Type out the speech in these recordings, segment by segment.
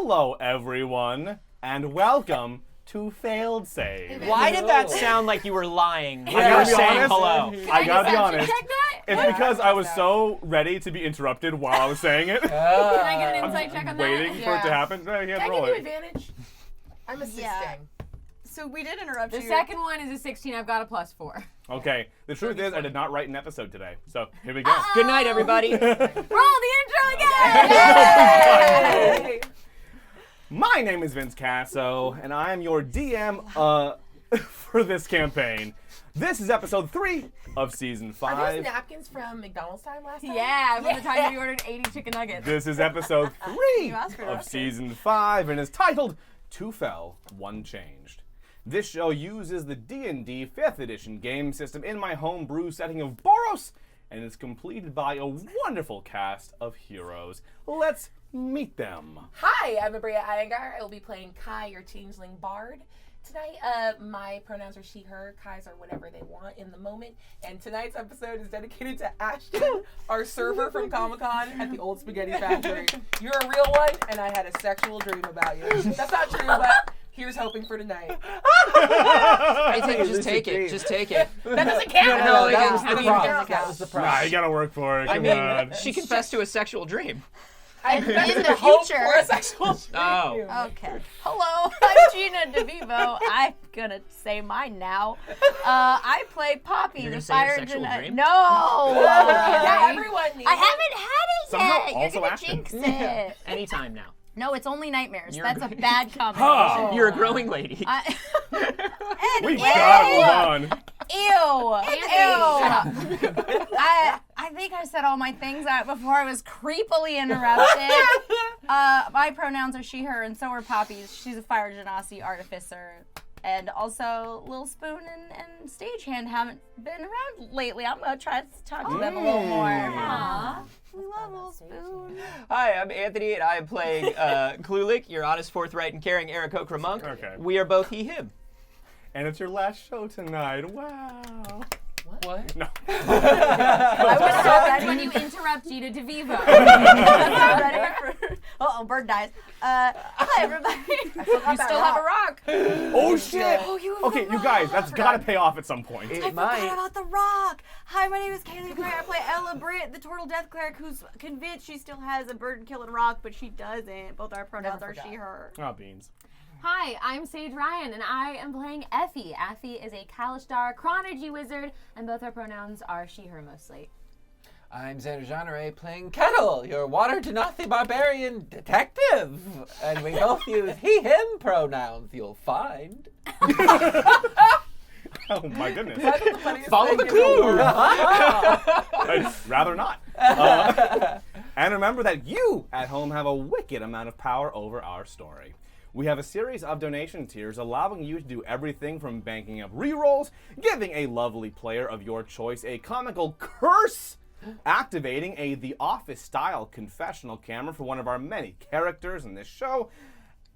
Hello, everyone, and welcome to Failed Save. Why did that sound like you were lying when I you were gotta be saying honest. hello? I gotta be honest. Check that? It's because I was so ready to be interrupted while I was saying it. Can I get an insight check on that? Waiting for it to happen. No, you Can can't I roll give you it. advantage? I'm assisting. Yeah. So we did interrupt The you. second one is a 16. I've got a +4. Okay, the truth is I did not write an episode today, so here we go. Good night, everybody. Roll the intro again! Yay! My name is Vince Casso, and I am your DM for this campaign. This is episode 3 of season 5. Are those napkins from McDonald's time last time? Yeah, from the time you ordered 80 chicken nuggets. This is episode 3 asked for of that. season 5 and is titled Two Fell, One Changed. This show uses the D&D 5th edition game system in my homebrew setting of Boros and is completed by a wonderful cast of heroes. Let's meet them. Hi, I'm Abria Iyengar. I will be playing Kai, your changeling bard. Tonight, my pronouns are she, her. Kai's are whatever they want in the moment. And tonight's episode is dedicated to Ashton, our server from Comic-Con at the Old Spaghetti Factory. You're a real one, and I had a sexual dream about you. That's not true, but here's hoping for tonight. Just take it. Just take it. That doesn't count. No, that that was was the the prop. prop. That was the prop. Nah, you gotta work for it. I Come mean, on. she confessed to a sexual dream. I In the hope future. for a sexual dream. Oh. Okay. Hello, I'm Gina DeVivo. I'm gonna say mine now. I play Poppy, You're the gonna say your fire sexual dream? No. Yeah, everyone needs I haven't had it Somehow yet. You're also gonna Ashton. jinx it. Anytime now. No, it's only nightmares. You're That's a great. bad combination. You're a growing lady. We Anyway. gotta move on. Ew. I think I said all my things out before I was creepily interrupted. My pronouns are she, her, and so are Poppy's. She's a fire genasi artificer. And also, Lil Spoon and Stagehand haven't been around lately. I'm going to try to talk to them a little more. Aww. We love Lil Spoon. Hi, I'm Anthony, and I am playing Cluelek, your honest, forthright, and caring Aarakocra monk. Okay. We are both he, him. And it's your last show tonight. Wow. What? No. I was so ready when you interrupt Gina DeVivo. I'm ready for... Uh-oh, bird dies. Hi, everybody. You still have a rock. Oh shit! Oh, you have Okay, the you guys, that's rock. gotta pay off at some point. I forgot about the rock. Hi, my name is Kaylee Gray. I play Ella Britt, the Turtle Death Cleric, who's convinced she still has a bird-killing rock, but she doesn't. Both our pronouns Never are forgot. she, her. Oh, beans. Hi, I'm Sage Ryan, and I am playing Effie. Effie is a Kalistar chronology wizard, and both our pronouns are she, her mostly. I'm Xander Genre playing Kettle, your water Denathi barbarian detective. And we both use he, him pronouns, you'll find. Oh my goodness. Follow the clue. I'd rather not. And remember that you at home have a wicked amount of power over our story. We have a series of donation tiers allowing you to do everything from banking up rerolls, giving a lovely player of your choice a comical curse, activating a The Office-style confessional camera for one of our many characters in this show,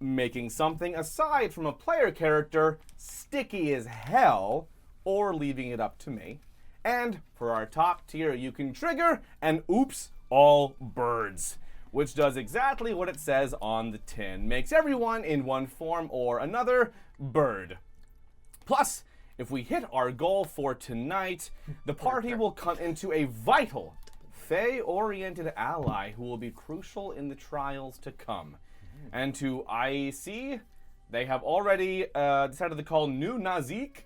making something aside from a player character sticky as hell, or leaving it up to me. And for our top tier, you can trigger an oops all birds, which does exactly what it says on the tin. Makes everyone in one form or another bird. Plus, if we hit our goal for tonight, the party will come into a vital, Fae-oriented ally who will be crucial in the trials to come. And to IEC, they have already decided to call New Nazik.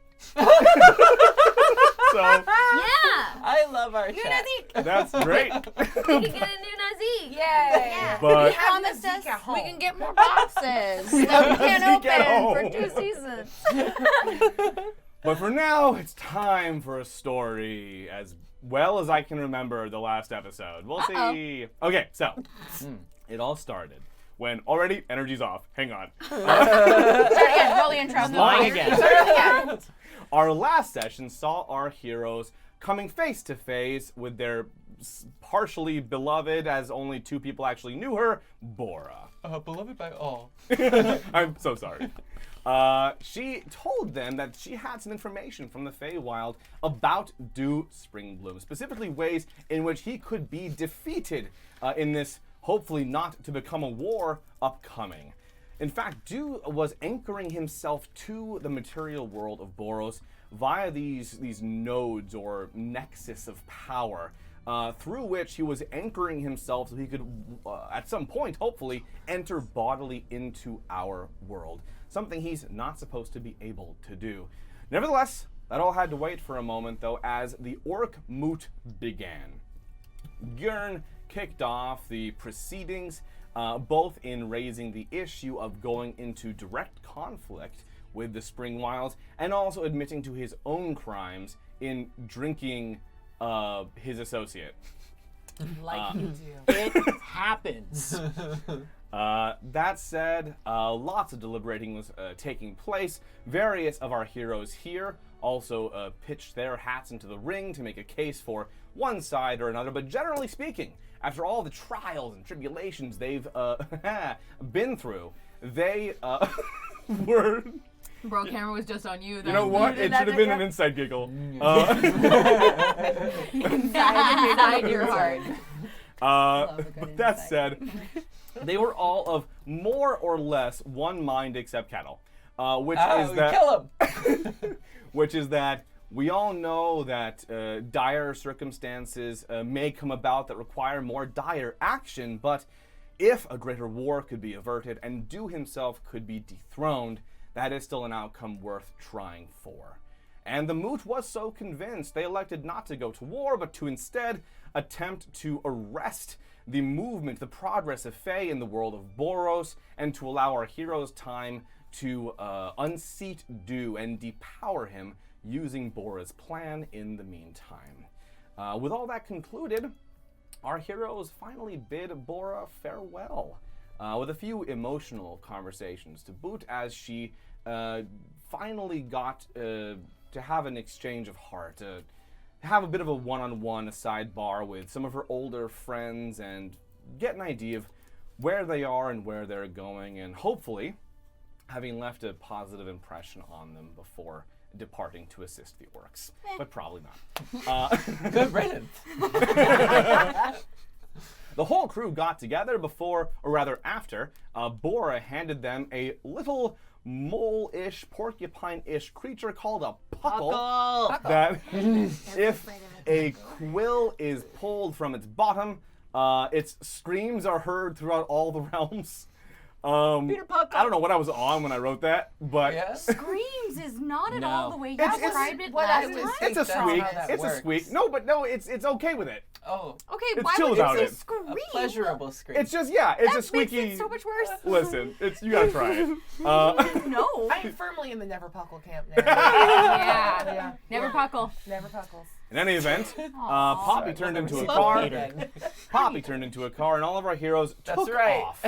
So, Yeah! I love our chat. that's great. We can get a new Nazi! Yay! Yeah. But- He promised us Zeke at home. we can get more boxes that we can't Zeke at open for home. 2 seasons. But for now, it's time for a story as well as I can remember the last episode. We'll see. Okay, so it all started when already energy's off. Hang on. Start again. Roll the intro. Lying again. Our last session saw our heroes coming face to face with their partially beloved, as only 2 people actually knew her, Bora. Beloved by all. I'm so sorry. She told them that she had some information from the Feywild about Dew Springbloom, specifically ways in which he could be defeated in this hopefully not to become a war upcoming. In fact, Dew was anchoring himself to the material world of Boros via these nodes or nexus of power, through which he was anchoring himself so he could, at some point, hopefully, enter bodily into our world. Something he's not supposed to be able to do. Nevertheless, that all had to wait for a moment, though, as the orc moot began. Gert kicked off the proceedings, both in raising the issue of going into direct conflict with the Spring Wilds, and also admitting to his own crimes in drinking his associate. Like you do. It happens. That said, lots of deliberating was taking place. Various of our heroes here also pitched their hats into the ring to make a case for one side or another, but generally speaking, after all the trials and tribulations they've been through, they were... Bro, camera was just on you. You know what? It should have been an inside giggle. Inside your heart. But that said, they were all of more or less one mind except Kettle, which is that kill him. which is that we all know that dire circumstances may come about that require more dire action, but if a greater war could be averted and Dew himself could be dethroned, that is still an outcome worth trying for. And the Moot was so convinced they elected not to go to war, but to instead attempt to arrest the movement, the progress of Fae in the world of Boros, and to allow our heroes time to unseat Dew and depower him using Bora's plan in the meantime. With all that concluded, our heroes finally bid Bora farewell, with a few emotional conversations to boot, as she finally got to have an exchange of heart, to have a bit of a one-on-one, a sidebar with some of her older friends and get an idea of where they are and where they're going, and hopefully having left a positive impression on them before departing to assist the orcs. But probably not. Good riddance. The whole crew got together before, or rather after, Bora handed them a little mole-ish, porcupine-ish creature called a puckle. That if a quill is pulled from its bottom, its screams are heard throughout all the realms. Peter Puckle. I don't know what I was on when I wrote that, but Yes. Screams is not at all the way you It's- described it what last I was time. it's a That's how squeak. that It's a works. squeak. No, but no, it's okay with it. Oh, Okay, It's why chill would you about say it. scream? a pleasurable scream. It's just it's a That squeaky. makes it so much worse. Listen, you gotta try it. No. I'm firmly in the Never Puckle camp now. Yeah. Never puckle. Never Puckles. In any event, Poppy turned into a car. Poppy turned into a car, and all of our heroes That's took right. off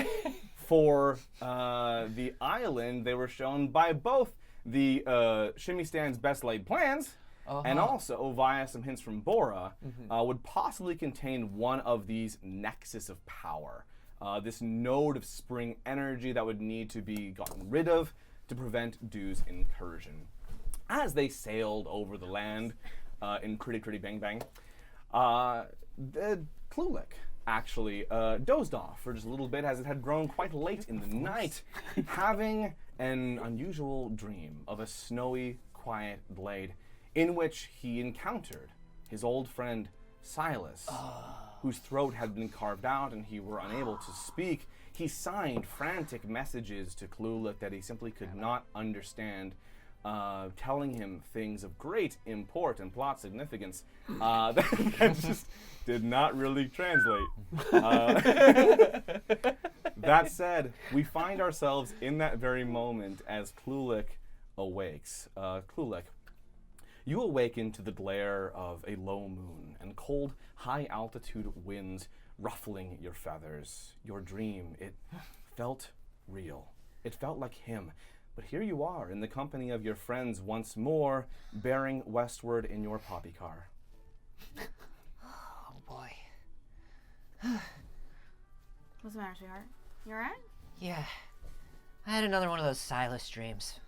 for the island. They were shown by both the Shimmy Stan's best laid plans, and also via some hints from Bora, would possibly contain one of these nexus of power. This node of spring energy that would need to be gotten rid of to prevent Dew's incursion. As they sailed over the land in Critty Critty Bang Bang, the Cluelek actually dozed off for just a little bit, as it had grown quite late in the night, having an unusual dream of a snowy, quiet glade in which he encountered his old friend Silas, whose throat had been carved out and he were unable to speak. He signed frantic messages to Cluelek that he simply could not understand, telling him things of great import and plot significance that just did not really translate. That said, we find ourselves in that very moment as Cluelek awakes. Cluelek, you awaken to the glare of a low moon and cold, high-altitude winds ruffling your feathers. Your dream, it felt real. It felt like him. But here you are in the company of your friends once more, bearing westward in your poppy car. Oh boy. What's the matter, sweetheart? You alright? Yeah. I had another one of those Silas dreams.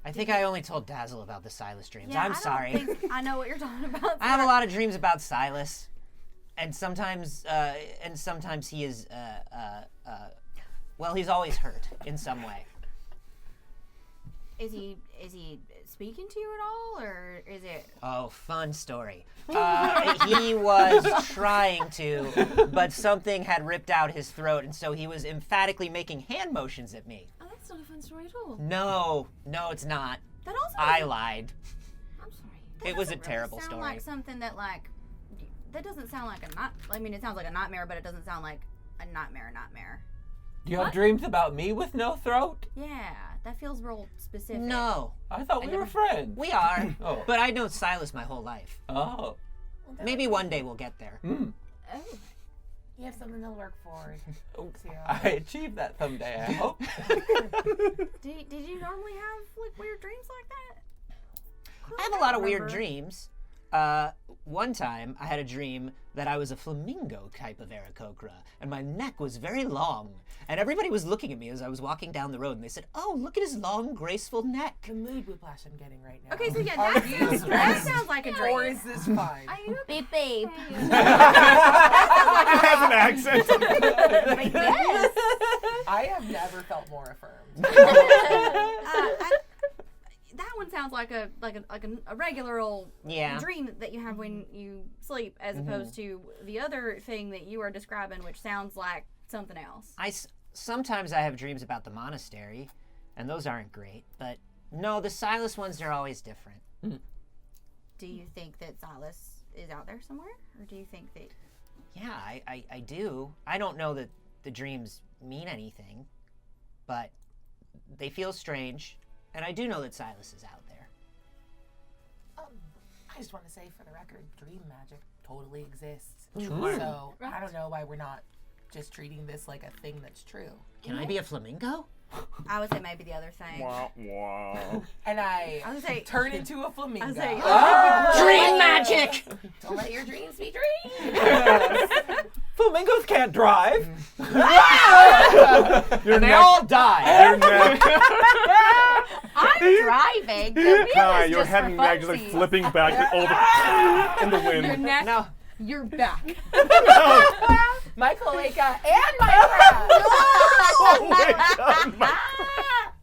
I think I only told Dazzle about the Silas dreams. I'm sorry. I know what you're talking about. I have a lot of dreams about Silas. and sometimes he is, well, he's always hurt in some way. Is he speaking to you at all, or is it? Oh, fun story. He was trying to, but something had ripped out his throat, and so he was emphatically making hand motions at me. Oh, that's not a fun story at all. No, it's not. That also. I lied. I'm sorry. It was a Doesn't terrible sound story. like something that that doesn't sound like a not. I mean, it sounds like a nightmare, but it doesn't sound like a nightmare. Do you have dreams about me with no throat? Yeah, that feels real specific. No, I thought we were friends. we are. Oh. But I know Silas my whole life. Oh. Maybe one day we'll get there. Hmm. Oh. You have something to work for. I achieved that someday, I hope. Did you normally have weird dreams like that? I have a lot of weird Remember? dreams. One time I had a dream that I was a flamingo type of Aarakocra, and my neck was very long. And everybody was looking at me as I was walking down the road, and they said, "Oh, look at his long, graceful neck." The mood whiplash I'm getting right now. Okay, so yeah, Are that, you that stressed? sounds like a dream. Or is this fine? Are you Beep beep. It has an accent. Yes. I have never felt more affirmed. That one sounds like a regular old Yeah. dream that you have when you sleep, as opposed to the other thing that you are describing, which sounds like something else. Sometimes I have dreams about the monastery, and those aren't great. But no, the Silas ones are always different. Do you think that Silas is out there somewhere, or do you think that? Yeah, I do. I don't know that the dreams mean anything, but they feel strange, and I do know that Silas is out there. I just want to say for the record, dream magic totally exists. Sure. So I don't know why we're not just treating this like a thing that's true. Can I be a flamingo? I would say maybe the other thing. Wow. And I I would say turn into a flamingo. I would say Dream magic! Don't let your dreams be dreams. Flamingos can't drive. Your They neck, all die. your neck, I'm driving. The wheel Kai, is your just head for and neck just like funsies. flipping back all the in the wind. neck? No. You're back. My cloaca and my crab. Oh my God.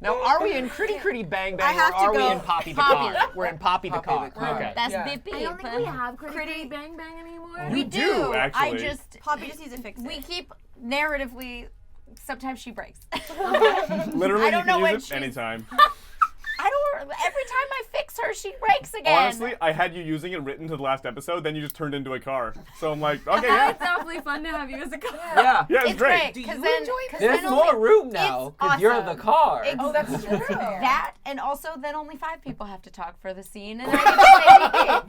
Now, are we in Critty Critty Bang I Bang, or have to are we go in Poppy the Poppy. Car? We're in Poppy the Car. the Car. Okay. That's Yeah. beep beep. I don't think we have Critty Critty- Bang Bang anymore. We do, I actually. just Poppy just needs to fix it. we keep narratively. Sometimes she breaks. Literally, I you don't know can when use it she's- anytime. I don't. Every time I fix her, she breaks again. Honestly, I had you using it written to the last episode, then you just turned into a car. So I'm like, okay, yeah. It's awfully fun to have you as a car. Yeah. Yeah, it's it's great. Do because you then, enjoy 'cause There's then more only- room now it's because you're the awesome. car. Oh, that's true. that, and also then only 5 people have to talk for the scene, and I get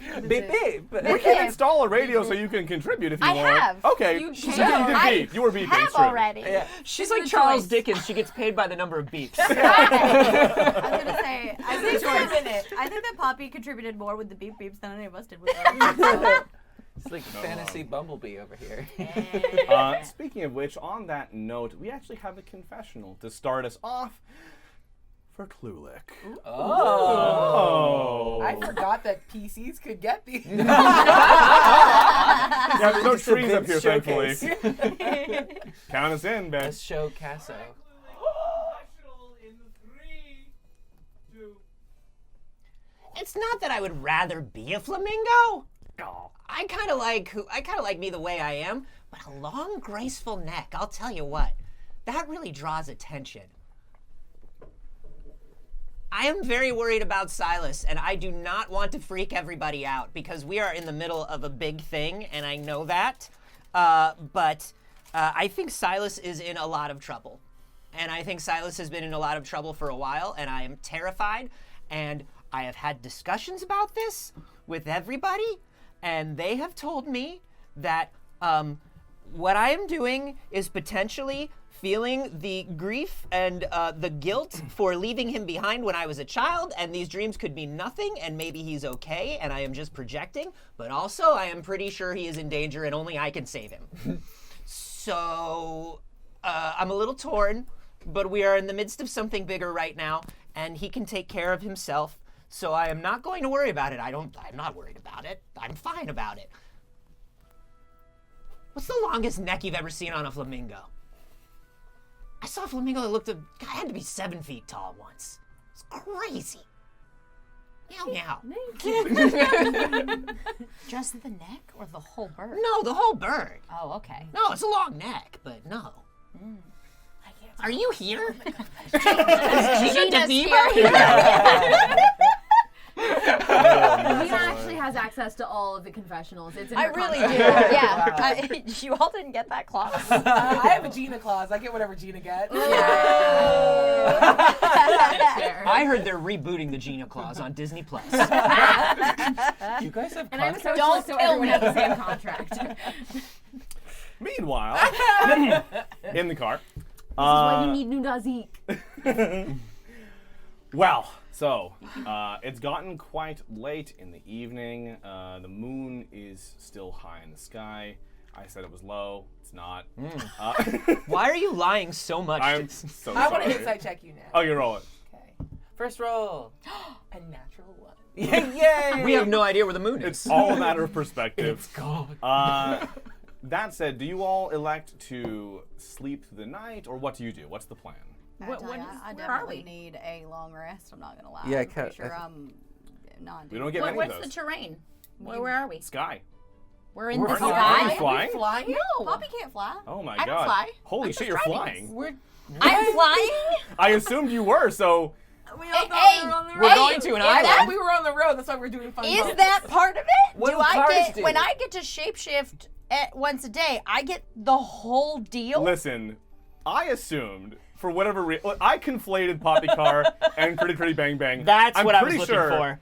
to say Beep beep. We can install a radio so you can contribute if you I want. have. Okay, You so can. you did I beep. You were beeping. have it's true. already. Yeah. She's Give like it a Charles choice. Dickens. She gets paid by the number of beeps. I was gonna say, I think that Poppy contributed more with the beep beeps than any of us did with ours. It's like fantasy bumblebee over here. Speaking of which, on that note, we actually have a confessional to start us off for Cluelek. Oh. I forgot that PCs could get these. Yeah, there's no Just a trees big up here, showcase. thankfully. Count us in, Ben. Let's show Casso. It's not that I would rather be a flamingo. I kind of like me the way I am, but a long, graceful neck. I'll tell you what, that really draws attention. I am very worried about Silas, and I do not want to freak everybody out because we are in the middle of a big thing, and I know that. But I think Silas is in a lot of trouble. And I think Silas has been in a lot of trouble for a while, and I am terrified. And I have had discussions about this with everybody, and they have told me that what I am doing is potentially feeling the grief and the guilt for leaving him behind when I was a child, and these dreams could mean nothing, and maybe he's okay, and I am just projecting, but also I am pretty sure he is in danger and only I can save him. So I'm a little torn, but we are in the midst of something bigger right now, and he can take care of himself, so I am not going to worry about it. I'm not worried about it. I'm fine about it. What's the longest neck you've ever seen on a flamingo? I saw a flamingo that had to be 7 feet tall once. It's crazy. Meow meow. Just the neck or the whole bird? No, the whole bird. Oh, okay. No, it's a long neck, but no. Are you here? Gina's DeVivo here. Gina actually has access to all of the confessionals. It's in I her really do. contract. Yeah. You all didn't get that clause. I have a Gina clause. I get whatever Gina gets. I heard they're rebooting the Gina Clause on Disney Plus. You guys have And I'm a contracts? socialist, so everyone has the same contract. Meanwhile, in the car. This is why you need Nudazik. Well, so it's gotten quite late in the evening. The moon is still high in the sky. I said it was low. It's not. Why are you lying so much? I'm so I want to sorry. insight check you now. Oh, you roll it. Okay. First roll. A natural 1. Yay! We have no idea where the moon is. It's all a matter of perspective. It's gone. That said, do you all elect to sleep through the night, or what do you do? What's the plan? I definitely need a long rest. I'm not gonna lie. Yeah, I'm pretty sure I- I'm not. We don't get many of What's those. the terrain? Where are we? Sky. We're in We're the flying. sky. Are you flying? Flying? No, Poppy can't fly. Oh my I god. can fly. Holy I'm shit, just you're driving. flying. I'm flying. I assumed you were, so We're going to an island. Yeah, we were on the road. That's why we're doing fun. Is bumps. that part of it? What do do I cars get do? when I get to shapeshift once a day? I get the whole deal. listen, I assumed, for whatever reason, I conflated Poppy Car and Pretty Pretty Bang Bang. That's I'm what I was pretty looking sure, for.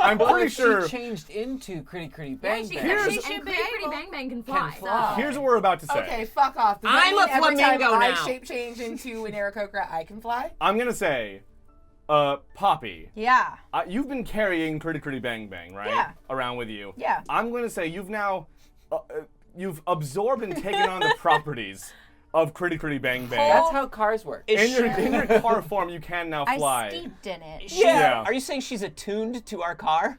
I'm Well, pretty if sure. she changed into Critty Critty Bang She Bang. Here's- and Pretty Bang Bang can fly. fly. Here's what we're about to say. Okay, fuck off. Does that I'm mean a every time flamingo I now. shape change into an Aarakocra, I can fly? I'm gonna say, Poppy, Yeah. you've been carrying Pretty Pretty Bang Bang, right? Yeah. Around with you. Yeah. I'm gonna say you've now, you've absorbed and taken on the properties of Pretty Pretty Bang Bang. That's how cars work. Is In your car form, you can now fly. I steeped in it. Yeah. Are you saying she's attuned to our car?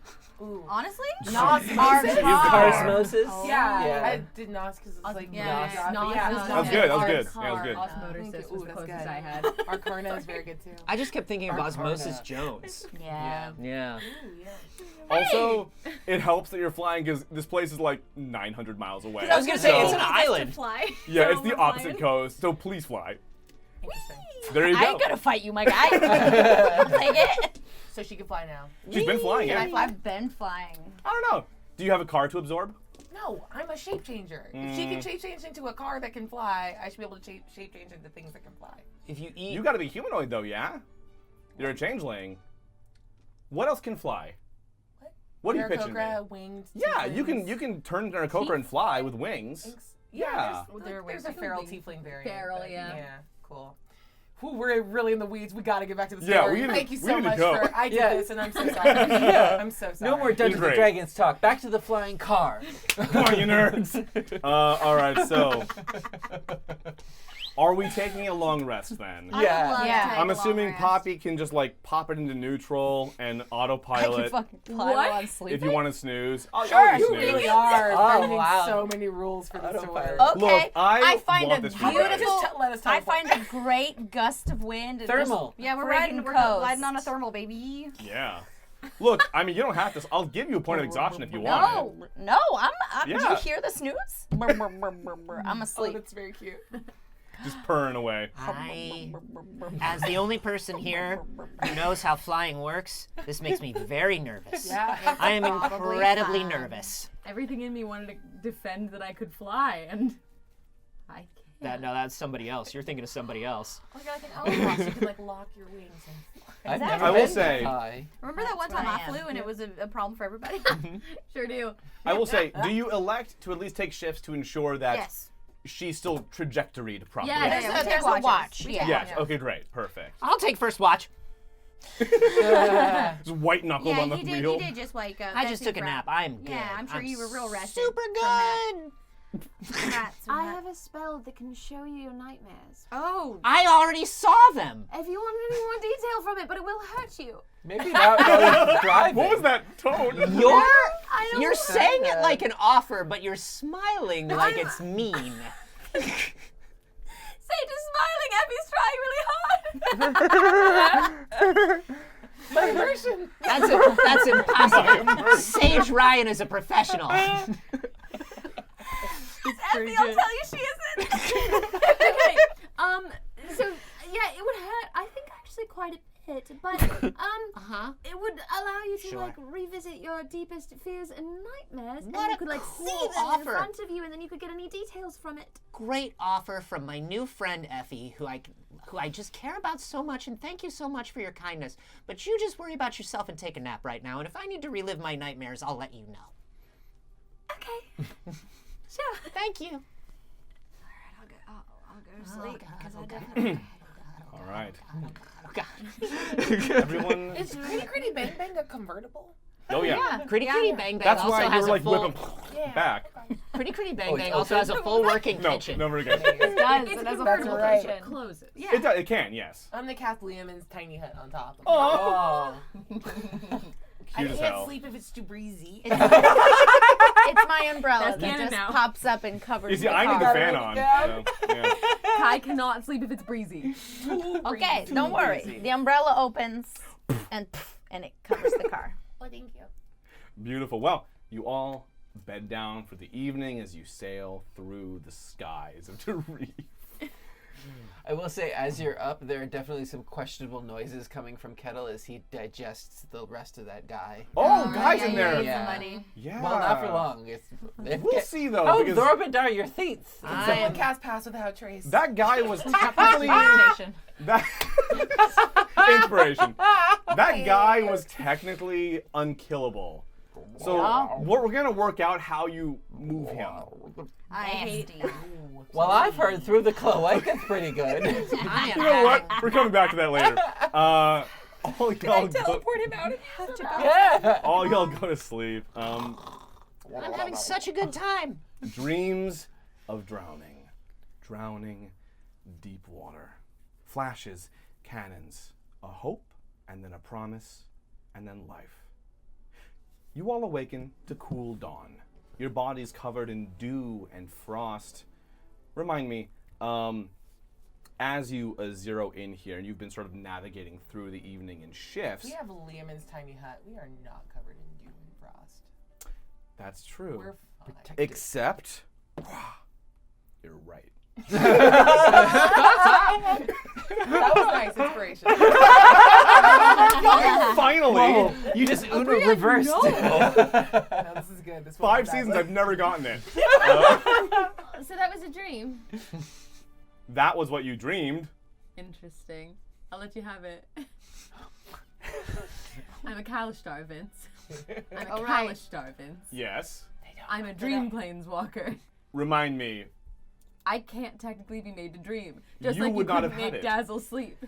Honestly? Osmosis? Osmosis? Yeah. Yeah. I did not because it's like Yeah, yeah, not- yeah, not- That was good, that was our good. car, Yeah, that was good. Osmosis was Ooh, the that's closest good. I had. Our Karna is very good too. I just kept thinking of Our Osmosis Karna. Jones. Yeah. Yeah. Ooh, yeah. Also, it helps that you're flying because this place is like 900 miles away. I was gonna say, it's an So- island. Fly. Yeah, So it's the we're opposite flying. coast, so please fly. Interesting. There you I go. ain't gonna fight you, my guy. I'll take it. So she can fly now. She's been flying, yeah. I've been flying. I don't know. Do you have a car to absorb? No, I'm a shape changer. If she can shape change into a car that can fly, I should be able to shape change into things that can fly. If you eat, You gotta be humanoid though, yeah? You're a changeling. What else can fly? What are you pitching me? Aarakocra, winged. Yeah, you tieflings. can turn into a cobra and fly with wings. Yeah. There's a feral tiefling variant. Feral, but yeah. Yeah, cool. Whew, we're really in the weeds. We gotta get back to the Yeah, story. we need to- Thank you we so need to much go. for I did Yeah. this and I'm so sorry. I'm so sorry. No more Dungeons great. and Dragons talk. Back to the flying car. Come on, you nerds. All right, so are we taking a long rest then? Yeah. Yeah. I'm assuming Poppy can just like pop it into neutral and I can autopilot fucking fly while I'm sleeping. if you want to snooze. I'll Sure. let You snooze. really are Oh, bending wow. so many rules for this story. Autopilot. Okay. Look, I find want a this to be beautiful. right. Let us I teleport. find a great gust of wind. And Thermal. Just, yeah, we're riding on a thermal, baby. Yeah. Look, I mean, you don't have to. I'll give you a point of exhaustion if you want. No, I'm. Did Yeah. you hear the snooze? Brr, brr, brr, brr, brr. I'm Oh, asleep. that's very cute. Just purring away. I, as the only person here who knows how flying works, this makes me very nervous. Yeah. I am Probably incredibly fine. nervous. Everything in me wanted to defend that I could fly, and I can't. That's somebody else. You're thinking of somebody else. Oh, you're like an albatross. You can like lock your wings and fly. I've never I will been say- that high. Remember that one That's time what I I am. flew and it was a problem for everybody? Sure do. I will say, do you elect to at least take shifts to ensure that Yes. she's still trajectoried properly? Yeah, There's we a take watch. We Yeah. Yes. Yeah. Okay, great. Perfect. I'll take first watch. Just white knuckled Yeah, on the you did. wheel. You did just wake up. I just took a nap. I am good. Yeah, I'm sure you were real rested. Super from that. good. I have a spell that can show you your nightmares. Oh. I already saw them. If you want any more detail from it, but it will hurt you. Maybe not while you're driving. What was that tone? Your I You're saying it like an offer, but you're smiling like it's mean. Sage is smiling. Effie's trying really hard. My immersion. That's impossible. Sage Ryan is a professional. Effie, I'll tell you she isn't. Okay. So yeah, it would hurt. I think actually quite a bit, but it would allow you to like revisit your deepest fears and nightmares, and you could like see them in front of you, and then you could get any details from it. Great offer from my new friend Effie, who I just care about so much, and thank you so much for your kindness. But you just worry about yourself and take a nap right now, and if I need to relive my nightmares, I'll let you know. Okay. Sure. Thank you. I'll go to sleep. All right. Oh God. Everyone. Is Gritty Gritty Bang Bang a convertible? Oh yeah. Pretty Bang Bang That's also why you has were a like full. whipping back. Pretty Bang Oh, Bang it's also open? has a full working No, kitchen. never again. It does. It has a That's vertical right. kitchen. Closes. Yeah. It does. It can. Yes. I'm the Kath Leeman's tiny hut on top. Oh. I Cute as can't hell. sleep if it's too breezy. It's my umbrella That's that canon just now. pops up and covers You see, the I need the car. fan on. Yeah. So, yeah. Kai cannot sleep if it's breezy. Okay, don't worry. The umbrella opens and it covers the car. Oh, thank you. Beautiful. Well, you all bed down for the evening as you sail through the skies of Tarif. I will say, as you're up, there are definitely some questionable noises coming from Kettle as he digests the rest of that guy. Oh, guys in there. Yeah. Somebody. Yeah. Well, not for long. We'll see though. How because absorbent are your teeth? Someone cast Pass Without Trace. that guy was technically Inspiration. that inspiration. That guy was technically unkillable. So we're gonna work out how you move him. I hate you. Well, I've heard through the Cluelek it's pretty good. I am You know what? having- We're coming back to that later. All y'all go. Teleport him out if you have to go. Yeah. All y'all go to sleep. I'm having such a good time. Dreams of drowning. Drowning, deep water. Flashes, cannons, a hope, and then a promise, and then life. You all awaken to cool dawn. Your body's covered in dew and frost. Remind me, as you zero in here, and you've been sort of navigating through the evening in shifts. We have Liamon's tiny hut. We are not covered in dew and frost. That's true. We're fine. Except, you're right. That was nice inspiration. Finally, You just Uno reversed. No, this is good. This won't 5 go seasons badly. I've never gotten it. So that was a dream. That was what you dreamed. Interesting. I'll let you have it. I'm a Kalishtar, Vince. I'm a Kalishtar, Vince. Yes. I'm a dream planeswalker. Remind me. I can't technically be made to dream. Just You like would you not couldn't have had make it. Dazzle sleep.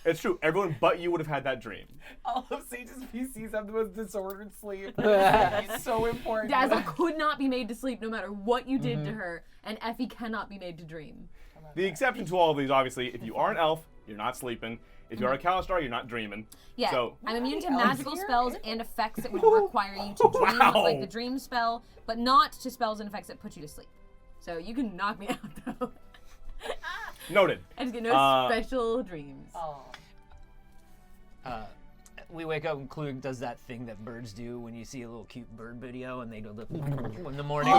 It's true. Everyone but you would have had that dream. All of Sage's PCs have the most disordered sleep. It's so important. Dazzle could not be made to sleep no matter what you did to her, and Effie cannot be made to dream. The exception to all of these, obviously, if you are an elf, you're not sleeping. If you are a Kalistar, you're not dreaming. Yeah, So, I'm immune to elves magical here? spells and effects that would require you to dream, Wow. like the dream spell, but not to spells and effects that put you to sleep. So you can knock me out though. noted. I just get no special dreams. Oh. We wake up and Cluelek does that thing that birds do when you see a little cute bird video and they go in the morning.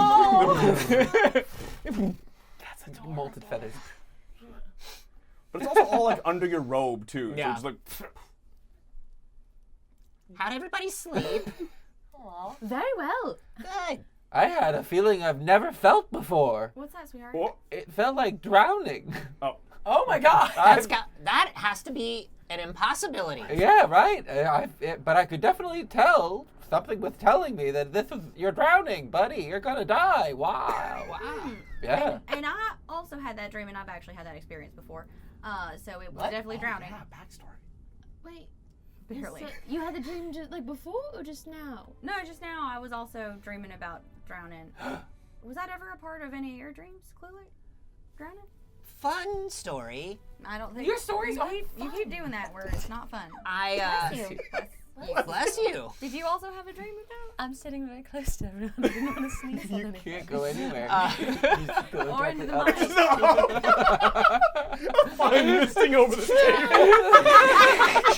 That's molted feathers. But it's also all like under your robe too. Yeah. So it's like How'd everybody sleep? Aw. Very well. Good. I had a feeling I've never felt before. What's that, sweetheart? oh, It felt like drowning. oh. Oh my god. That has to be an impossibility. Yeah, right. But I could definitely tell something was telling me that this was you're drowning, buddy. You're gonna die. Wow. Wow. Yeah. And I also had that dream, and I've actually had that experience before. So it was What? definitely drowning. Yeah, backstory. Wait, Barely. so you had the dream just like before or just now? No, just now I was also dreaming about drowning. Was that ever a part of any of your dreams, Cluelek? Drowning? Fun story. I don't think Your stories you aren't keep, you keep doing that where it's not fun. I Bless you. Bless you. Did you also have a dream about? I'm sitting very close to everyone. I didn't want to sneeze on You anything. can't go anywhere. Or into the mic. Fine misting over the table. It's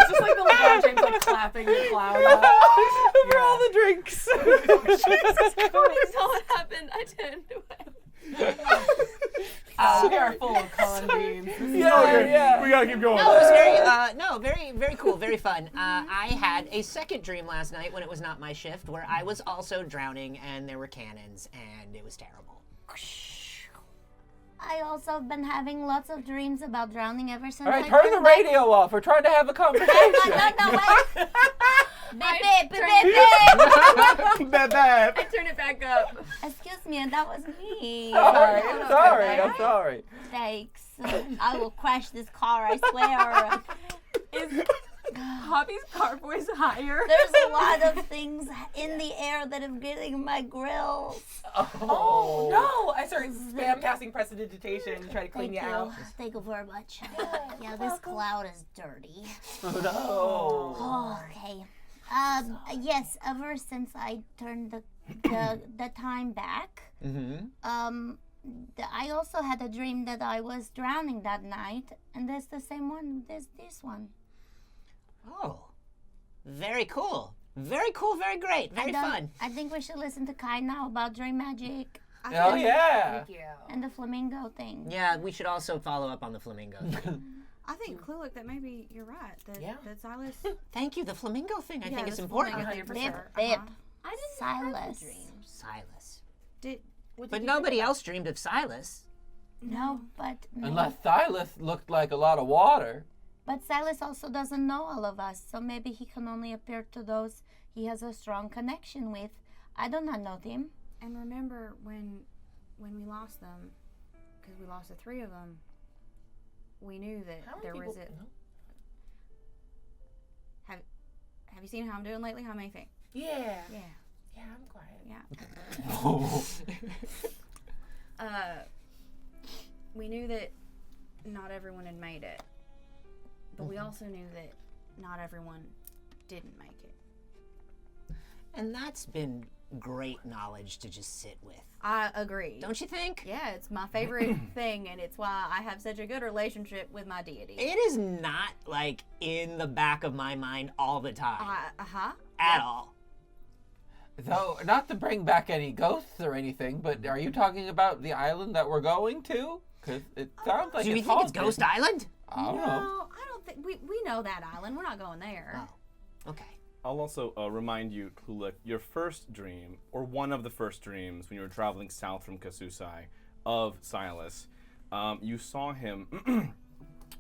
just like the LeBron James like clapping the cloud up. For all the drinks. So what happened? I turned away. We are full of con beans. Yeah. We gotta keep going. No, it was very, very cool, very fun. I had a second dream last night when it was not my shift, where I was also drowning and there were cannons, and it was terrible. I also have been having lots of dreams about drowning ever since All right, I turn the turned back. radio off. We're trying to have a conversation. No, wait. Beep, beep, beep, beep. Bad. I turn it back up. Excuse me, that was me. I'm sorry. Thanks. I will crash this car, I swear. Is Poppy's car voice higher? There's a lot of things in the air that are getting my grills. Oh no! I started spam casting prestidigitation to try to clean Thank you you. out. Thank you very much. Yeah, this cloud is dirty. Oh no. Oh, okay. Yes, ever since I turned the time back, I also had a dream that I was drowning that night, and that's the same one as this one. Oh, very cool. Very cool, very great, very fun. I think we should listen to Kai now about dream magic Oh yeah. Thank you. and the flamingo thing. Yeah, we should also follow up on the flamingo thing. I think Cluelek that maybe you're right. That Silas. Thank you, the flamingo thing I think Yeah, is the important. flamingo thing for Bip, sure. bip. I didn't Silas. have a dream. Silas. But nobody else dreamed of Silas. No, but Unless Silas looked like a lot of water. But Silas also doesn't know all of us, so maybe he can only appear to those he has a strong connection with. I do not know him. And remember when we lost them, because we lost the three of them, we knew that How many there was people- Have you seen how I'm doing lately? How many think? Yeah. Yeah. Yeah, I'm quiet. Yeah. We knew that not everyone had made it, but we also knew that not everyone didn't make it. And that's been great knowledge to just sit with. I agree. Don't you think? Yeah, it's my favorite thing, and it's why I have such a good relationship with my deity. It is not like in the back of my mind all the time. At all. So, not to bring back any ghosts or anything, but are you talking about the island that we're going to? Because it sounds like Do you it's think it's haunted. Ghost Island? I don't know. No, I don't think we know that island. We're not going there. Oh, okay. I'll also remind you, Cluelek, your first dream, or one of the first dreams when you were traveling south from Kasusai of Silas, you saw him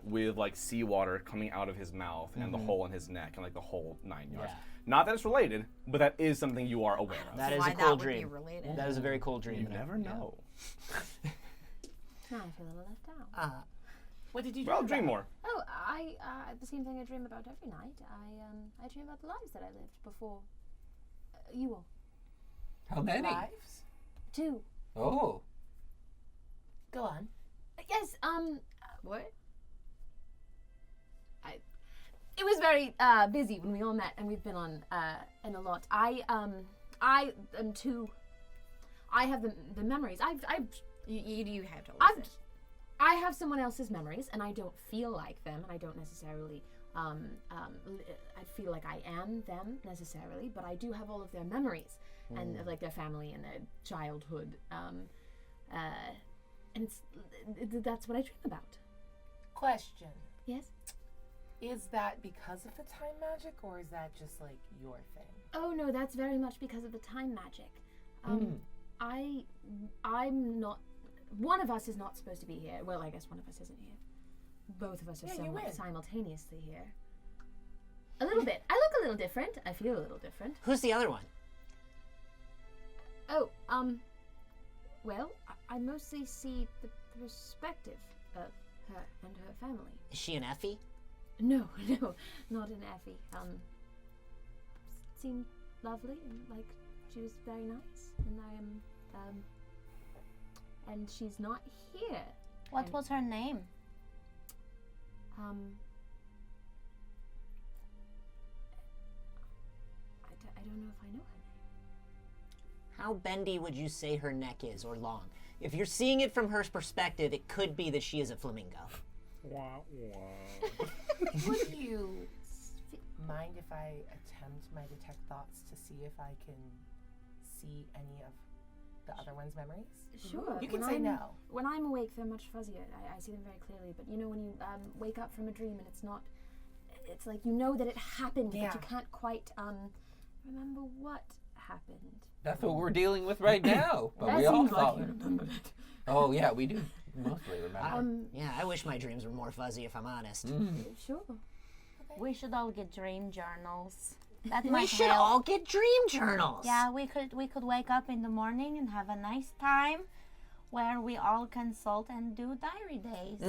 with like seawater coming out of his mouth and the hole in his neck and like the whole 9 yards. Yeah. Not that it's related, but that is something you are aware of. That is Why a that cool would be dream. related. That is a very cool dream. You never know. Now I feel a little left out. What did you do? Well, dream more. Oh, I the same thing I dream about every night. I dream about the lives that I lived before you all. How many? Lives? 2. Oh. Go on. Yes. What? It was very busy when we all met, and we've been on in a lot. I am too. I have the memories. You have told us I've this. I have someone else's memories, and I don't feel like them, and I don't necessarily. I feel like I am them necessarily, but I do have all of their memories and like their family and their childhood, and that's what I dream about. Question. Yes. Is that because of the time magic, or is that just like your thing? Oh no, that's very much because of the time magic. I'm not. One of us is not supposed to be here. Well, I guess one of us isn't here. Both of us are Yeah, you somewhat win. simultaneously here. A little bit. I look a little different. I feel a little different. Who's the other one? Oh, well, I mostly see the perspective of her and her family. Is she an Effie? No, not an Effie. Seemed lovely and like she was very nice, and I am, and she's not here. What was her name? I don't know if I know her name. How bendy would you say her neck is, or long? If you're seeing it from her perspective, it could be that she is a flamingo. Would you mind if I attempt my detect thoughts to see if I can see any of the other one's memories? Sure. You can when say I'm, no. When I'm awake, they're much fuzzier. I see them very clearly. But you know, when you wake up from a dream and it's not, it's like you know that it happened, Yeah. but you can't quite remember what happened. That's what we're dealing with right now. But That we all seems like thought. you remembered it. Oh yeah, we do mostly remember. Yeah, I wish my dreams were more fuzzy, if I'm honest. Sure. We should all get dream journals. That We might should help. all get dream journals. Yeah, we could wake up in the morning and have a nice time where we all consult and do diary days.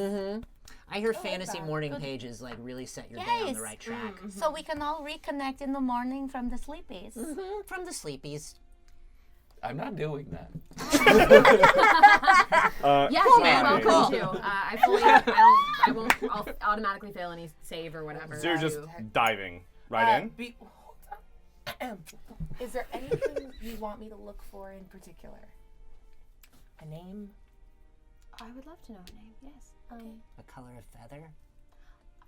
I hear fantasy that. morning pages like really set your day on the Yes. right track. So we can all reconnect in the morning from the sleepies. From the sleepies. I'm not doing that. Yes, Cool. you're Cool. welcome to. I won't. I'll automatically fail any save or whatever. So you're just diving right in? Hold on. Is there anything you want me to look for in particular? A name? I would love to know her name. Yes. A color of feather.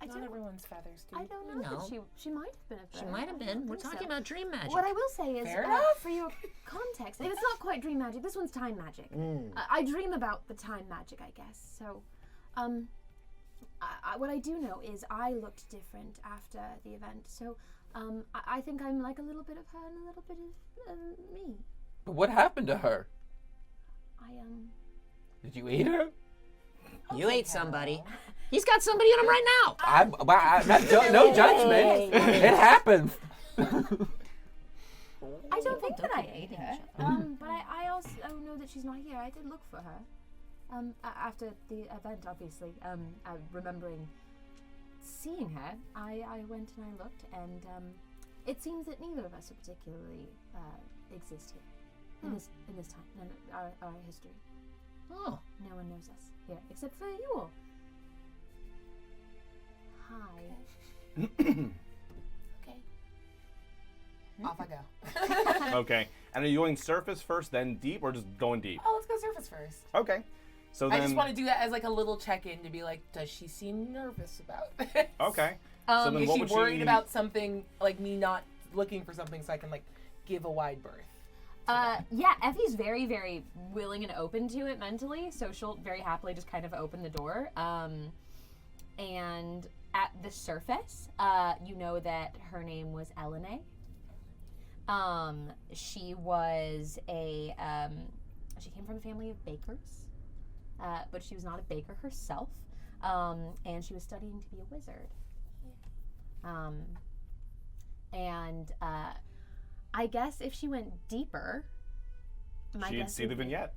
I Not don't. everyone's feathers, do I don't know. No. If she might have been a She fairy. might have I been. don't We're think talking so. about dream magic. What I will say is, Fair enough. for your context, and it's not quite dream magic. This one's time magic. I dream about the time magic, I guess. So, what I do know is I looked different after the event. So, I think I'm like a little bit of her and a little bit of me. But what happened to her? I Did you eat her? You ate somebody. He's got somebody in him right now. No judgment. It happens. I don't think that I ate her. But I also know that she's not here. I did look for her. After the event, obviously, remembering seeing her, I went and I looked, and it seems that neither of us are particularly exist here in this time in our history. Oh. No one knows us here except for you all. Hi. Okay. Off I go. Okay. And are you going surface first, then deep, or just going deep? Oh, let's go surface first. Okay. So then. I just want to do that as like a little check-in to be like, does she seem nervous about this? Okay. So then Is what she would worried about something, like me not looking for something so I can like give a wide berth? Yeah, Effie's very, very willing and open to it mentally, so she'll very happily just kind of open the door. And at the surface, you know that her name was Elene. She was she came from a family of bakers, but she was not a baker herself, and she was studying to be a wizard. And I guess if she went deeper, my She'd guess see would the be- vignette.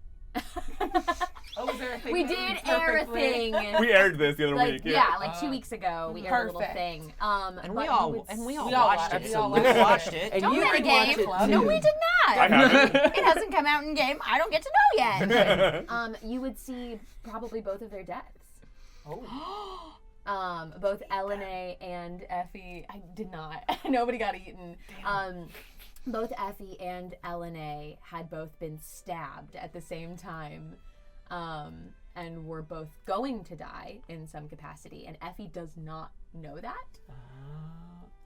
Oh, was there a thing? We that did was air a perfectly- thing. We aired this the other Like, week. yeah, like 2 weeks ago, we aired a little Perfect. thing. And but we you all would watched watched it. it. So We we all watched it. And Don't you play the can watch game. it No, too. we did not. I haven't. It hasn't come out in game. I don't get to know yet. You would see probably both of their deaths. Oh. Both Elene and Effie. I did not. Nobody got eaten. Both Effie and Elene had both been stabbed at the same time, and were both going to die in some capacity. And Effie does not know that.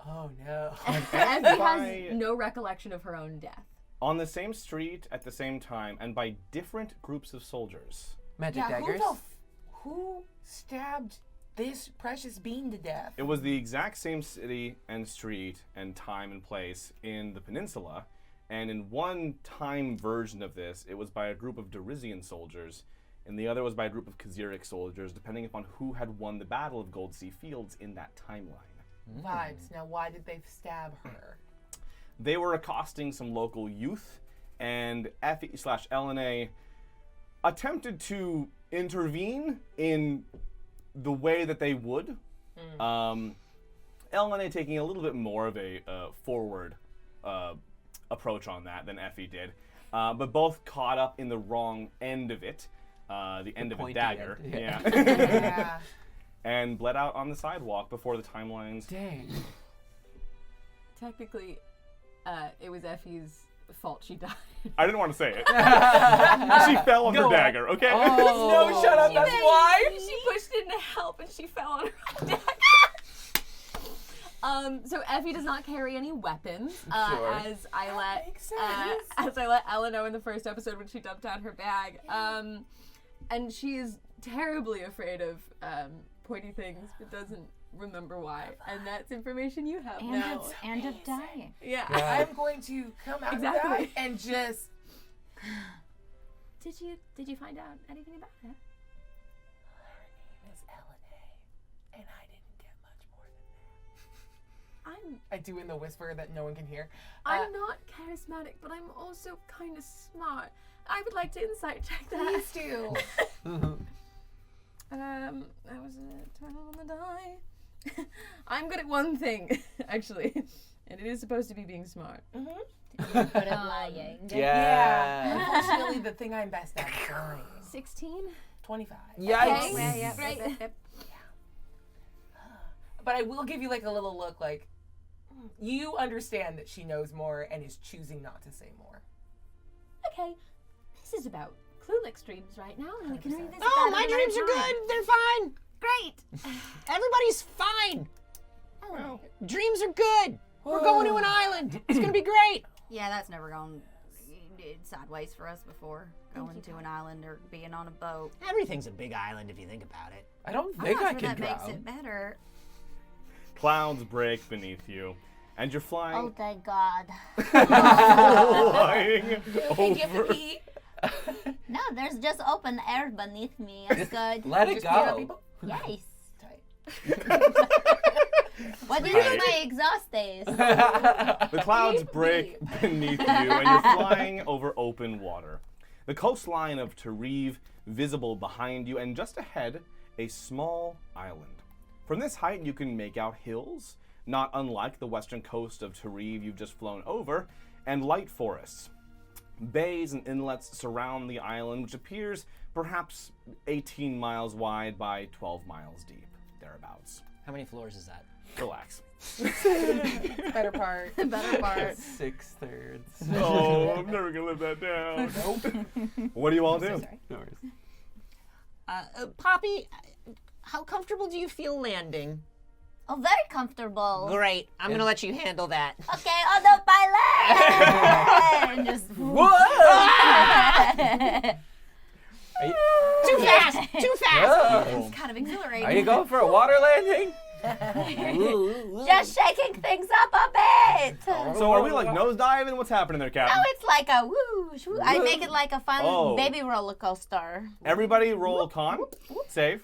Oh no. Effie has no recollection of her own death. On the same street at the same time and by different groups of soldiers. Magic Yeah, daggers. who stabbed this precious bean to death? It was the exact same city and street and time and place in the peninsula. And in one time version of this, it was by a group of Derisian soldiers, and the other was by a group of Khazaric soldiers, depending upon who had won the Battle of Goldsea Fields in that timeline. Vibes. Now, why did they stab her? They were accosting some local youth, and Effie/Elene attempted to intervene in the way that they would. Elene taking a little bit more of a forward approach on that than Effie did, but both caught up in the wrong end of it, the end of a pointy dagger, end, yeah, Yeah. and bled out on the sidewalk before the timelines. Dang. Technically, it was Effie's fault she died. I didn't want to say it. She fell on her dagger, okay? No, shut up. That's why. She pushed in to help and she fell on her own dagger. So Effie does not carry any weapons, as I let Ella know in the first episode when she dumped out her bag. And she is terribly afraid of pointy things, but doesn't remember why. And that's information you have now. And of dying. Yeah. I'm going to come out of that and just. Did you find out anything about her? Her name is Elena, and I didn't get much more than that. I do in the whisper that no one can hear. I'm not charismatic, but I'm also kind of smart. I would like to insight check that. Please do. That was a 12 on the die. I'm good at one thing, actually, and it is supposed to be being smart. Good at lying. Yeah. Unfortunately, the thing I'm best at is lying. 16? 25. Yikes. Okay. Great. But I will give you like a little look like you understand that she knows more and is choosing not to say more. Okay, this is about Cluelek dreams right now, and we can revisit Oh, that my at another dreams are time. good. They're fine. Great. Everybody's fine. Oh. Dreams are good. We're going to an island. It's gonna be great. Yeah, that's never gone sideways for us before. Going to an island or being on a boat. Everything's a big island if you think about it. I don't I'm think not I sure can that makes drown. it better. Clouds break beneath you, and you're Oh, flying, thank God. flying Thank you, over. Effie. No, there's just open air beneath me. It's good. Let it Just peed on go. people? Yes. Tight. What do you think my exhaust is? The clouds break beneath you, and you're flying over open water. The coastline of Tareve visible behind you, and just ahead, a small island. From this height, you can make out hills, not unlike the western coast of Tareve you've just flown over, and light forests. Bays and inlets surround the island, which appears perhaps 18 miles wide by 12 miles deep, thereabouts. How many floors is that? Relax. Better part. The better part. 6/3. Oh, I'm never gonna live that down. Nope. What do you all do? No worries. Poppy, how comfortable do you feel landing? Oh, very comfortable. Great. I'm gonna let you handle that. Okay, autopilot! And just Are you, Too fast! Too fast! oh. kind of exhilarating. Are you going for a water landing? Just shaking things up a bit. So are we like nosediving? What's happening there, Captain? No, it's like a whoosh. I make it like a fun Oh. baby roller coaster. Everybody roll con. Save.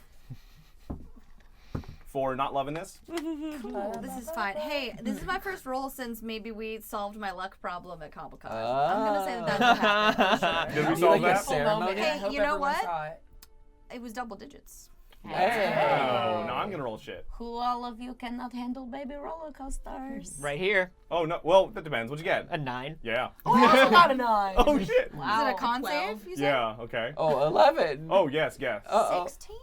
For not loving this. This is fine. Hey, this is my first roll since maybe we solved my luck problem at Comic-Con. I'm gonna say that that's what happened. For Did sure. we solve like a that? ceremony? Hey, I hope you know everyone what? saw it. It was double digits. Hey. Oh, no, I'm gonna roll shit. Who all of you cannot handle baby roller coasters? Right here. Oh no, well that depends. What'd you get? A 9. Yeah. Oh, that's not a 9. Oh shit. Is it a con save? You said? Yeah. Okay. Oh, 11. Oh yes, yes. Uh-oh. 16.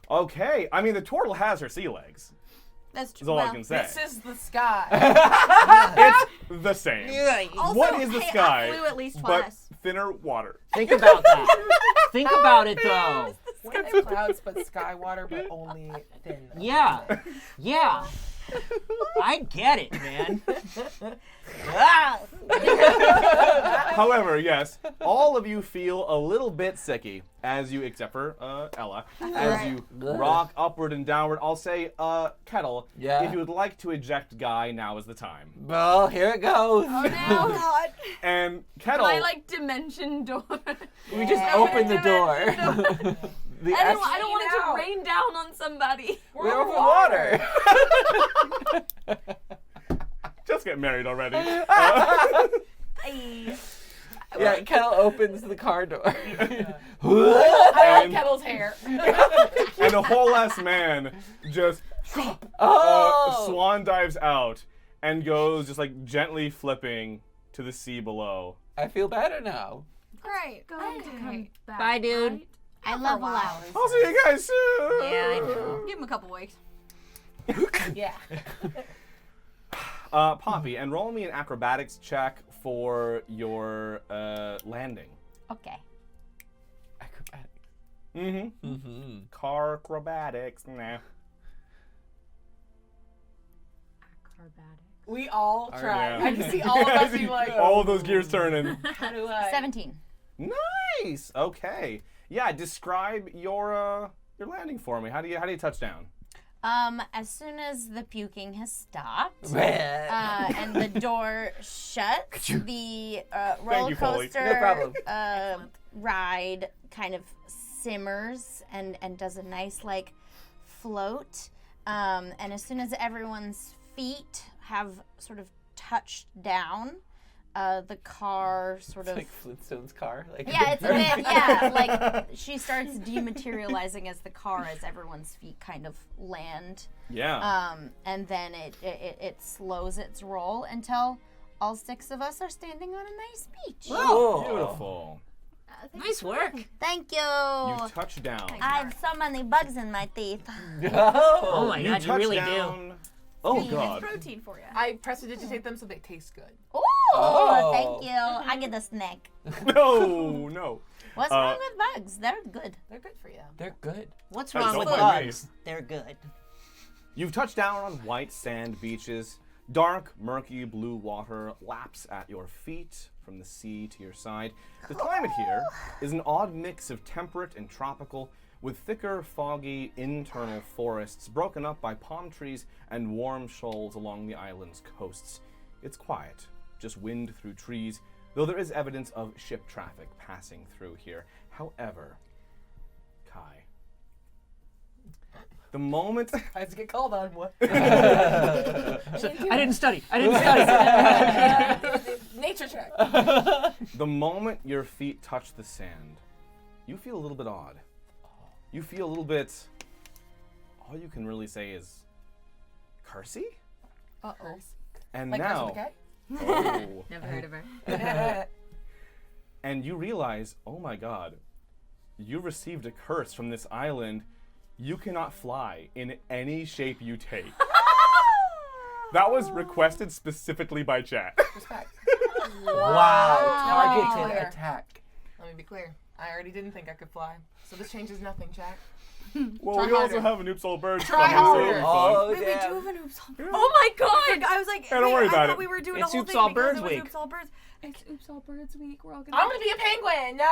Okay. I mean, the turtle has her sea legs. That's true. That's all I can say. This is the sky. It's the same. Also, What is the hey, sky? I flew at least But twice. thinner water. Think about that. Think about it though. When the clouds but sky water, but only thin. Yeah. Yeah. I get it, man. Ah. However, yes, all of you feel a little bit sicky as you, except for Ella, as you rock upward and downward. I'll say, Kettle, Yeah. if you would like to eject Guy, now is the time. Well, here it goes. Oh no, God. And Kettle, I like dimension door. We just opened the door. The I don't want it out. to rain down on somebody. We're over water. just get married already. Yeah, Kettle opens the car door. I like And- Kettle's hair. And a whole ass man just swan dives out and goes just like gently flipping to the sea below. I feel better now. Great. Going to come back. Bye, dude. right? I level out. I'll see you guys soon. Yeah, I know. Give him a couple weeks. Yeah. Poppy, and roll me an acrobatics check for your landing. Okay. Acrobatics. Mm-hmm. Mm-hmm. Car acrobatics. Nah. Acrobatics. We all tried. yeah. I can see all of us being like, All of those gears turning. how do I? 17. Nice. Okay. Yeah. Describe your landing for me. How do you touch down? As soon as the puking has stopped, Well, and the door shuts, the roller Thank you, Foley. coaster No problem. ride kind of simmers and does a nice like float. And as soon as everyone's feet have sort of touched down, the car sort of like Flintstone's car. Like yeah, it's a bit yeah. Like she starts dematerializing as the car as everyone's feet kind of land. Yeah. And then it slows its roll until all 6 of us are standing on a nice beach. Oh. Beautiful. Nice work. Thank you. You touch down. I have so many bugs in my teeth. Oh my You god, you touch really do. down. Oh god. Protein for you. I prestidigitate them so they taste good. Ooh, Oh. thank you. I get a snack. No, no. What's wrong with bugs? They're good. They're good for you. They're good. What's Hey, wrong don't with mind me. bugs? They're good. You've touched down on white sand beaches. Dark, murky blue water laps at your feet from the sea to your side. The climate here is an odd mix of temperate and tropical, with thicker, foggy internal forests broken up by palm trees and warm shoals along the island's coasts. It's quiet, just wind through trees, though there is evidence of ship traffic passing through here. However, Kai, the moment I have to get called on what? I didn't study. Nature check. the moment your feet touch the sand, you feel a little bit odd. You feel a little bit, all you can really say is, cursy? Uh-oh. And Like now, Chris oh, Never heard of her. McKay? and you realize, oh my god, you received a curse from this island. You cannot fly in any shape you take. That was requested specifically by chat. Respect. Wow. Targeted Clear. attack. Let me be clear. I already didn't think I could fly, so this changes nothing, Jack. Well, Try we also harder. have an Oops All Birds Try coming, so harder. it'll be fun. Oh, Wait, we do damn. have an oops all birds. Oh my god! I was like, Hey, don't worry I about thought it. we were doing It's a whole Oops thing All because Birds it was week. Oops all birds. It's Oops all birds week. We're all gonna. I'm gonna be a penguin. No.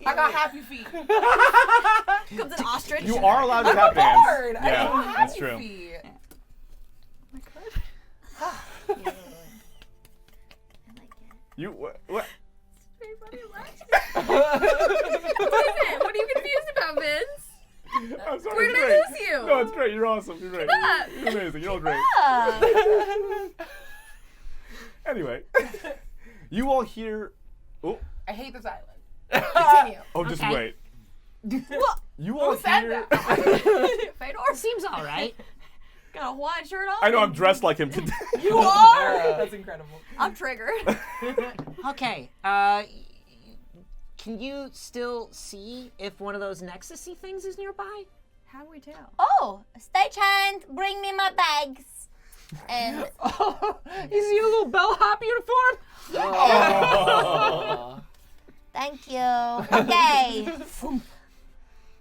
I got happy feet. Comes an ostrich. You are allowed to I'm tap a dance. bird. I Yeah, got that's happy true. feet. You what? Very funny. What are you confused about, Vince? I'm sorry. Where it's did I great. lose you? No, it's great. You're awesome. You're great. You're amazing. You're all great. Anyway, you all hear. Oh, I hate this island. Continue. oh, just Okay. wait. What? You all Who said hear. that? Fedor Seems all right. got a Hawaiian shirt on. I know I'm dressed like him today. You are. That's incredible. I'm triggered. Okay. Can you still see if one of those Nexus-y things is nearby? How do we tell? Oh, stage hand, bring me my bags. And Oh, you see a little bellhop uniform? Oh. thank you. Okay.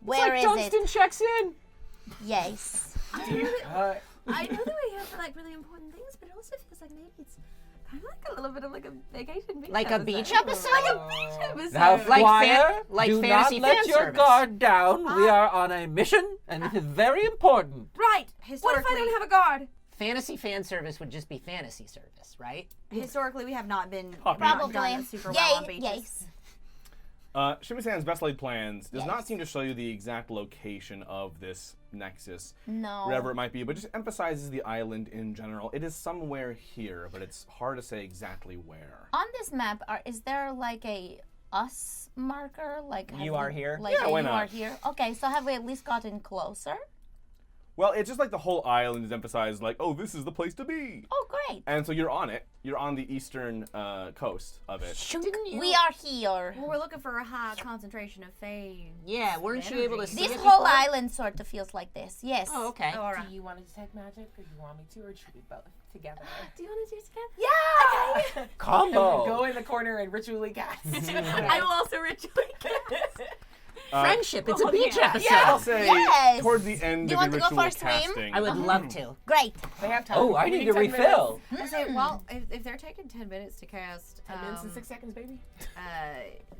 Where It's is like Dunstan it? checks in. Yes. I know that we're here for like really important things, but it also feels like maybe it's kind of like a little bit of like a vacation beach Like a episode. beach episode? Like a beach episode. Now, Like Squire, like do fantasy not let fan your service. guard down. We are on a mission, and it is very important. Right. What if I don't have a guard? Fantasy fan service would just be fantasy service, right? Historically, we have not been Probably. done super well on Yay, beaches. yes. Shimisan's best laid plans does not Yes. seem to show you the exact location of this nexus, No. wherever it might be, but just emphasizes the island in general. It is somewhere here, but it's hard to say exactly where. On this map, is there like a us marker? Like have You are here? Like Yeah, a why you not? are here. Okay, so have we at least gotten closer? Well, it's just like the whole island is emphasized, like, oh, this is the place to be. Oh, great. And so you're on it. You're on the eastern coast of it. We are here. Well, we're looking for a high concentration of fae. Yeah, weren't you able to see This it whole before? island sort of feels like this. Yes. Oh, okay. All right. Do you want to detect magic, or do you want me to, or should we both together? Do you want to do it together? Yeah. Combo. Go in the corner and ritually cast. I will also ritually cast. Friendship. It's a beach episode. I'll say Yes. towards the end Do you of want your to go ritual for a swim? casting. I would love to. Great. They have time. Oh, I We need to 10 minutes. refill. I say, well, if they're taking 10 minutes to cast 10 minutes and 6 seconds, baby.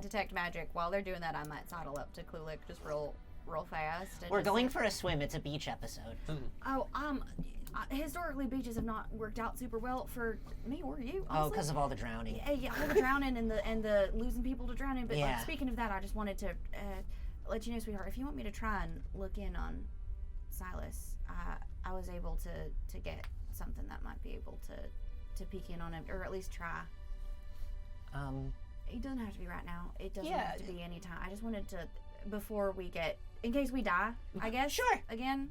detect magic, while they're doing that, I might sidle up to Cluelek just real fast. And We're just going say, for a swim. It's a beach episode. Oh, historically beaches have not worked out super well for me or you. Oh, Honestly. because of all the drowning. Yeah, all the drowning and the losing people to drowning. But Yeah. like, speaking of that, I just wanted to let you know, sweetheart, if you want me to try and look in on Silas, I was able to get something that might be able to peek in on him, or at least try. It doesn't have to be right now. It doesn't have to be any time. I just wanted to, before we get, in case we die, I guess. Sure. Again,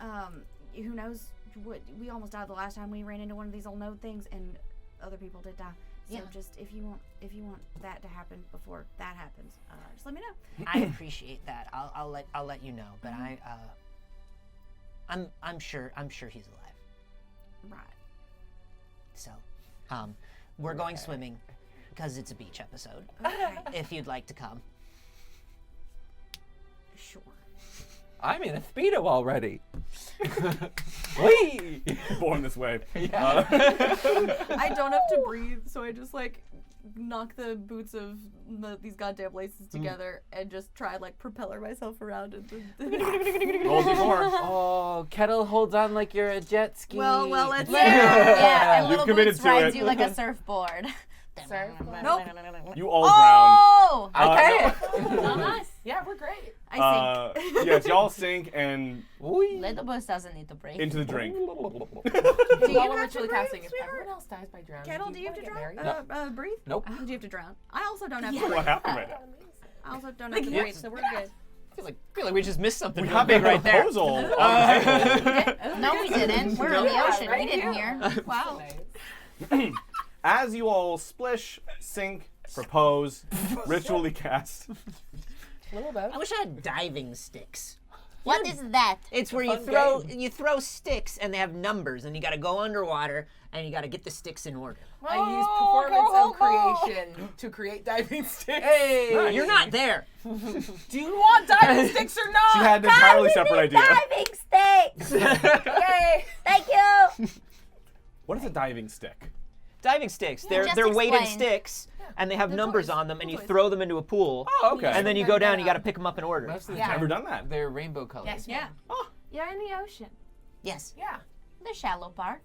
who knows? What we almost died the last time we ran into one of these old node things, and other people did die. So Yeah. just if you want that to happen before that happens, just let me know. I appreciate that. I'll let you know. But I'm sure he's alive. Right. So, we're going swimming because it's a beach episode. Okay. If you'd like to come. Sure. I'm in a Speedo already. Whee! Born this way. I don't have to breathe, so I just like knock the boots of these goddamn laces together and just try like propeller myself around. Roll D4. Oh, Kettle holds on like you're a jet ski. well, let's Yeah, and You've Little committed Boots to rides it. you like a surfboard. Nope. You all drown. Oh! Okay. Not us. Yeah, we're great. I think. Yes, y'all sink and Little Boots doesn't need to break. into the drink. Do you While we're have to ritually breathe, casting, if sweetheart? everyone else dies by drowning, Kettle, do you have wanna to get married? drown? Breathe? Nope. Do you have to drown? I also don't have to What breathe. happened right now? I also don't have to breathe, so we're good. I feel like we just missed something We real have big a right there. proposal on the table. No, we didn't. We're in the Yeah, ocean. right We didn't here. hear. Wow. Nice. As you all splish, sink, propose, ritually cast. Little boat. I wish I had diving sticks. What is that? It's where you throw sticks and they have numbers and you got to go underwater and you got to get the sticks in order. I use performance of creation to create diving sticks. Hey! You're not there. Do you want diving sticks or not? She had an entirely separate idea. Diving sticks! Yay! Thank you! What is a diving stick? Diving sticks. just They're weighted explain. sticks and they have numbers toys. on them and you Toys. throw them into a pool. Oh, okay. And then you go down and you got to pick them up in order. Most of the Yeah. time, Never done that. they're rainbow colors. Yes, Yeah. ma'am. You're in the ocean. Yes. Yeah. The shallow part.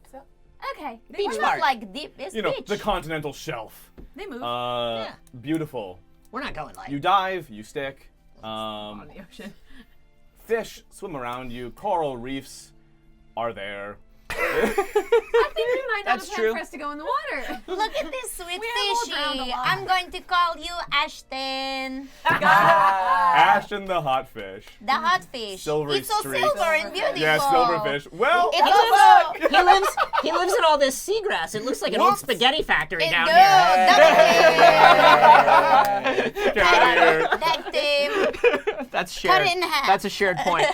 Okay. Beach We're part. not like deep. It's You know, beach. the continental shelf. They move Beautiful. We're not going light. You dive, you stick. on the ocean. Fish swim around you. Coral reefs are there. I think we might not That's have true. time for us to go in the water. Look at this sweet We have all drowned a fishy. lot. I'm going to call you Ashton. Ashton the hot fish. The hot fish. Silvery it's so streaks. silver and beautiful. Yeah, silverfish. Well, It also. He lives in all this seagrass. It looks like an old Whoops. spaghetti factory It down do. here. get out of here. That team. That's shared. Cut it in half. That's a shared point.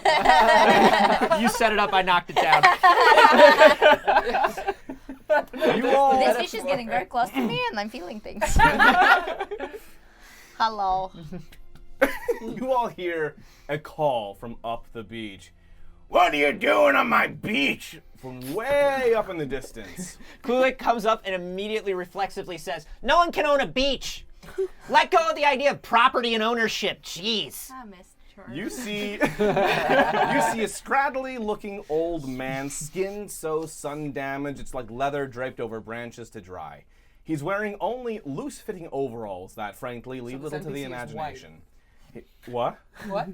You set it up, I knocked it down. You all, This fish is getting very close to me, and I'm feeling things. Hello. you all hear a call from up the beach. What are you doing on my beach? From way up in the distance. Cluelek comes up and immediately reflexively says, "No one can own a beach. Let go of the idea of property and ownership. Jeez." I missed Charlie. You see a scraggly-looking old man, skin so sun-damaged it's like leather draped over branches to dry. He's wearing only loose-fitting overalls that, frankly, leave little to the imagination. What? What?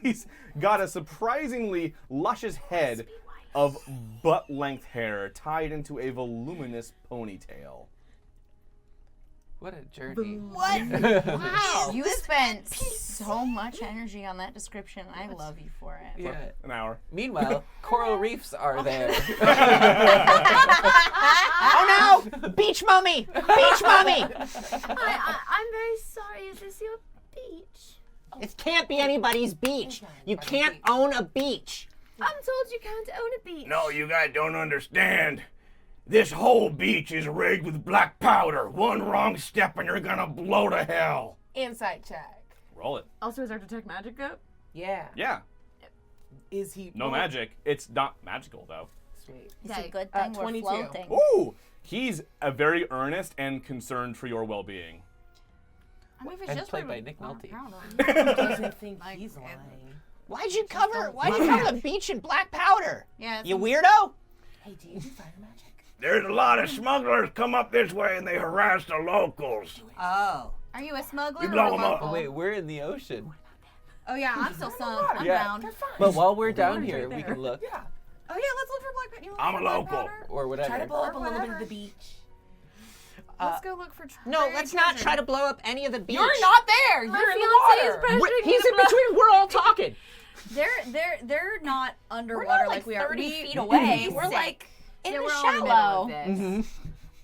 He's got a surprisingly luscious head of butt-length hair tied into a voluminous ponytail. What a journey. What? Wow. You spent so much energy on that description. I love you for it. Yeah. An hour. Meanwhile, coral reefs are there. Oh no! Beach mummy! Beach mummy! I'm very sorry. Is this your beach? It can't be anybody's beach. You can't own a beach. I'm told you can't own a beach. No, you guys don't understand. This whole beach is rigged with black powder. One wrong step and you're gonna blow to hell. Insight check. Roll it. Also, is our detect magic up? Yeah. Yeah. Is he? No magic. It's not magical though. Sweet. It's a good thing we're 22. floating. Ooh! He's very earnest and concerned for your well-being. I mean, if it's And just played for by Nick Nolte. Doesn't think he's lying. Why'd you cover the beach in black powder? Yeah, You weirdo? Hey, do you do fire magic? There's a lot of smugglers come up this way and they harass the locals. Oh. Are you a smuggler? We blow or a 'em up. local? Oh, wait, we're in the ocean. Oh yeah, I'm still sunk. I'm Yeah. down. They're fine. But while we're down water's here, right we there. can look Yeah. Oh yeah, let's look for black powder. I'm a local. or Try to whatever. blow up a Or little bit of whatever. the beach. Let's go look for. No, buried let's not treasure. try to blow up any of the beach. You're not there. My You're in the fiance is water. pressuring He's me in to blow- between. We're all talking. They're not underwater We're not, like like, we are. 30 feet feet away. away. We're like in Yeah, the we're all in the middle shallow. of this.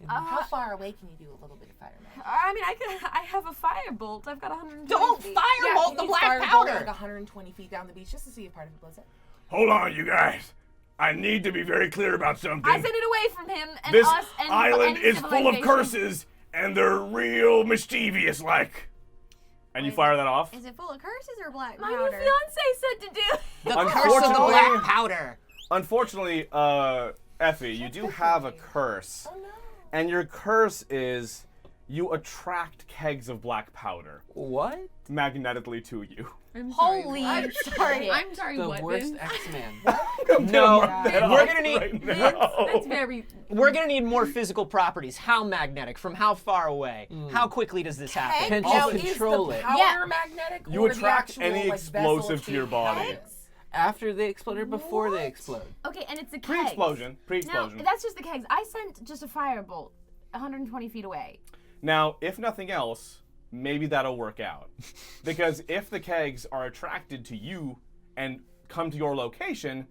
How far away can you do a little bit of fire magic? I mean, I have a firebolt. I've got 120 Don't feet. firebolt can the you black firebolt powder. like 120 feet down the beach just to see if part of it blows up. Hold on, you guys. I need to be very clear about something. I sent it away from him and This us and island and is full of civilization. curses, and they're real mischievous like. And you fire that off? Is it full of curses or black My new powder? fiance said to do. The curse of the Unfortunately- black powder. Unfortunately, Effie, you do have a curse. Oh no. And your curse is you attract kegs of black powder What? magnetically to you. I'm sorry. Holy I'm shit. sorry. I'm sorry. The what? worst Vince? X-Man. No, Get we're off gonna need right now. That's very. we're gonna need more physical properties. How magnetic? From how far away? How quickly does this happen? Can Now, you is control the it? powder Yeah. magnetic? You or the attract actual, any like, vessel explosive to your body. kegs? After they explode or before they explode? Okay, and it's a keg. Pre-explosion. Now, Pre-explosion. that's just the kegs. I sent just a firebolt 120 feet away. Now, if nothing else, maybe that'll work out. Because if the kegs are attracted to you and come to your location,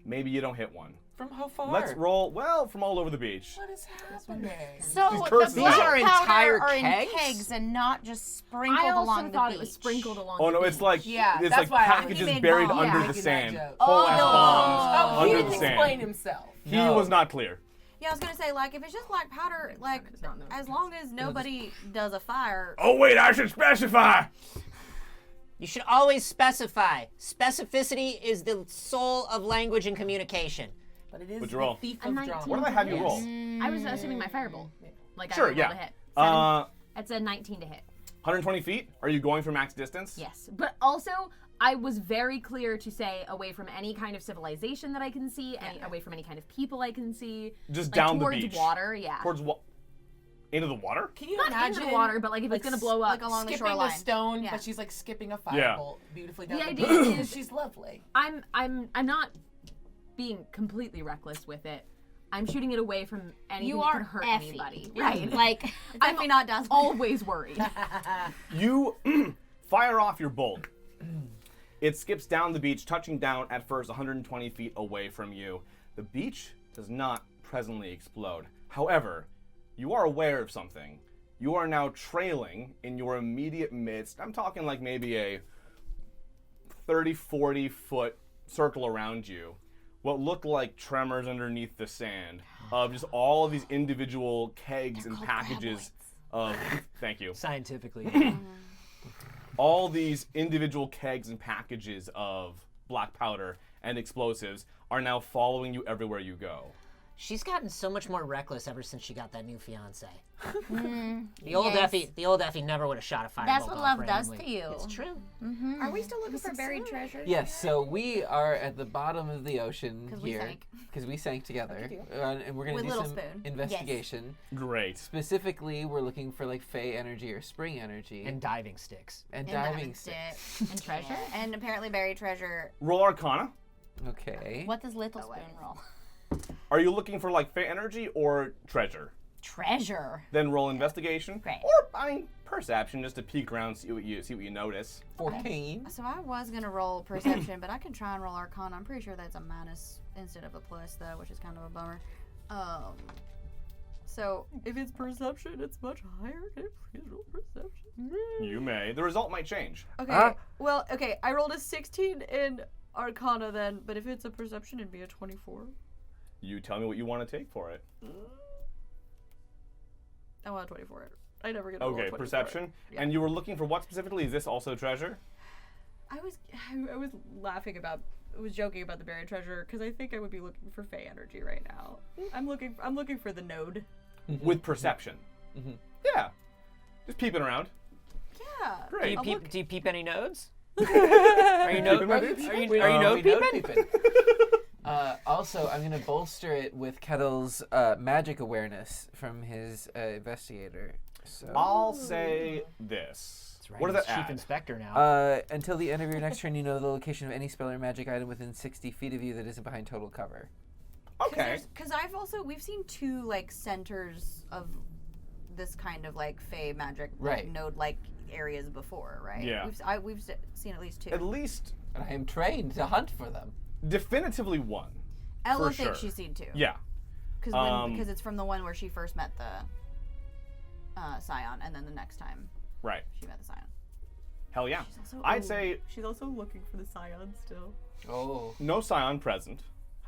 maybe you don't hit one. From how far? Let's roll, well, from all over the beach. What is happening? So These the curses black are entire powder are in kegs? kegs and not just sprinkled I also along thought the it was beach. sprinkled along. Oh the no, it's beach. like Yeah, it's that's like why I packages made buried bombs. under Yeah. the sand. Making that joke. Whole Oh, ass no. bombs Oh, he under didn't the explain sand. himself. He No. was not clear. Yeah, I was gonna say, like, if it's just black powder, like, not known. as long as nobody does a fire. Oh wait, I should specify. You should always specify. Specificity is the soul of language and communication. But it is What'd the you roll? thief A of 19. drama. What did I have you roll? I was assuming my firebolt. Like Sure, I rolled yeah. a hit. That's a 19 to hit. 120 feet? Are you going for max distance? Yes, but also I was very clear to say away from any kind of civilization that I can see, away from any kind of people I can see. Just like, down the towards beach. water, yeah. Towards into the water? Can you Not imagine into the water, but like if it's gonna blow up. like along the skipping shoreline. a stone, Yeah. but she's like skipping a Yeah. firebolt beautifully down The the idea beach. is- She's lovely. I'm not being completely reckless with it. I'm shooting it away from anything You that are could hurt Effie. anybody. Right. Right. Like, I'm Effie not does. Always worried. You fire off your bolt. It skips down the beach, touching down at first 120 feet away from you. The beach does not presently explode. However, you are aware of something. You are now trailing in your immediate midst. I'm talking like maybe a 30, 40 foot circle around you. What look like tremors underneath the sand of just all of these individual kegs and packages of, thank you. Scientifically. All these individual kegs and packages of black powder and explosives are now following you everywhere you go. She's gotten so much more reckless ever since she got that new fiance. The old yes. Effie never would have shot a firebolt. That's what off love does randomly. to you. It's true. Are we still looking for buried treasure? Yes, so we are at the bottom of the ocean 'Cause we here. sank. Because we sank together. And we're going With to do Little some Spoon. investigation. Great. Specifically, we're looking for like fey energy or spring energy. And diving sticks. And And diving diamond sticks. stick. And treasure? And apparently buried treasure. Roll Arcana. Okay. What does Little Spoon roll? Are you looking for like fey energy or treasure? treasure. Then roll investigation. Great. Or, perception, just to peek around, see what you notice. 14. So I was gonna roll perception, but I can try and roll Arcana. I'm pretty sure that's a minus instead of a plus, though, which is kind of a bummer. So if it's perception, it's much higher. Okay, please roll perception. You may. The result might change. Okay. Well, okay. I rolled a 16 in Arcana then, but if it's a perception, it'd be a 24. You tell me what you want to take for it. I want a 24. I never get a roll a Okay, 24. perception. Yeah. And you were looking for what specifically? Is this also treasure? I was laughing about. I was joking about the buried treasure because I think I would be looking for Fey energy right now. I'm looking for the node. With perception. Yeah. Just peeping around. Yeah. Great. Do you peep any nodes? Are you node? Are you node peeping? Also, I'm gonna bolster it with Kettle's magic awareness from his investigator. So I'll say this. That's right. What does he's that Chief add? Inspector now. until the end of your next turn, you know the location of any spell or magic item within 60 feet of you that isn't behind total cover. Okay. Because we've seen two like centers of this kind of like Fey magic Right. node like areas before, right? Yeah. We've seen at least two. At least And I am trained to hunt for them. definitively one. Ella for thinks sure. she's seen two. Yeah. Because it's from the one where she first met the Scion, and then the next time Right. she met the Scion. Hell yeah. Also, I'd say she's also looking for the Scion still. Oh. no Scion present.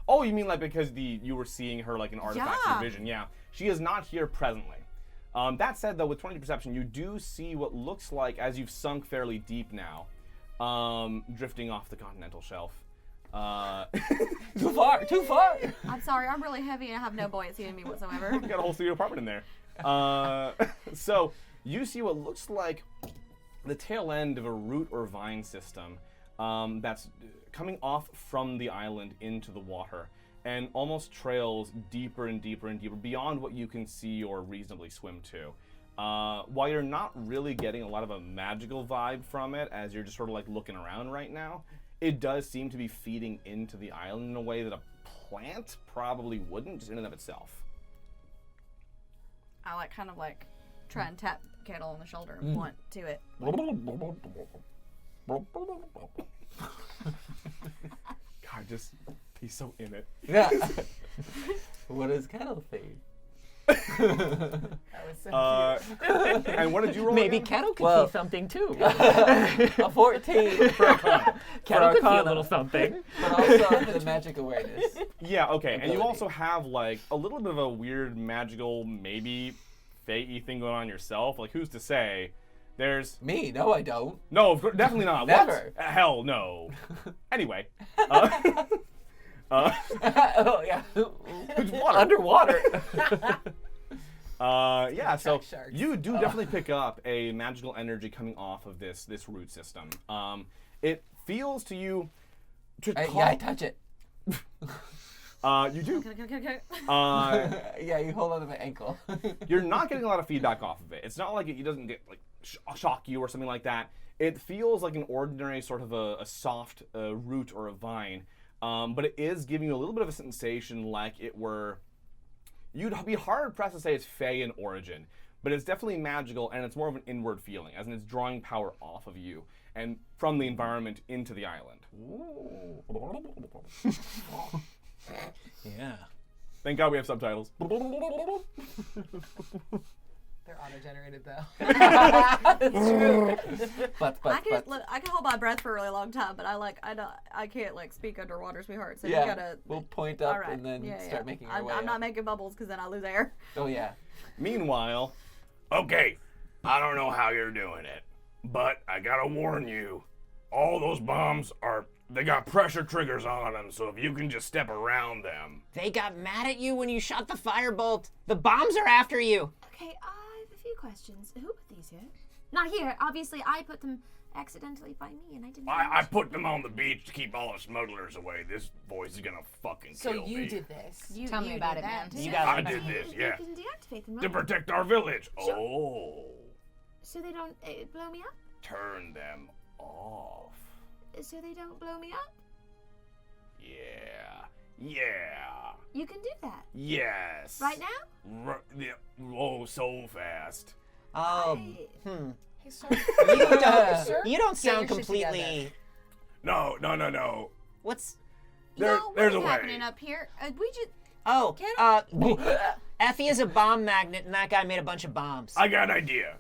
Oh, you mean like because you were seeing her like an artifact in Yeah. your vision? Yeah. She is not here presently. That said, though, with 20 perception, you do see what looks like, as you've sunk fairly deep now, drifting off the continental shelf. Too far! Too far! I'm sorry, I'm really heavy and I have no buoyancy in me whatsoever. You got a whole studio apartment in there. So you see what looks like the tail end of a root or vine system that's coming off from the island into the water and almost trails deeper and deeper and deeper beyond what you can see or reasonably swim to. While you're not really getting a lot of a magical vibe from it, as you're just sort of like looking around right now, it does seem to be feeding into the island in a way that a plant probably wouldn't, just in and of itself. I like kind of like try and tap Kettle on the shoulder and point to it. God, just, he's so in it. Yeah. What does Kettle think? That was so cute. And what did you roll Maybe again? Kettle could Well- see something too. A 14 for Kettle could see a Arcana. little something. but also the magic awareness. Yeah, okay. And you Ability. also have like a little bit of a weird magical, maybe fey-y thing going on yourself. Like, who's to say? There's Me? No, I don't. no, definitely not. Never. What? Hell no. Anyway, Oh yeah. it's water. Underwater. Yeah. So attract sharks. you do definitely pick up a magical energy coming off of this root system. It feels to you. I touch it. You do. Okay. Yeah, you hold on to my ankle. You're not getting a lot of feedback off of it. It's not like it doesn't get like shock you or something like that. It feels like an ordinary sort of a soft root or a vine, but it is giving you a little bit of a sensation like it were. You'd be hard pressed to say it's fey in origin, but it's definitely magical and it's more of an inward feeling, as in it's drawing power off of you and from the environment into the island. Yeah. Thank God we have subtitles. They're auto-generated though. It's true. But I can hold my breath for a really long time, but I can't like speak underwater, sweetheart. So yeah, you gotta. we'll point up All right. and then Yeah, start yeah. making our I'm, way I'm not up. making bubbles because then I lose air. Oh yeah. Meanwhile, okay, I don't know how you're doing it, but I gotta warn you, all those bombs they got pressure triggers on them, so if you can just step around them. They got mad at you when you shot the firebolt. The bombs are after you. Okay, I have a few questions. Who put these here? Not here. Obviously, I put them accidentally by me, and I didn't. I put them on the beach to keep all the smugglers away. This voice is gonna fucking So kill me. you did this. Tell me about did it, man. that. You I guys did this, yeah. You can deactivate them, To right? protect our village. Oh, So they don't blow me up? turn them off. So they don't blow me up? Yeah. Yeah. You can do that. Yes. Right now? Oh, so fast. Hey, sir. You don't Get sound your shit completely. No. What's? There's What's a way. happening up here? We just Oh, Effie is a bomb magnet, and that guy made a bunch of bombs. I got an idea.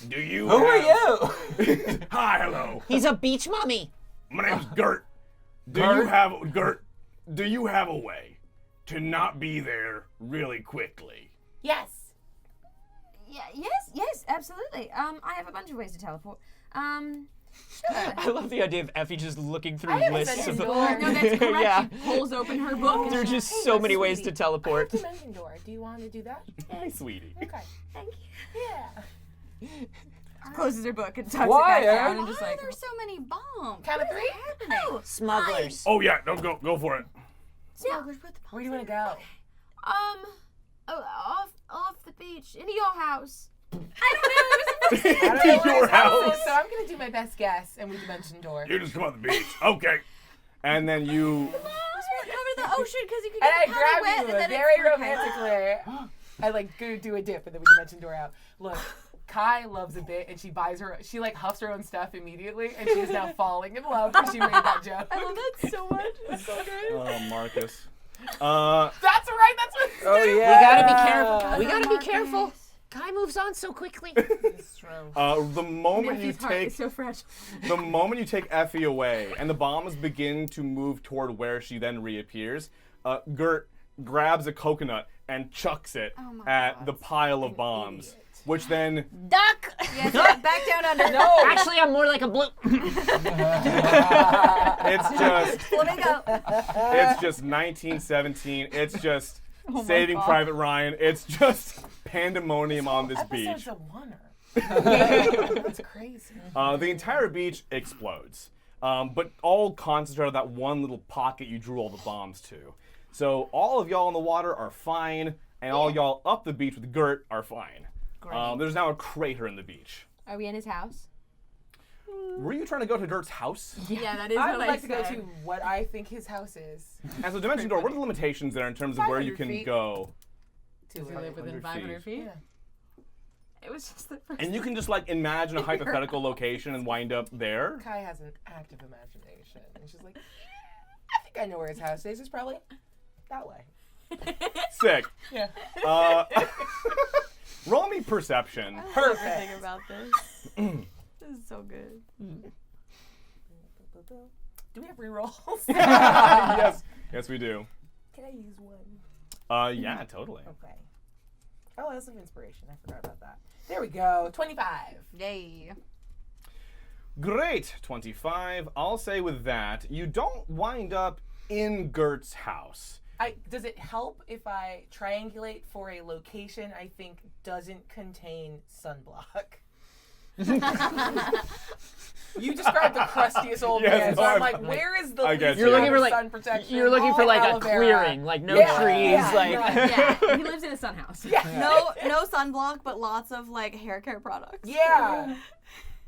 Do you Who are have... you? Hi, hello. He's a beach mummy. My name's Gert. Do you have a way to not be there really quickly? Yes. Yeah, yes, absolutely. I have a bunch of ways to teleport. Sure. I love the idea of Effie just looking through I have a lists sense of of the. door. No, that's correct. Yeah. She pulls open her book. There are just Hey, so many ways sweetie, to teleport. I have Dimension Door. Do you want to do that? Hi, sweetie. Okay. Thank you. Yeah. Closes her book and tucks Why it back down are- and just why like. are there so many bombs? Count of 3. Smugglers. Oh yeah, no, go for it. Smugglers put the Where do you want to go? Off the beach into your house. To I don't know where your his house house. is, so I'm gonna do my best guess, and we Dimension Door. You just come on the beach. Okay. And then you. Cover the ocean because you can And I get the powder wet grab and you then very it's okay. romantically. I like go do a dip, and then we Dimension Door out. Look. Kai loves a bit, and she like huffs her own stuff immediately, and she is now falling in love because she made that joke. I love that so much. It's so good. Oh, Marcus. That's right. That's what. Oh yeah. We gotta be careful. We gotta be careful. Guy moves on so quickly. It's true. The moment you Effie's heart take is so fragile. the moment you take Effie away and the bombs begin to move toward where she then reappears, Gert grabs a coconut and chucks it at the pile of bombs, which then duck. Yes, back down under. No. Actually, I'm more like a blue. it's just Flamingo. it's just 1917. It's just Saving God. Private Ryan. It's just pandemonium on this Episode's beach. a oneer. That's crazy. The entire beach explodes, but all concentrated on that one little pocket you drew all the bombs to. So all of y'all in the water are fine, and all y'all up the beach with Gert are fine. There's now a crater in the beach. Are we in his house? Were you trying to go to Gert's house? Yeah, that is I what would I like to go said. to what I think his house is. And so Dimension Door, what are the limitations there in terms of where you 500 can feet. go? Does he live within 500 500 feet? Yeah. It was just the first. And you can just like imagine a hypothetical location and wind up there? Kai has an active imagination, and she's like, I think I know where his house is. It's probably that way. Sick. Yeah. Roll me perception. Everything about this. This is so good. Do we have rerolls? Yes, we do. Can I use one? Yeah, totally. Okay. Oh, that's some inspiration. I forgot about that. There we go. 25. Yay. Great, 25. I'll say with that, you don't wind up in Gert's house. Does it help if I triangulate for a location I think doesn't contain sunblock? You described the crustiest old Yes, man, no, so I'm I'm- like, where is the I get least you. You're looking for amount of like sun protection? you're looking for All like a aloe vera. clearing, like no Yeah, trees, yeah, like Yeah, he lives in a sun house. No sunblock, but lots of like hair care products. Yeah.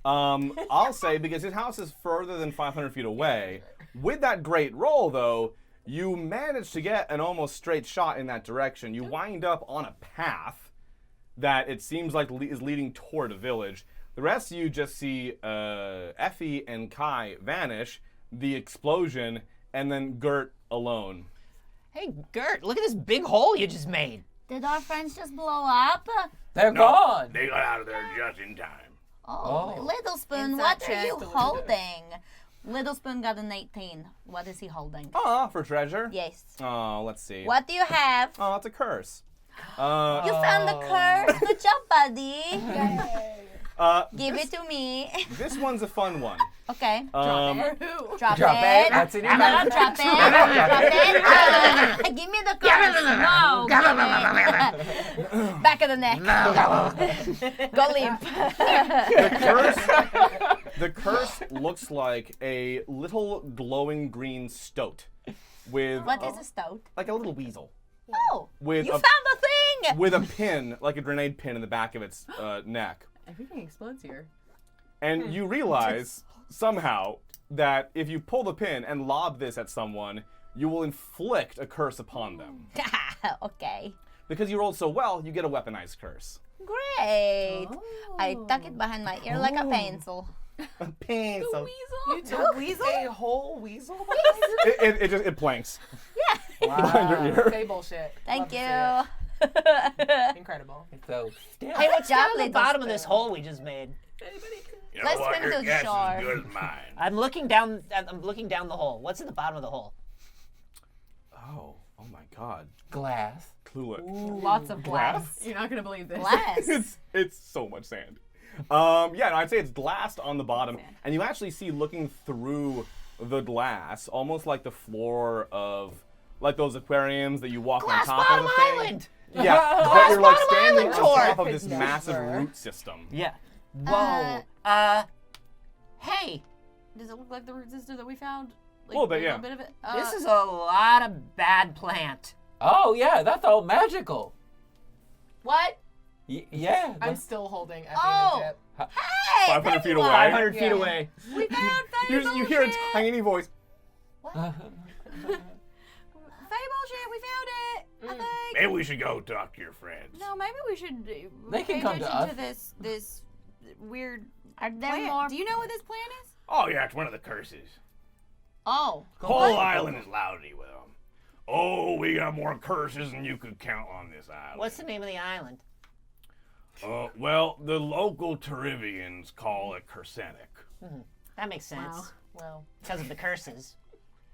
I'll say because his house is further than 500 feet away. With that great roll, though, you manage to get an almost straight shot in that direction. You wind up on a path that it seems like is leading toward a village. The rest of you just see Effie and Kai vanish, the explosion, and then Gert alone. Hey, Gert, look at this big hole you just made. Did our friends just blow up? They're gone. They got out of there just in time. Oh, Oh. Little Spoon, Inside what are chest you a little bit. holding? Little Spoon got an 18. What is he holding? For treasure? Yes. Oh, let's see. What do you have? Oh, it's a curse. You found the curse. Good job, buddy. Give this, it to me. This one's a fun one. Okay. Um, Drop Drop it. it. That's in your Drop mouth. it. Drop it. Give me the curse. No. Back of the neck. Go limp. The curse looks like a little glowing green stoat with What is a stoat? like a little weasel Oh. with You a found the thing. with a pin, like a grenade pin in the back of its neck. Everything explodes here. And you realize somehow that if you pull the pin and lob this at someone, you will inflict a curse upon them. Okay. Because you rolled so well, you get a weaponized curse. Great. I tuck it behind my ear like a pencil. Pencil. You took a whole weasel? It planks. Behind your ear. Say bullshit. Thank Love you. to see it. Incredible. So still. Hey, what's down at the little bottom of this spoon. hole we just made? You Let's know what? swim Your to the guess shore. is good as mine. I'm looking down the hole. What's at the bottom of the hole? Oh my God. Glass. Cluelek. Lots of Glass? glass. You're not gonna believe this. Glass. It's so much sand. Yeah, no, I'd say it's glassed on the bottom, and you actually see looking through the glass, almost like the floor of like those aquariums that you walk Glass on top Bottom of the thing. Island! Yeah, but you're like Bottom standing Island on tour. top of this Never. massive root system. Yeah. Whoa. Hey, Does it look like the root system that we found? Like, Little bit, yeah. bit of it? this is a lot of bad plant. Oh yeah, that's all magical. What? Yeah. I'm still holding Effie Oh. in the dip. Hey, 500 feet away. 500 feet Yeah. away. We found Faye You hear a bullshit. tiny voice. Faye bullshit. We found it. I think. Maybe we should go talk to your friends. No, maybe we should They can pay come to attention us. this weird Are there plant. more? Do you know what this plant is? Oh yeah, it's one of the curses. Oh. Whole island is lousy with them. Oh, we got more curses than you could count on this island. What's the name of the island? Well, the local Terrivians call it Cursenic. That makes sense. Wow. Well, Because of the curses.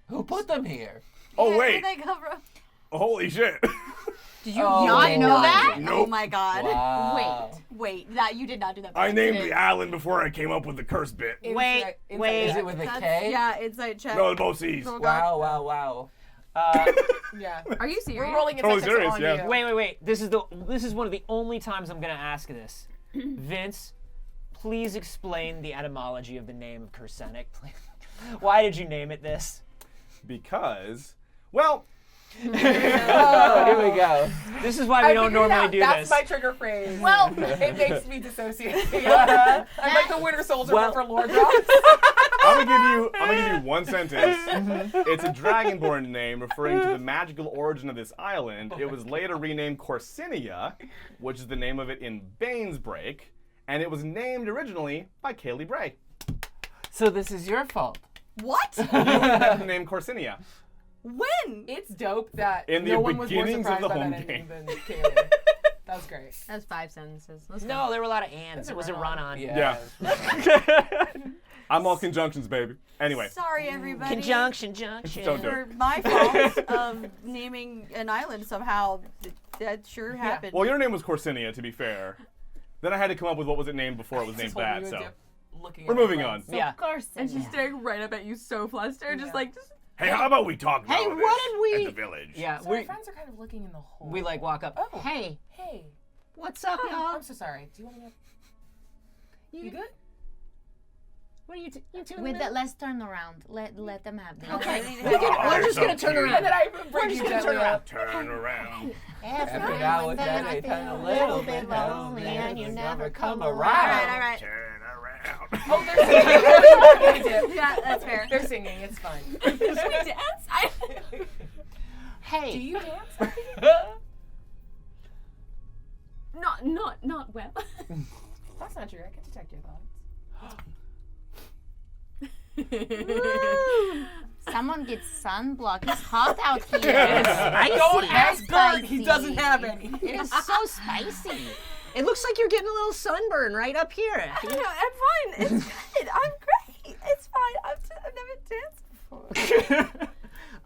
Who put them here? Oh Yeah, wait! where'd they come from? Holy shit! Did you Oh, not no. know that? Oh Nope. my god. Wow. Wait, that you did not do that. I but named did. the island before I came up with the curse bit. Wait. Is it with a That's, K? yeah, inside check. No, both C's. Oh, God. Wow. yeah. Are you We're serious? rolling Totally infectious serious, on yeah. you. Wait. This is one of the only times I'm gonna ask this. Vince, please explain the etymology of the name of Cursenic. Why did you name it this? Because, well, Oh, here we go. This is why we don't normally do That's this. my trigger phrase. Well, It makes me dissociate. I'm like the Winter Soldier Well- for Lord Drops. I'm gonna give you one sentence. It's a dragonborn name referring to the magical origin of this island. It was later renamed Corsinia, which is the name of it in Banesbreak, and it was named originally by Kaylee Bray. So this is your fault. What? You have the name Corsinia. When? It's dope that In the no one was more beginnings of surprised the by home that game. ending than Kaylee. That was great. That's 5 sentences. No, there were a lot of ands. It was a run-on. Yeah. I'm all conjunctions, baby. Anyway, Sorry, everybody. Conjunction, junction. Don't do it. For my fault of naming an island somehow. That sure happened. well, your name was Corsinia, to be fair. Then I had to come up with what was it named before it was named Just holding that, you so in dip, looking we're at my moving friends. on. Yeah. Of course. and she's staring right up at you, so flustered, just like, just. Hey, how about we talk about Hey, this what did we- at the village? Yeah, So my friends are kind of looking in the hole. we like walk up. Oh. Hey, Hey. what's up, y'all? I'm so sorry. Do you want to get... You good? What are you two? With that, let's turn around. Let them have this. Okay. Oh, We're they're just so gonna turn cute. around. And then I We're bring just you gonna gently turn around. up. Turn around. Every now and then I turn a little bit lonely and you never come around. All right. Turn around. Oh, they're singing. Everybody dip. Yeah, that's fair. They're singing. It's fine. Should we dance? Hey. Do you dance? Not well. That's not true. I can detect your thoughts. Someone get sunblock. It's hot out here. Don't ask Gert. Spicy. He doesn't have any. It is so spicy. It looks like you're getting a little sunburn right up here. No, I'm fine. It's good. I'm great. It's fine. I've never danced before.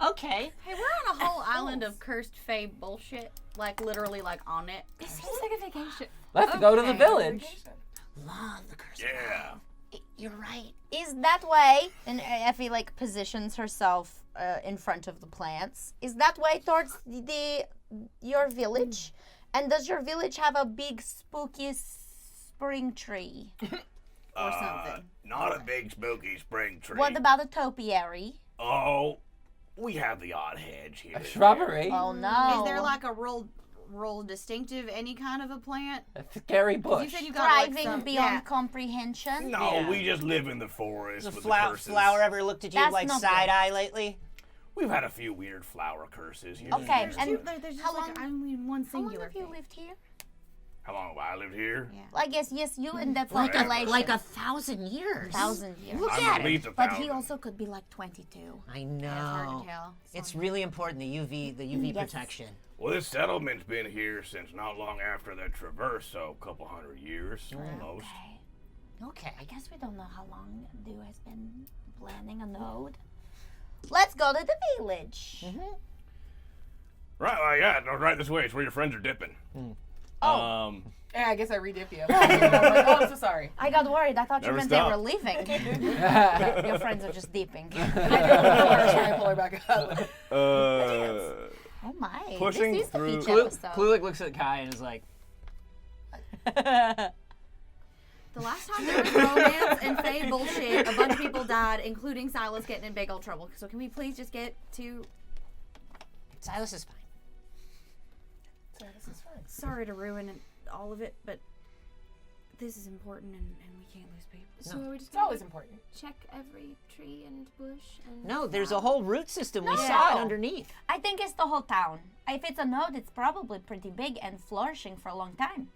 Okay. Hey, we're on a whole island of cursed fae bullshit. Like, literally, like, on it. It seems like a vacation. Let's go to the village. Love the curse. Yeah. You're right. Is that way? And Effie like positions herself in front of the plants. Is that way towards your village? And does your village have a big spooky spring tree? Or something. Not a big spooky spring tree. What about a topiary? Oh, we have the odd hedge here. A shrubbery. Oh no! Is there like a real distinctive any kind of a plant? A scary bush. You said you got like thriving some, beyond yeah. comprehension? No, Yeah. we just live in the forest Has with the the curses. flower ever looked at you That's like not side eye lately? we've had a few weird flower curses. You know. Okay, and There's just how like long? only one How long singular have you thing. lived here? How long have I lived here? Well, I guess yes, you and the Like population. 1,000 years. 1,000 years. Look I'm at at it. least a But thousand. he also could be like 22. I It's hard know. to tell. It's really important, the UV Yes. protection. Well, this settlement's been here since not long after the Traverse, so a couple hundred years, almost. Okay, I guess we don't know how long Du has been planning a node. Let's go to the village. Right, well, yeah, no, right this way. It's where your friends are dipping. Yeah, I guess I redip you. Oh, I'm so sorry. I got worried. I thought you Never meant stop. they were leaving. Your friends are just dipping. Trying to pull her back up. Oh my. Pushing this is through- the beach Clue- episode. Cluelek looks at Kai and is like, The last time there was romance and fey bullshit, a bunch of people died, including Silas getting in big old trouble. So can we please just get to... Silas is fine. This is fine. Sorry to ruin all of it, but this is important and we can't lose people. So are we just It's always important. check every tree and bush and... No, there's a flower? whole root system. We saw it underneath. I think it's the whole town. If it's a node, it's probably pretty big and flourishing for a long time.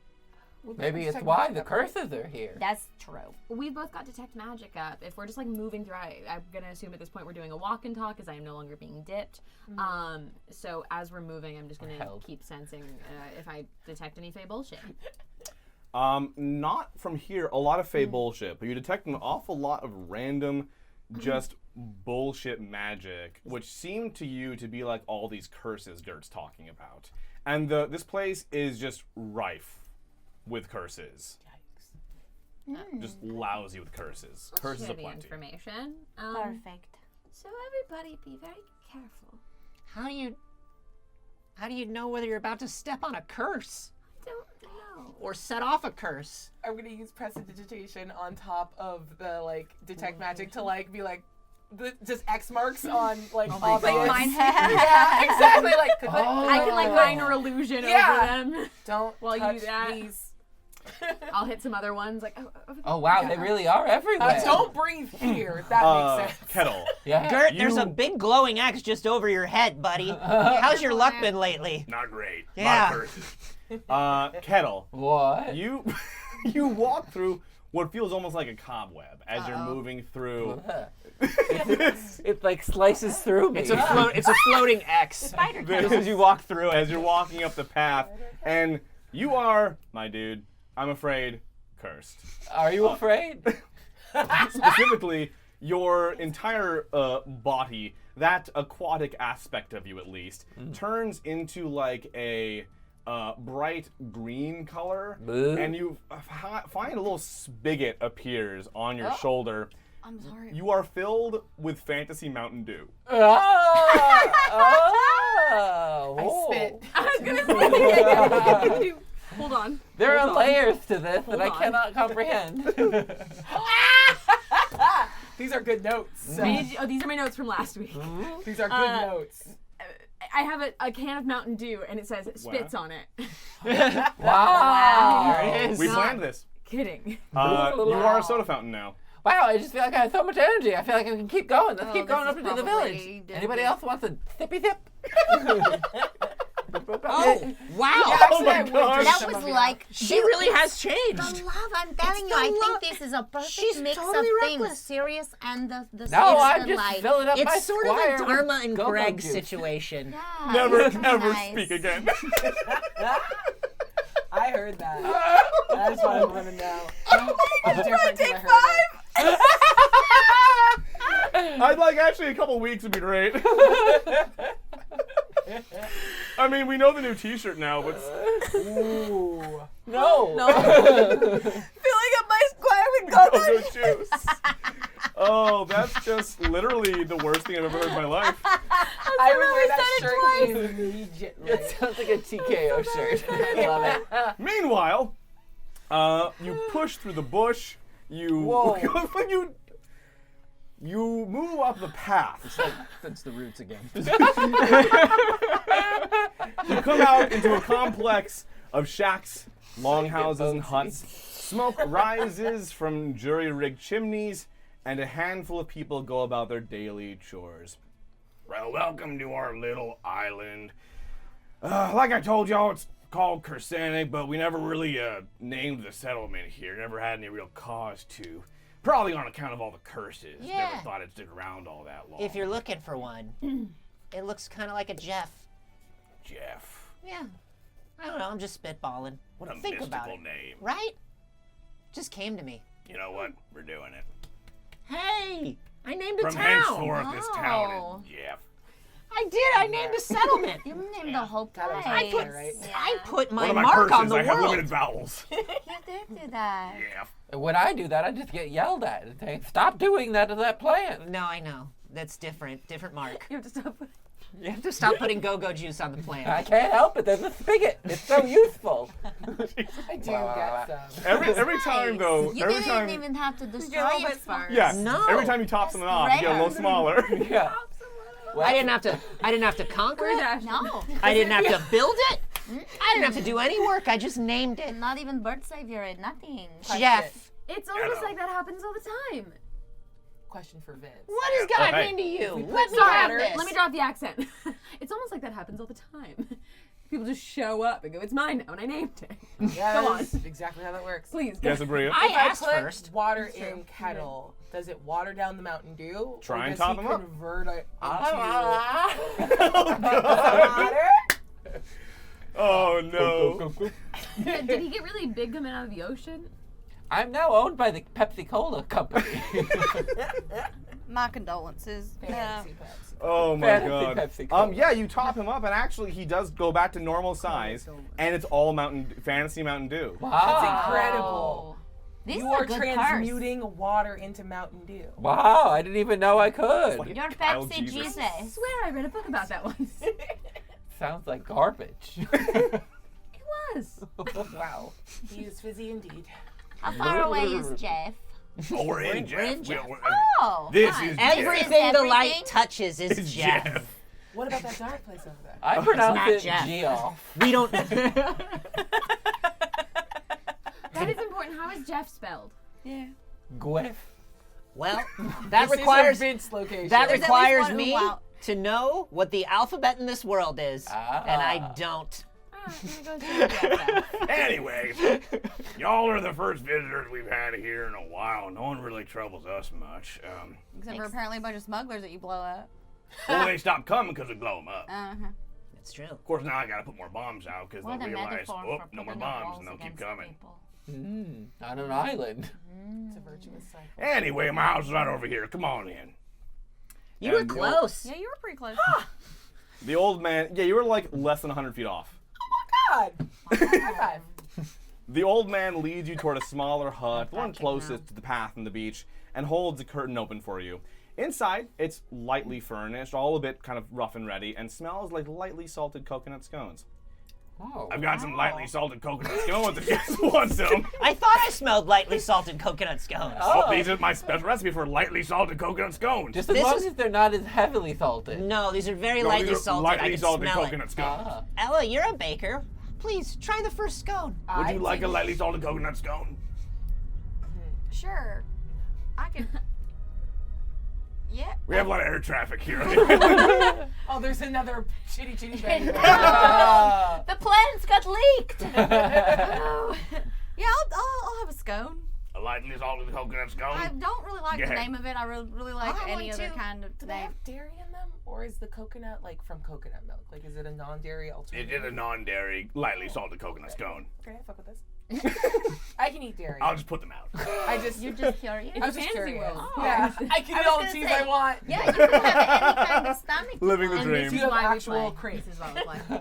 maybe it's why the curses are here. That's true. We've both got detect magic up. If we're just like moving through, I'm gonna assume at this point we're doing a walk and talk, as I am no longer being dipped. So as we're moving, I'm just gonna Held. keep sensing if I detect any fey bullshit. Not from here. A lot of fey bullshit, but you detect an awful lot of random, just bullshit magic, which seem to you to be like all these curses Gert's talking about. And this place is just rife with curses. Just lousy with curses. Curses Share the aplenty. information. Perfect. So everybody be very careful. How do you know whether you're about to step on a curse Don't know. or set off a curse? I'm gonna use prestidigitation on top of the like detect magic to like be like just X marks on like all the Mine yeah, exactly. Like I can like minor illusion Yeah. over them. don't While you touch do that. these. I'll hit some other ones like Oh wow, they really are everywhere. Don't breathe here. That makes sense. Kettle. Yeah. Gert, there's a You- big glowing X just over your head, buddy. How's your luck been lately? Not great. Yeah. A lot of curses. Kettle. What? You walk through what feels almost like a cobweb as you're moving through. It like slices through me. It's a floating X. This as you walk through, as you're walking up the path, and you are, my dude, I'm afraid, cursed. Are you afraid? Specifically, your entire body, that aquatic aspect of you at least, turns into like a bright green color, Boo. and you find a little spigot appears on your shoulder. I'm sorry. You are filled with fantasy Mountain Dew. Oh, Spit. I was gonna say hold on. There are layers to this that I on. cannot comprehend. These are good notes. These are my notes from last week. These are good notes. I have a can of Mountain Dew and it says spits on it. Wow. There it is. We planned this. Kidding. You are a soda fountain now. Wow, I just feel like I have so much energy. I feel like I can keep going. Let's keep this going is up into the probably village. the- Anybody else wants a sippy sip? Oh, wow. Actually, I my would gosh. drink That some was of your- like She really has the changed. love. I'm telling you, the I love. think this is a perfect She's mix totally of reckless. things, serious and the No, serious I'm and just light. filling up my It's sort of squire a with Dharma and go-go Greg juice. situation. Yeah, Never, it's ever nice. speak again. I heard that. That's what I want to know. I'm different 'cause I heard it. I'd like actually a couple weeks would be great. I mean, we know the new T-shirt now, but Ooh. No. Filling up my square with go-go juice. Oh, that's just literally the worst thing I've ever heard in my life. I would wear that shirt immediately. It sounds like a TKO shirt. I love it. Meanwhile, you push through the bush. You move up the path. That's the roots again. You come out into a complex of shacks, longhouses, and huts. Smoke rises from jury-rigged chimneys, and a handful of people go about their daily chores. Well, welcome to our little island. Like I told y'all, it's called Kursanic, but we never really named the settlement here. Never had any real cause to. Probably on account of all the curses. Yeah. Never thought it'd stick around all that long. If you're looking for one, it looks kind of like a Jeff. Jeff. Yeah. I don't know. I'm just spitballing. What a Think about mystical it. name. Right? Just came to me. You know what? We're doing it. Hey, I named a From town. henceforth, this Oh. town is Jeff. I did. I named a settlement. You named the whole place. I put, right? I put my One of my mark curses, on the I have limited world. vowels. You did do that. Jeff. When I do that, I just get yelled at. And say, stop doing that to that plant. No, I know. That's different. Different mark. You have to stop. You have to stop putting go-go juice on the I plant. can't help it. There's a spigot. It's so useful. I do get some. Every time though, You every didn't time, even have to destroy a little it bit smaller. first. yeah, No. every time you top something off, you get a little rare. smaller. Yeah. I didn't have to conquer it. No, I didn't have to build it. I didn't have to do any work. I just named it. not even bird savior and nothing. Jeff. It's almost like that happens all the time. Question for Vince. What has God hey. mean to you? we put Let me some have water- this. Let me drop the accent. It's almost like that happens all the time. People just show up and go, "It's mine now," and I named it. Yeah, Go on. that's exactly how that works. Please. Yes, Abria. I If asked I put first. water in kettle, does it water down the Mountain Dew? Try or and does top he 'em up. convert it into Oh no. Did he get really big coming out of the ocean? I'm now owned by the Pepsi Cola company. My condolences. fancy Pepsi? Oh my Fancy god. Pepsi Cola. Yeah, you top him up, and actually he does go back to normal size, and it's all fantasy Mountain Dew. Wow. That's incredible. This You is a are good transmuting water into Mountain Dew. Wow, I didn't even know I could. Like- Your Child Pepsi Jesus. I Jesus. swear I read a book about that once. It Sounds like garbage. was. Wow. He is fizzy indeed. How far away is Jeff? Oh, we're in, Jeff. in Jeff. Oh, This nice. is Everything the light everything? touches is It's Jeff. Jeff. What about that dark place over there? I pronounce not it Jeff. Geoff. We don't. That is important. How is Jeff spelled? Yeah. Gwiff. Well, that This requires is a Vince location. that There's at least requires one me wow. to know what the alphabet in this world is, and I don't. Anyway, y'all are the first visitors we've had here in a while. No one really troubles us much. Except for apparently a bunch of smugglers that you blow up. Well, they stopped coming because we blow them up. Uh-huh. That's true. Of course, now I gotta put more bombs out because What they'll a realize, metaphor oh, for no more putting up bombs, walls and they'll keep against coming. people. On an island. It's a virtuous cycle. Anyway, my house is right over here. Come on in. You were And the close. Yeah, you were pretty close. The old man, yeah, you were like less than 100 feet off. God. High five. The old man leads you toward a smaller hut, the one Patrick closest to the path and the beach, and holds a curtain open for you. Inside, it's lightly furnished, all a bit kind of rough and ready, and smells like lightly salted coconut scones. Oh. I've got some lightly salted coconut scones if you guys want some. I thought I smelled lightly salted coconut scones. Oh, these are my special recipe for lightly salted coconut scones. Just as This long is- as they're not as heavily salted. No, these are very No, lightly these are salted. I lightly can salted smell coconut it. scones. Ah. Ella, you're a baker. Please try the first scone. Would you like a lightly salted coconut scone? Sure. I can. Yeah. We have a lot of air traffic here. Oh, there's another chitty bang. Ah. The plans got leaked. Oh. Yeah, I'll have a scone. A lightly salted coconut scone? I don't really like Go the ahead. name of it. I really like I any want other to. kind of Do they name. have dairy in them? Or is the coconut like from coconut milk? Like, is it a non-dairy It alternative? is a non-dairy, lightly salted coconut scone. Okay, fuck with this. I can eat dairy. I'll just put them out. I just. You're just curious. I was just fancy curious. world. Yeah, I can eat was all the gonna cheese say, I want. Yeah, you can have any kind of stomach. Living the And dream. this You is have why we actual play. cream. This is why we play.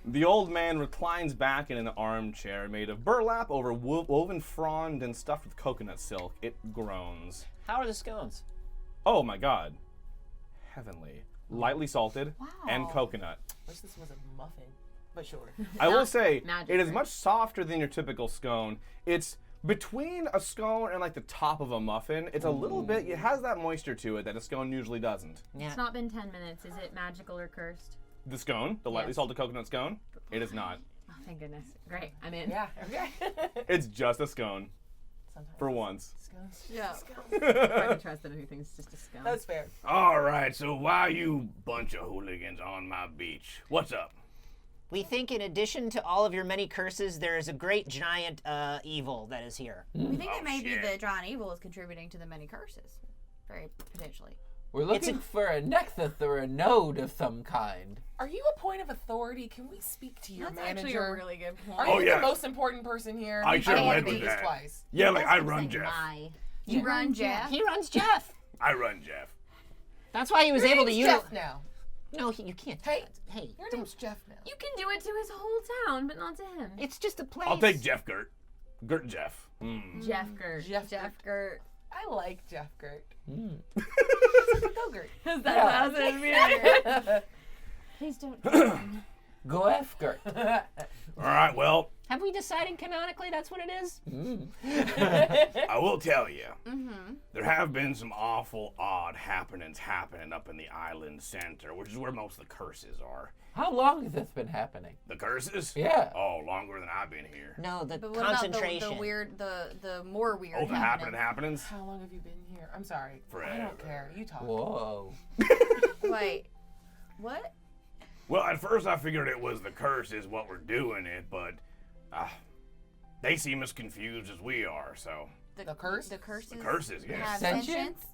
The old man reclines back in an armchair made of burlap over woven frond and stuffed with coconut silk. It groans. How are the scones? Oh my god. Heavenly. Lightly salted and Wow. coconut. Wish this was a muffin, but sure. I will say, magic it is trick. much softer than your typical scone. It's between a scone and like the top of a muffin. It's a little bit, it has that moisture to it that a scone usually doesn't. Yeah. It's not been 10 minutes. Is it magical or cursed? The scone, the lightly Yes. salted coconut scone, it is not. Oh, thank goodness. Great. I'm in. Yeah. Okay. It's just a scone. sometimes. For once. Scones. Yeah. I can trust that anything's just a scum. That's fair. All right, so why you bunch of hooligans on my beach? What's up? We think in addition to all of your many curses, there is a great giant evil that is here. We think that maybe shit. the giant evil is contributing to the many curses. Very potentially. We're looking for a nexus or a node of some kind. Are you a point of authority? Can we speak to your That's manager? actually a really good point. Are Oh, you yeah. the most important person here? I sure don't want led to do with this that. twice. Yeah, like I Keep run saying Jeff. my. You run Jeff? He runs Jeff. I run Jeff. That's why he was able to Your use. name's Jeff now. No, you can't. do Hey, that. Hey, your don't- name's Jeff now. You can do it to his whole town, but not to him. It's just a place. I'll take Jeff Gert. Gert Jeff. Jeff Gert. Jeff Gert. I like Jeff Gert. Mm. Go Gert. Is that how it is? Please don't. Go F, Gert. All right, well, Have we decided canonically that's what it is? I will tell you, there have been some awful odd happenings happening up in the island center, which is where most of the curses are. How long has this been happening? The curses? Yeah. Oh, longer than I've been here. No, the But what concentration. about the weird, the more weird Oh, the happening? happenings? How long have you been here? I'm sorry. I Forever. don't care. You talk. Whoa. Wait, what? Well, at first I figured it was the curses what were doing it, but they seem as confused as we are, so. The curse? The curses. The curses, yes. Have Sentient? sentience?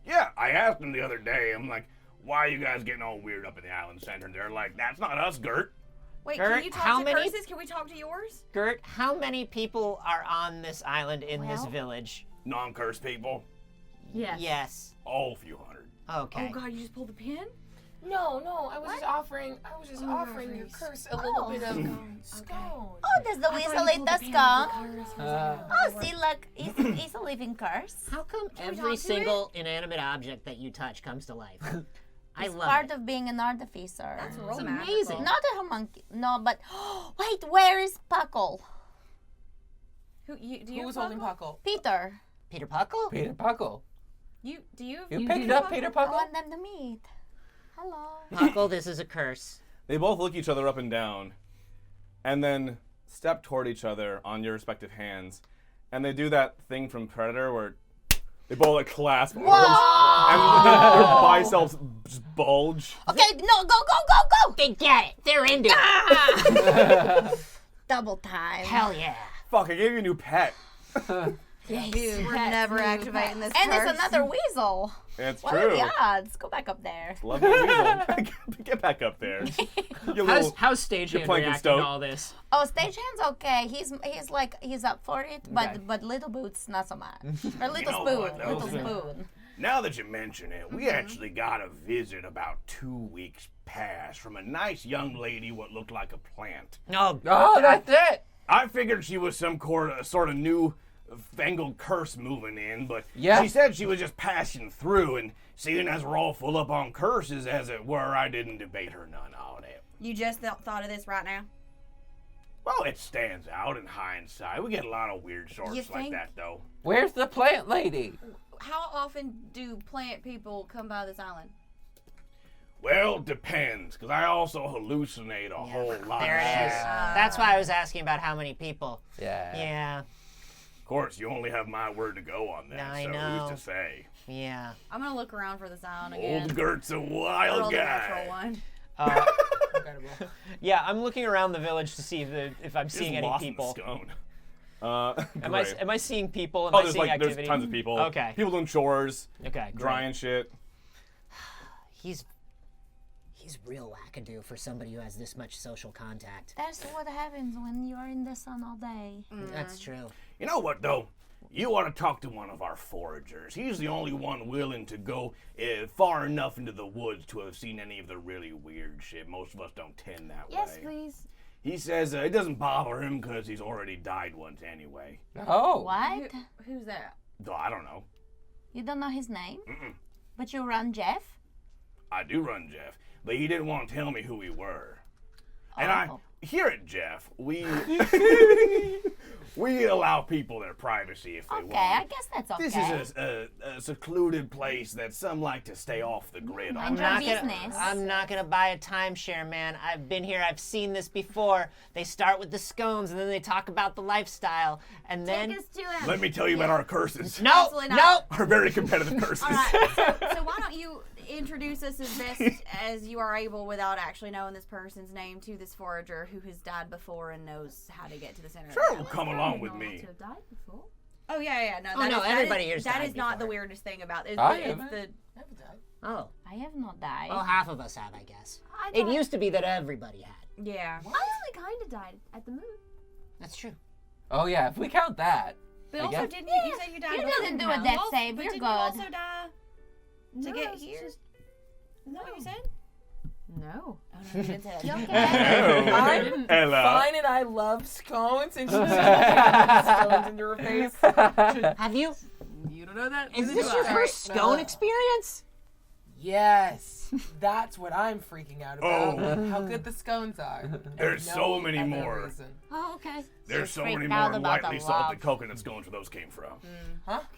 Yeah, I asked them the other day, I'm like, why are you guys getting all weird up in the island center? And they're like, that's not us, Gert. Wait, Gert, can you how talk to many- curses? Can we talk to yours? Gert, how many people are on this island in this Well- village? Non-cursed people. Yes. Yes. Oh, a few hundred. Okay. Oh God, you just pulled the pin? No, I was just offering. I was just offering your curse a little bit of scone. Oh, does the weasel eat the scum? Uh, Oh, see, look, he's a living curse. How come we every talk to single inanimate object that you touch comes to life? I It's love part it. of being an artificer. That's It's real amazing. Not a homunculus. No, but wait, where is Puckle? Do you Who was holding Puckle? Peter. Peter Puckle? Peter Puckle. You do you? You picked up Peter I Puckle? want them to meet. Hello. Puckle, this is a curse. They both look each other up and down, and then step toward each other on your respective hands, and they do that thing from Predator where they both like clasp arms, and their biceps just bulge. Okay, no, go. They get it. They're into it. Double time. Hell yeah. Fuck! I gave you a new pet. Dude, we're never activating this. And there's curse. another weasel. It's What are true. the odds? Go back up there. Love you, weasel. Get back up there. You little. How's Stagehand You're playing reacting to Stoke. all this? Oh, Stagehand's okay. He's up for it, but Okay. but Little Boots not so much. Or Little know Spoon, what, though? Little Spoon. Now that you mention it, we actually got a visit about 2 weeks past from a nice young lady what looked like a plant. No. Oh, that's it. I figured she was some sort of new fangled curse moving in, but Yeah. she said she was just passing through, and seeing as we're all full up on curses, as it were, I didn't debate her none on it. You just thought of this right now? Well, it stands out in hindsight. We get a lot of weird sorts You like think? that, though. Where's the plant lady? How often do plant people come by this island? Well, depends, because I also hallucinate a whole lot There of it shit. is. That's why I was asking about how many people. Yeah. Yeah. Of course, you only have my word to go on that, I so know. who's to say? Yeah. I'm gonna look around for this island again. Old Gert's a I wild rolled a natural guy. one. Incredible. Yeah, I'm looking around the village to see if I'm Just seeing any lost in the people. scone. Am I seeing people? Am Oh, I there's seeing like there's activity? tons of people. Okay. People doing chores, Okay. Great. drying shit. He's real wackadoo for somebody who has this much social contact. That's what happens when you're in the sun all day. That's true. You know what, though? You ought to talk to one of our foragers. He's the only one willing to go far enough into the woods to have seen any of the really weird shit. Most of us don't tend that Yes, way. please. He says it doesn't bother him because he's already died once anyway. Oh. What? Who's that? Though I don't know. You don't know his name? But you run Jeff? I do run Jeff, but he didn't want to tell me who we were. And Oh. here at Jeff, we we allow people their privacy if they want. Okay, I guess that's okay. This is a secluded place that some like to stay off the grid on. Mind your business. I'm not gonna buy a timeshare, man. I've been here. I've seen this before. They start with the scones, and then they talk about the lifestyle, and then. Take us to him. Let me tell you about our curses. No, Absolutely no. not. Our very competitive curses. All right, so why don't you introduce us as best as you are able without actually knowing this person's name to this forager who has died before and knows how to get to the center Sure, of the come along with me. To have died before. Oh, yeah. No, Oh, that no, is- everybody that here's is, that died is not the before. weirdest thing about it. I It's haven't. the... Oh, I have not died. well, half of us have, I guess. I It died- used to be that everybody had. Yeah. I only kind of died at the moon. That's true. Oh yeah, if we count that. But I also, guess- didn't you say you died? You before didn't do the a house? death Also- save, but you're didn't good. you also die to No, get it's here? just- Is that what you said? No. Oh, no, you didn't say that. You okay? I'm Ella. fine and I love scones and she's scones in your face. Have you? You don't know that? Is Neither this do your I. first scone experience? Yes. That's what I'm freaking out about. Oh. How good the scones are. And There's no so many other more. reason. Oh, okay. There's so many freaked more out about the lightly salted love. coconut scones where those came from.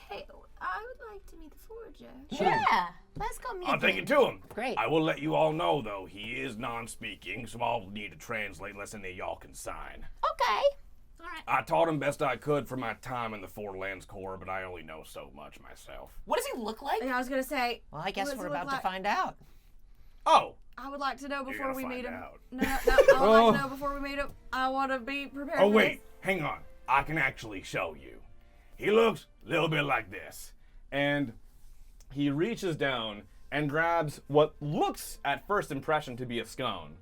Hey, I would like to meet the forager. Yeah. Let's go meet I'll take him. it to him. Great. I will let you all know, though, he is non-speaking, so I'll need to translate unless any of y'all can sign. Okay. I taught him best I could for my time in the Four Lands Corps, but I only know so much myself. What does he look like? Yeah, I was going to say, Well, I guess What does we're it look about like? to find out. Oh, I would like to know you're before gonna we find meet him. out. No, I would like to know before we meet him. I want to be prepared Oh, for wait, this. hang on. I can actually show you. He looks a little bit like this. And he reaches down and grabs what looks at first impression to be a scone.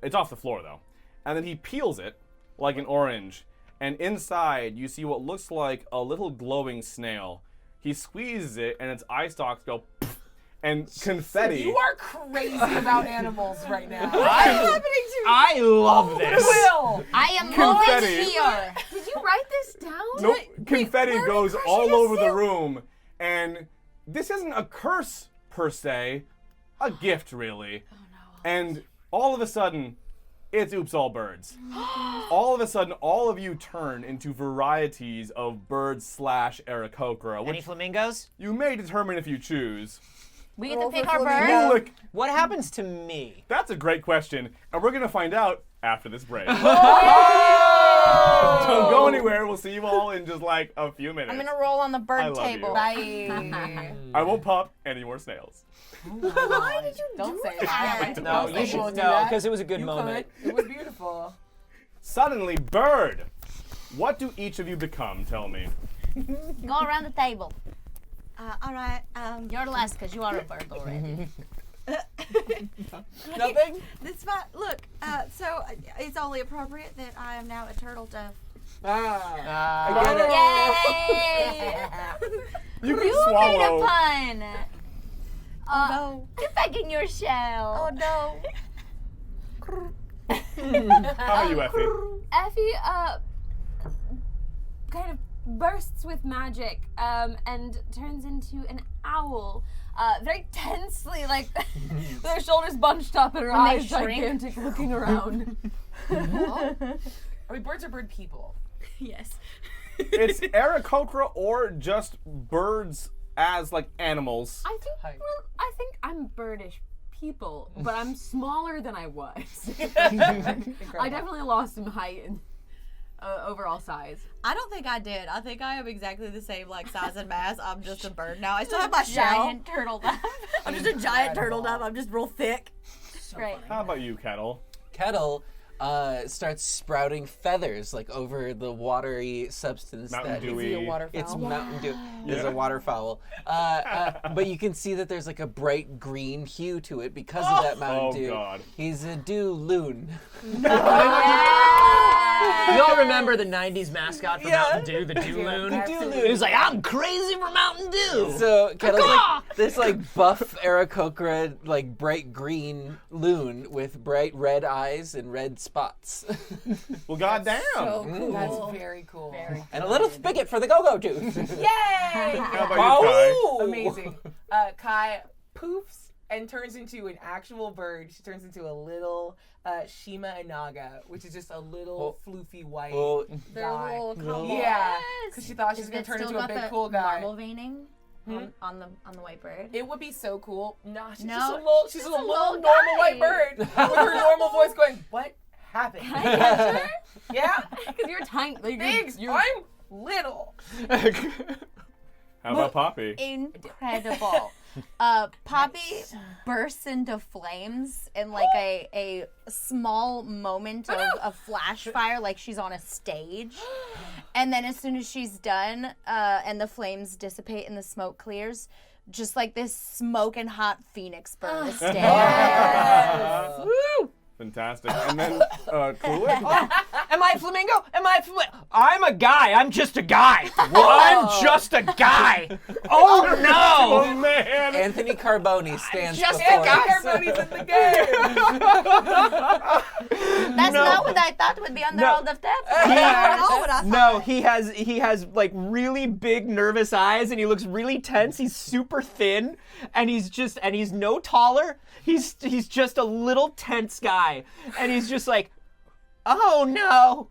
It's off the floor though. And then he peels it like an orange. And inside you see what looks like a little glowing snail. He squeezes it and its eye stalks go pff, and confetti. You are crazy about animals right now. I love this. Will! I am Confetti. moving here. Did you write this down? Nope, confetti where are we goes crushing all a over the seal? room. And this isn't a curse per se, a gift really. Oh, And all of a sudden, it's oops all birds. All of a sudden, all of you turn into varieties of birds / Aarakocra, Any which flamingos? you may determine if you choose. We get to Roll pick for our bird. flamingo. Cluelek, What happens to me? that's a great question, and we're gonna find out after this break. Don't go anywhere. We'll see you all in just like a few minutes. I'm gonna roll on the I bird love table. you. Bye. I won't pop any more snails. Why did you Don't do say that? that. No, Don't you say should won't do no, that. because it was a good You moment. could. It was beautiful. Suddenly, bird. What do each of you become? Tell me. Go around the table. All right. You're last because you are a bird already. Nothing? This fine. Look. So it's only appropriate that I am now a turtle dove. Ah. I get it. Yay! You can You made a swallow. pun. Oh no! Get back in your shell. Oh no! How about you, Effie? Effie kind of bursts with magic and turns into an owl. Very tensely, like with her shoulders bunched up and her When they eyes shrink. gigantic, looking around. Are we birds or bird people? Yes. It's Aarakocra or just birds as like animals. I think Hi. I think I'm birdish people, but I'm smaller than I was. I definitely lost some height and overall size. I don't think I did. I think I am exactly the same like size and mass. I'm just a bird now. I still have my Giant shell. turtle dove. I'm just a giant turtle dove. I'm just real thick. Right. How about you, Kettle? Kettle starts sprouting feathers like over the watery substance Mountain that Dew. Is he a waterfowl? it's Mountain Dew. Is Yeah. a waterfowl, but you can see that there's like a bright green hue to it because of that Mountain Oh, Dew. God. He's a dew loon. You all remember the 90s mascot for Mountain Dew, the Dew-loon? Absolutely. He was like, I'm crazy for Mountain Dew. So Kettle's like this like buff Aarakocra like bright green loon with bright red eyes and red spots, Well, goddamn. That's very cool. and a little spigot for the go-go juice. Yay! How about you, Kai? Wow. Amazing. Kai poofs and turns into an actual bird. She turns into a little Shima Inaga, which is just a little floofy white They're a guy. little couple. Yeah, because she thought she was Is gonna it turn still into a got big the cool guy. marble veining on the white bird? It would be so cool. Nah, she's No, just a little, she's just a a little little normal guy. white bird with her normal voice going, "What happened?" Can I catch her? Yeah, Because you're tiny. Like, thanks. You're, I'm little. How about Poppy? Incredible. Poppy bursts into flames in like a small moment of flash fire, like she's on a stage. And then as soon as she's done, and the flames dissipate and the smoke clears, just like this smoking hot phoenix burst. Woo! Fantastic. And then Cluelek. Am I flamingo? I'm a guy. I'm just a guy. I'm just a guy. Oh Oh no! man! Anthony Carboni stands just before a guy. us. Everybody's in the game. That's not what I thought would be on the roll of death. No, he has like really big nervous eyes and he looks really tense. He's super thin and he's no taller. He's just a little tense guy. And he's just like, oh no.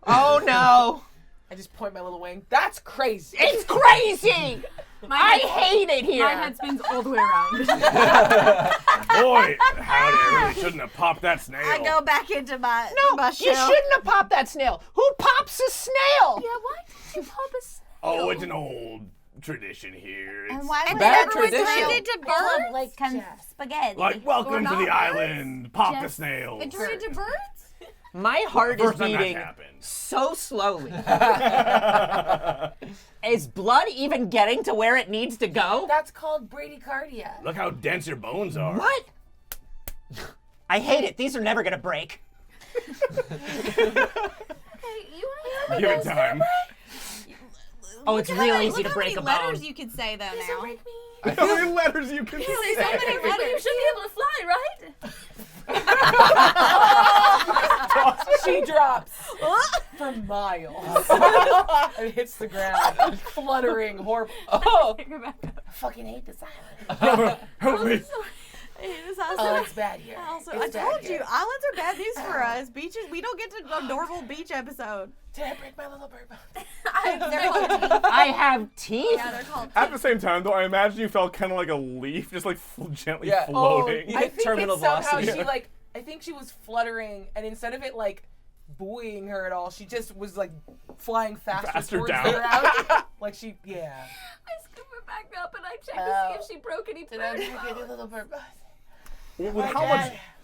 I just point my little wing. That's crazy. It's crazy. I hate it here. my head spins all the way around. Boy, howdy, I really shouldn't have popped that snail. I go back into my No, you shouldn't have popped that snail. Who pops a snail? Yeah, why did you pop a snail? Oh, it's an old tradition here. And It's why would Bad everyone turn tradition. into Club birds? like Spaghetti. like, welcome to not the birds, island. Pop the just- snails. It turned into birds? My heart is First time that's beating happened. so slowly. Is blood even getting to where it needs to go? That's called bradycardia. Look how dense your bones are. What? I hate it. These are never gonna break. Hey, you want to Give it time. Oh, it's real easy to break a bone. letters you could say though now. Break me. How many letters you can say say? so many letters? You should be able to fly, right? She drops for miles and hits the ground, fluttering, horrible. Oh, Go back up. I fucking hate this island. Help me. Oh, it's bad here. Also, It's I bad told here. you, islands are bad news for us. Beaches, we don't get to a normal beach episode. Did I break my little bird bones? They're called teeth. I have teeth. Yeah, they're called At the same time, though, I imagine you felt kind of like a leaf, just like gently Yeah. floating. You I hit think terminal it's somehow velocity. she like. I think she was fluttering, and instead of it like buoying her at all, she just was like flying faster towards down. the ground. Like she, yeah. I scoop her back up and I check to see if she broke any Did I bird break any little bird bones?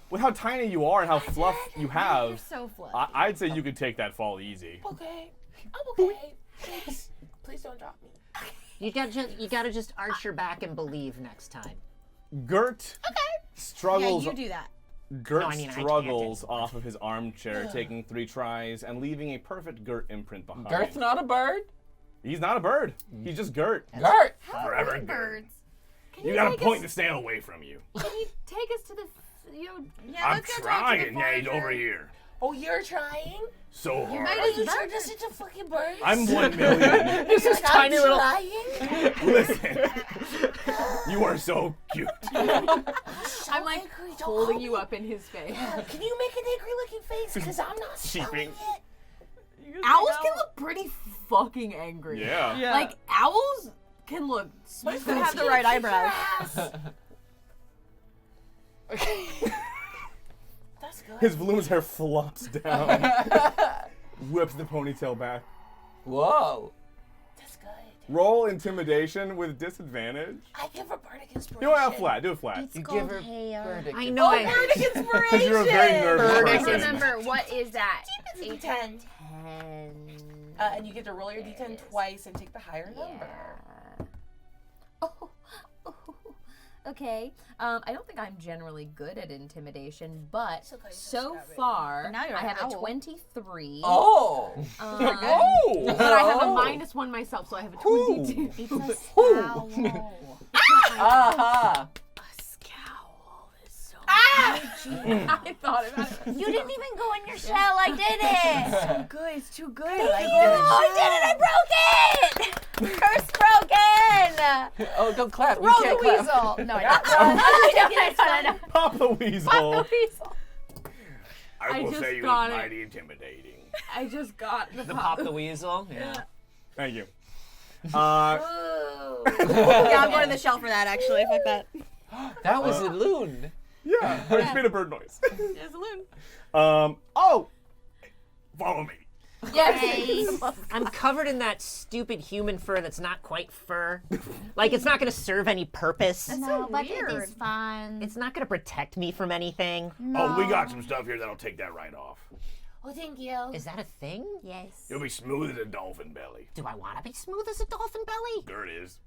With how tiny you are and how fluff you You're have, so fluffy. I'd say you could take that fall easy. Okay, I'm okay. Please don't drop me. You gotta just arch your back and believe next time. Gert Yeah, struggles. you do that. Gert No, I mean, I can't struggles off of his armchair, taking 3 tries and leaving a perfect Gert imprint behind. Gert's not a bird. He's not a bird. He's just Gert. Gert. Forever Gert. Birds. You gotta point the snail away from you. Can you take us to the, Yeah, I'm let's go talk to the trying. Yeah, he's forager. over here. Oh, you're trying? So hard. Are you sure this is a fucking bird? I'm 1 million. This is tiny little. Trying? Listen. You are so cute. I'm like angry, don't holding hold you me. up in his face. Can you make an angry looking face? Because I'm not Sheeping. spelling it. Owls can look pretty fucking angry. Yeah. Like owls can look. What if You I have the kick right your eyebrows. ass? That's good. His voluminous hair flops down, whips the ponytail back. Whoa. That's good. Roll intimidation with disadvantage. I give a bardic inspiration. You don't have flat. Do a flat. It's You called give her hair. verdict. I know. Oh, bardic inspiration. You're a very nervous Bird person. Remember, what is that? It's a D10. 10. And you get to roll your D10 twice and take the higher number. Oh, okay. I don't think I'm generally good at intimidation, but So close to so describe it. far Now you're I an have a owl. 23. Oh. Oh! But I have a -1 myself, so I have a 22. It's a scowl. Aha. Scowl is so. Ah! I thought about it. You didn't even go in your shell. I did it. Good. It's too good. Oh, I did it. I broke it. Curse broken. broken. Oh, don't clap. You Roll can't the clap. weasel. No, I don't. Pop the weasel. Pop the weasel. I will just say you got was it. mighty intimidating. I just got the The Pop the Weasel. Yeah. Thank you. Yeah, I'm going to the shell for that, actually. Fuck that. That was a loon. Yeah, I just made a bird noise. There's a loon. Oh, Follow me. Yes. I'm covered in that stupid human fur that's not quite fur. Like, it's not going to serve any purpose. No, but it weird. is fun. It's not going to protect me from anything. Oh, we got some stuff here that'll take that right off. Oh, thank you. Is that a thing? Yes. You'll be smooth as a dolphin belly. Do I want to be smooth as a dolphin belly? Gert is.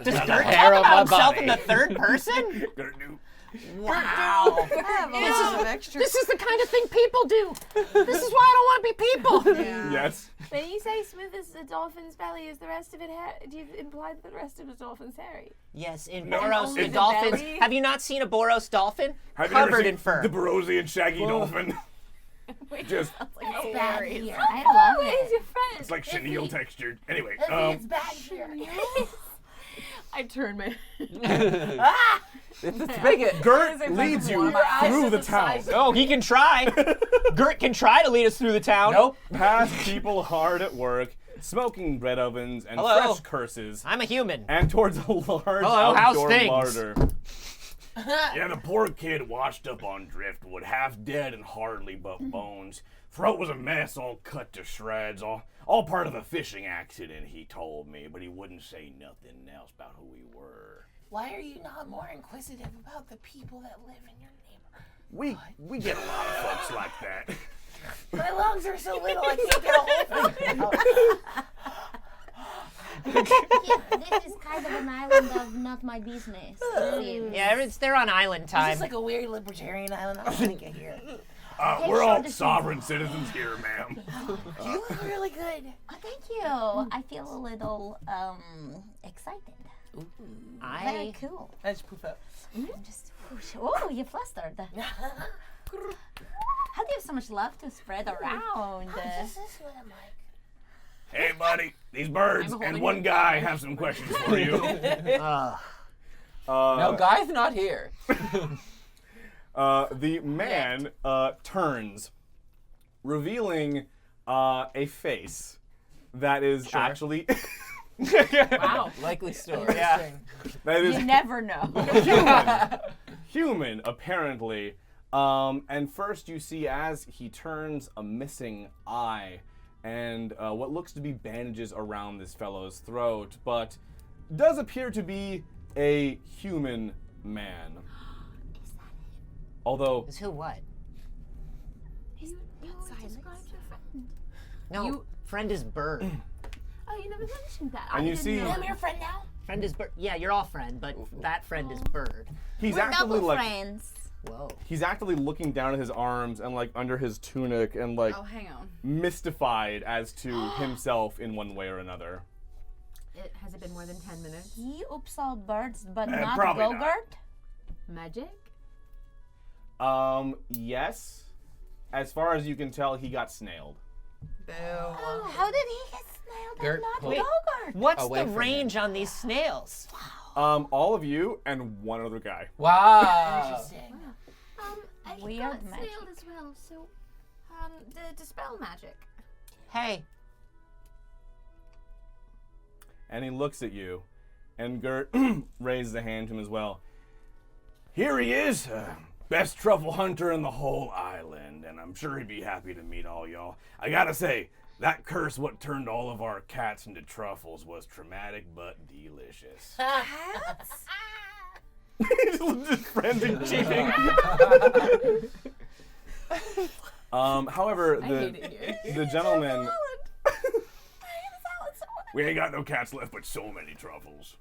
Does got Gert the hair talk on my about himself body. in the third person? Gert do. Wow. Extra. This is the kind of thing people do. This is why I don't want to be people. yes. When you say smooth as a dolphin's belly, is the rest of it do you imply that the rest of the dolphin's hairy? Yes, in No, Boros, only the the dolphins. belly? Have you not seen a Boros dolphin? Have you ever Covered seen in fur. the Barosian shaggy dolphin? Just, It's bad here. here. I love Where's it. your friend? it's like chenille textured. Anyway, It's bad here. I turned my. It's a spigot. Gert leads you through the town. Oh, he can try. Gert can try to lead us through the town. Nope. Past people hard at work, smoking bread ovens and Hello. fresh curses, I'm a human. and towards a large Hello, how's outdoor things? larder. yeah, the poor kid washed up on driftwood, half dead and hardly but bones. Throat was a mess, all cut to shreds, all part of a fishing accident, he told me, but he wouldn't say nothing else about who we were. Why are you not more inquisitive about the people that live in your neighborhood? We get a lot of folks like that. My lungs are so little I can't get a whole thing out. Yeah, this is kind of an island of not my business. Yeah, they're on island It's time. just like a weird libertarian island. I'm gonna get here. We're all sovereign citizens here, ma'am. You look really good. Oh, thank you. I feel a little excited. Very cool. I just poof up. I'm just. Oh, you flustered. How do you have so much love to spread around? This is what I'm like. Hey, buddy, these birds and one guy have some questions for you. No, guy's not here. The man turns, revealing a face that is actually Wow. Likely story. Yeah. that is You never know. human apparently. And first you see as he turns a missing eye and what looks to be bandages around this fellow's throat, but does appear to be a human man. Although Is who what? You described your friend. No, friend is bird. Oh, you never mentioned that. And I you didn't see- know. I'm your friend now. Friend is bird. Yeah, you're all friend, but that friend is bird. he's We're actively double like friends. Whoa. he's actively looking down at his arms and like under his tunic and like Oh, hang on. mystified as to himself in one way or another. Has it been more than 10 minutes? He oops all birds, but not probably not. Go-Gurt? Magic? Yes. As far as you can tell, he got snailed. Oh, how did he get snailed Gert, and not pull- Go-Gurt? What's Away the from range on these snails? All of you and one other guy. Wow. Interesting. I Weird got magic. snailed as well, so, the dispel magic. Hey, And he looks at you, and Gert raises a hand to him as well. Here he is, best truffle hunter in the whole island, and I'm sure he'd be happy to meet all y'all. I gotta say, that curse what turned all of our cats into truffles was traumatic but delicious. Just frenzied cheating. However, the gentleman. We ain't got no cats left but so many truffles.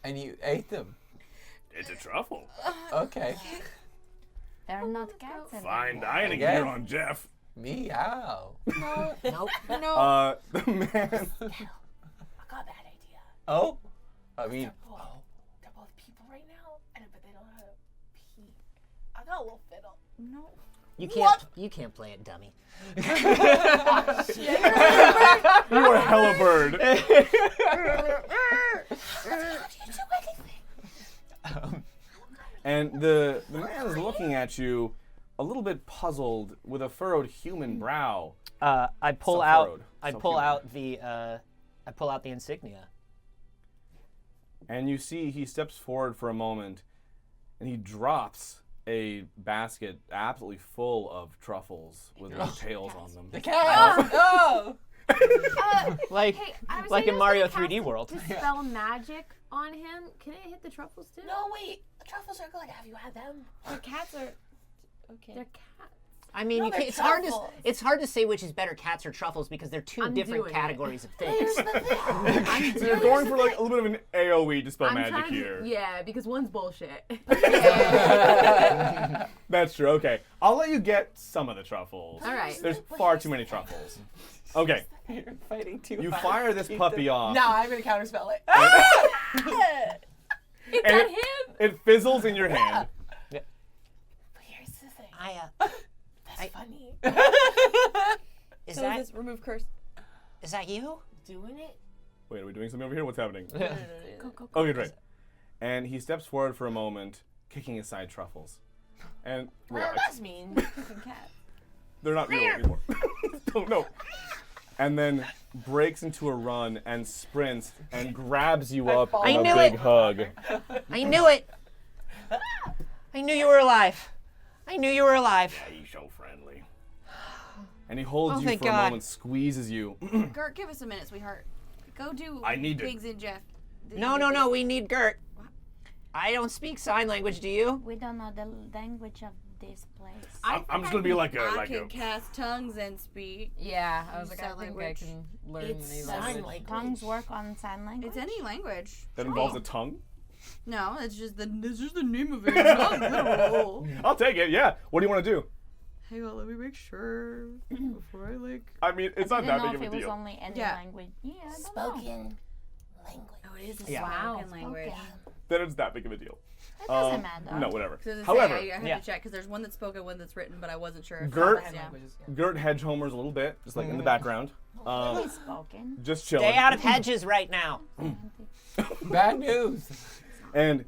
And you ate them. It's a truffle. Okay. They're not cats anymore. Fine dining guess. here on Jeff. Meow. nope. The man. I got a bad idea. Oh? I mean, They're both people right now, but they don't know how to pee. I got a little fiddle. No. You can't play it, dummy. You are hella bird. And the man is looking at you, a little bit puzzled, with a furrowed human brow. I pull out the insignia. And you see he steps forward for a moment, and he drops a basket absolutely full of truffles with little tails on them. The cat! Oh! Like I was like saying in Mario I was gonna 3D cast World. Dispel magic on him. Can it hit the truffles too? No, wait. Truffles are good. Have you had them? The cats are. Okay. They're cats. I mean, No, you they're can't, truffles. it's hard to say which is better, cats or truffles, because they're two different doing it. categories of things. Here's the thing. So you're going for like a little bit of an AoE dispel I'm magic trying here. to. Yeah, because one's bullshit. That's true. Okay, I'll let you get some of the truffles. All right. There's far too many truffles. Okay, You're fighting too you hard. fire this puppy off. Nah, I'm gonna counterspell it. It and got him. it fizzles in your hand. But here's the thing. That's Funny. Is So that this remove curse. is that you? Doing it. Wait, are we doing something over here? What's happening? Go. Okay, great. And he steps forward for a moment, kicking aside truffles. And Well, relax. that's mean. They're not real anymore. Don't know. And then breaks into a run and sprints and grabs you up I in a knew big it. hug. I knew it. I knew you were alive. I knew you were alive. Yeah, he's so friendly. And he holds Oh, you thank for a God. moment, squeezes you. Gert, give us a minute, sweetheart. Go do I need to- Pigs and Jeff. No. We need Gert. I don't speak sign language. Do you? We don't know the language of this place. I'm just gonna be like I a can cast tongues and speak. Yeah, I was like, Sign I think language. I can learn It's any sign language. language. Tongues work on sign language. It's any language. That involves a tongue? No, it's just the name of it. It's not literal. I'll take it, yeah. What do you want to do? Hang on, let me make sure before I like. I mean, it's I not didn't that know big if of a it was deal. only any Yeah. language. Yeah, I don't know. Spoken language. Oh, it is a Yeah. spoken Wow. language. Then it's that big of a deal. It doesn't matter. No, whatever. Because However, I have Yeah. to check because there's one that's spoken, one that's written, but I wasn't sure. If Gert- yeah. Gert hedgehomers a little bit, just like in the background. It's spoken. Just chilling. Stay out of hedges right now. Bad news. And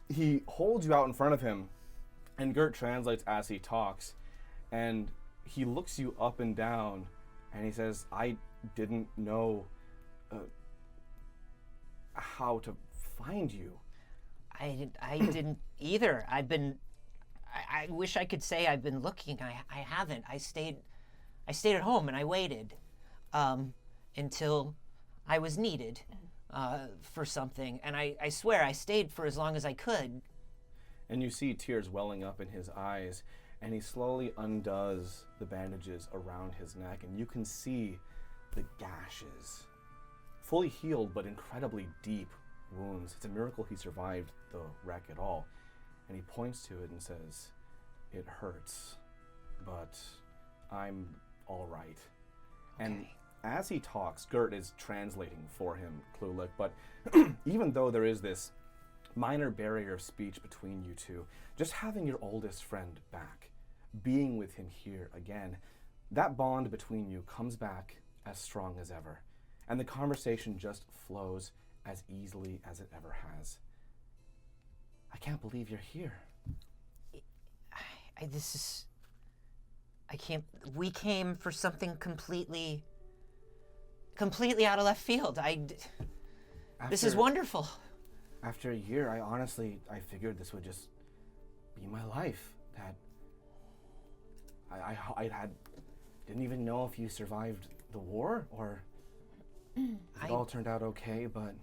he holds you out in front of him, and Gert translates as he talks, and he looks you up and down, and he says, I didn't know how to find you. I didn't either. I wish I could say I've been looking. I haven't. I stayed at home and I waited until I was needed for something. And I swear I stayed for as long as I could. And you see tears welling up in his eyes, and he slowly undoes the bandages around his neck, and you can see the gashes. Fully healed, but incredibly deep wounds. It's a miracle he survived the wreck at all. And he points to it and says, it hurts, but I'm all right. And as he talks, Gert is translating for him, Cluelek, but even though there is this minor barrier of speech between you two, just having your oldest friend back, being with him here again, that bond between you comes back as strong as ever. And the conversation just flows as easily as it ever has. I can't believe you're here. We came for something completely out of left field. This is wonderful. After a year, I figured this would just be my life. That didn't even know if you survived the war or it all turned out okay, but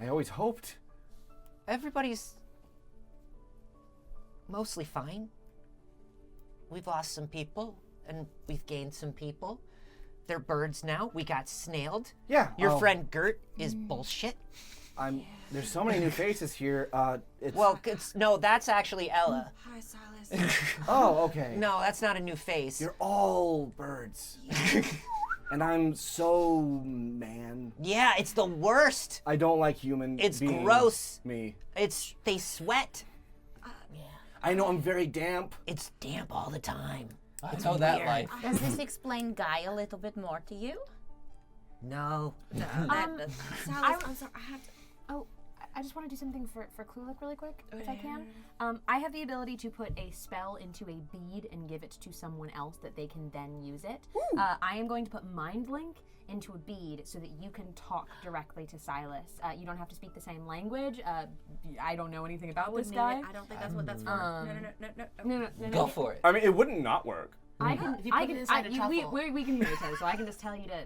I always hoped. Everybody's mostly fine. We've lost some people, and we've gained some people. They're birds now. We got snailed. Yeah. Your friend Gert is bullshit. There's so many new faces here. Well, no, that's actually Ella. Hi, Silas. Oh, okay. No, that's not a new face. You're all birds. And I'm so man. Yeah, it's the worst. I don't like human It's beings. gross. Me. They sweat. I know I'm very damp. It's damp all the time. I know that weird. life. Does this explain Guy a little bit more to you? No. Silas, I'm sorry. I just want to do something for Cluelek really quick, if I can. I have the ability to put a spell into a bead and give it to someone else that they can then use it. I am going to put Mind Link into a bead so that you can talk directly to Silas. You don't have to speak the same language. I don't know anything about this guy. I don't think that's what that's for. No. Go for it. I mean, it wouldn't not work. I can. If you put it inside a truffle. We can hear each other, so I can just tell you to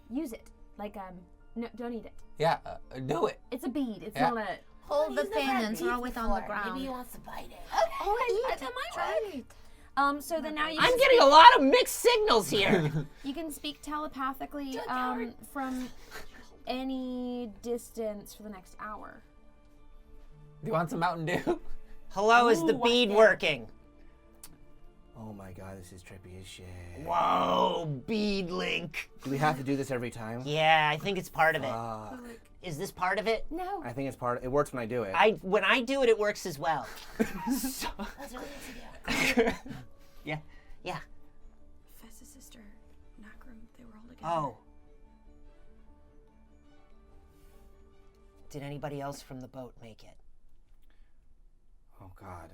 use it. Like no, don't eat it. Yeah, do it. It's a bead. It's Yeah. not a. Hold the He's never pin had and beef throw it on the before. ground. Maybe he wants to bite it. So then now you. I'm getting a lot of mixed signals here. You can speak telepathically Good coward. from any distance for the next hour. Do you want some Mountain Dew? Hello, is the Ooh, bead yeah. working? Oh my god, this is trippy as shit. Whoa, bead link. Do we have to do this every time? Yeah, I think it's part of it. Fuck. Is this part of it? No. I think it's part. It works when I do it. When I do it, it works as well. That's really easy to do. Yeah. Fess's sister, Nakrum, they were all together. Oh. Did anybody else from the boat make it? Oh god,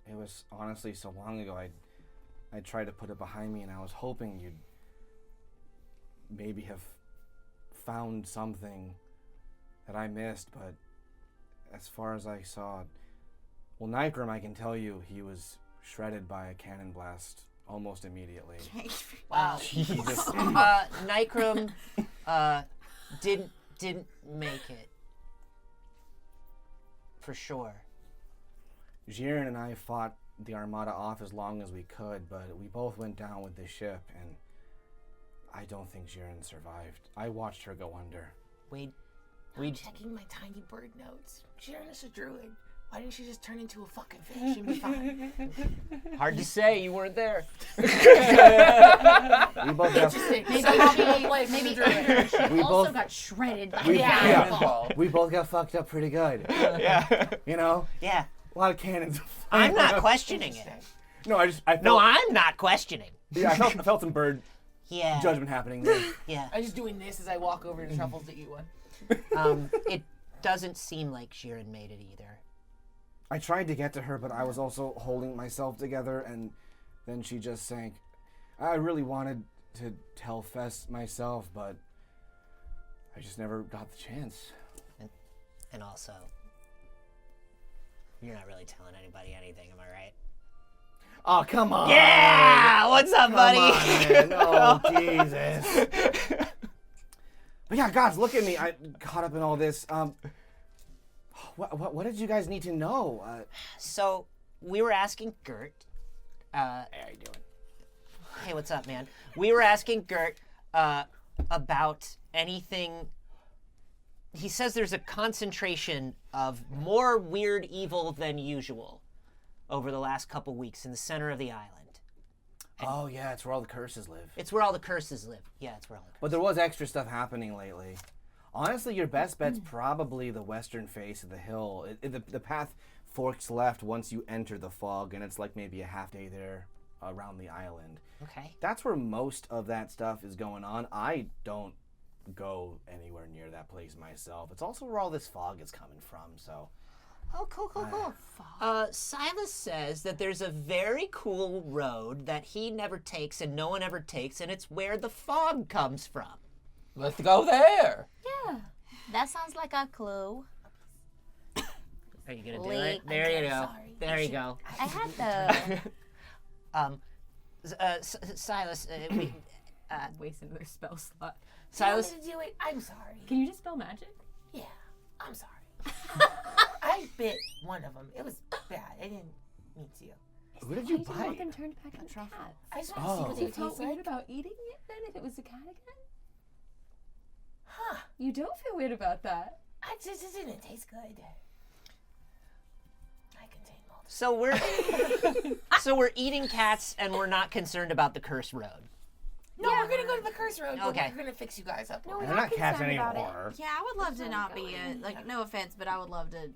it was honestly so long ago. I tried to put it behind me, and I was hoping you'd maybe have found something that I missed, but as far as I saw, well, Nikram, I can tell you, he was shredded by a cannon blast almost immediately. Wow. Jesus. Nikram didn't make it. For sure. Jiren and I fought the Armada off as long as we could, but we both went down with the ship, and I don't think Jiren survived. I watched her go under. I'm checking my tiny bird notes. Sharon is a druid. Why didn't she just turn into a fucking fish and be fine? Hard to say, you weren't there. We both got, Maybe she We also both- got shredded by we, the yeah, Cannonball. we both got fucked up pretty good. Yeah. You know? Yeah. A lot of cannons. I'm not questioning it. No, I felt, No, I'm not questioning. yeah, I felt some bird Yeah. judgment happening there. Yeah. I'm just doing this as I walk over to Truffles to eat one. It doesn't seem like Jiren made it either. I tried to get to her, but I was also holding myself together, and then she just sank. I really wanted to tell Fess myself, but I just never got the chance. And also, you're not really telling anybody anything, am I right? Oh, come on! Yeah! What's up, Come buddy? on, man. Oh, Jesus. But yeah, guys, look at me. I caught up in all this. What did you guys need to know? So, we were asking Gert. How you doing? Hey, what's up, man? We were asking Gert about anything. He says there's a concentration of more weird evil than usual over the last couple weeks in the center of the island. Oh, yeah, it's where all the curses live. It's where all the curses live. Yeah, it's where all the curses. But there was extra stuff happening lately. Honestly, your best bet's probably the western face of the hill. The path forks left once you enter the fog, and it's like maybe a half day there around the island. Okay. That's where most of that stuff is going on. I don't go anywhere near that place myself. It's also where all this fog is coming from, so... Oh, cool. Silas says that there's a very cool road that he never takes and no one ever takes, and it's where the fog comes from. Let's go there. Yeah. That sounds like a clue. Are you gonna do Lee, it? There you go. sorry. There you go. I had the. Silas, wasting their spell slot. Silas, You want me to do it? I'm sorry. Can you just spell magic? Yeah, I'm sorry. I bit one of them. It was bad. I didn't mean to. Who did you Why did you bite? then turned back into a cat? I just want to see what Do you it feel tastes weird like. about eating it then if it was a cat again? Huh. You don't feel weird about that. It didn't taste good. I contain multiple. so we're eating cats and we're not concerned about the cursed road. No, we're gonna go to the curse road. Okay. We're gonna fix you guys up. No, we're I'm not not catching concerned any about it. more. Yeah, I would love to not be no offense, but I would love to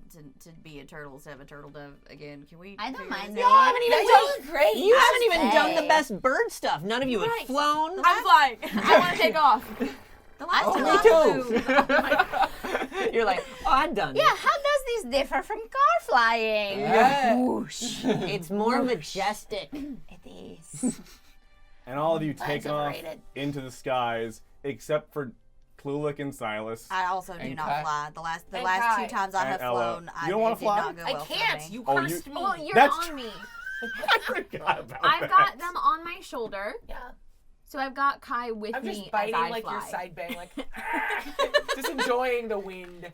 be a turtle instead of a turtle dove again. Can we? I don't figure mind this that. out? haven't even That's done. great. You haven't even done the Hey. best bird stuff. None of you have flown. I'm flying. I want to take off. The last time me I too. flew. You're like, oh, I'm done. Yeah, how does this differ from car flying? Whoosh. It's more majestic. It is. And all of you take off overrated. into the skies, except for Cluelek and Silas. I also do And not Kai. fly. The And last Kai. 2 times I And have Ella. flown, You don't wanna it did fly? not go I well can't. for me. You Oh, cursed me. Well, you're That's on me. I forgot about I've that. got them on my shoulder, Yeah. so I've got Kai with I'm me just as biting I like fly. your side bang, like just enjoying the wind.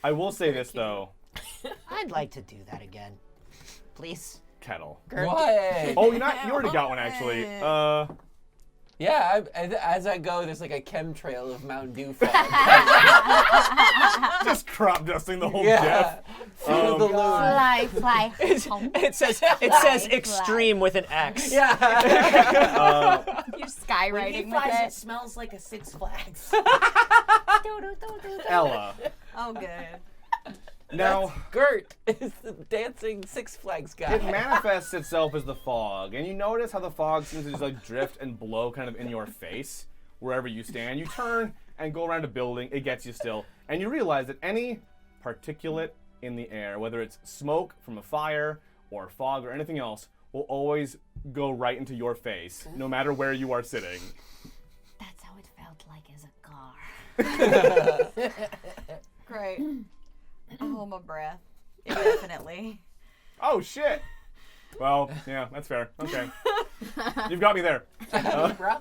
I will say this though, I'd like to do that again. Please. Kettle. What? Oh, you already got one actually. Yeah, as I go, there's like a chemtrail of Mountain Dew fog. Just crop dusting the whole yeah. Jeff. Through the loon. Fly. It says extreme with an X. Yeah. You're When he skywriting with flies, it it. smells like a Six Flags. Ella. Oh, good. Now, Gert is the dancing Six Flags guy. it manifests itself as the fog, and you notice how the fog seems to just like drift and blow kind of in your face wherever you stand. You turn and go around a building, it gets you still, and you realize that any particulate in the air, whether it's smoke from a fire or fog or anything else, will always go right into your face, no matter where you are sitting. That's how it felt like as a car. Great. I hold my breath. Indefinitely. Oh shit! Well, yeah, that's fair. Okay. You've got me there. Bruh.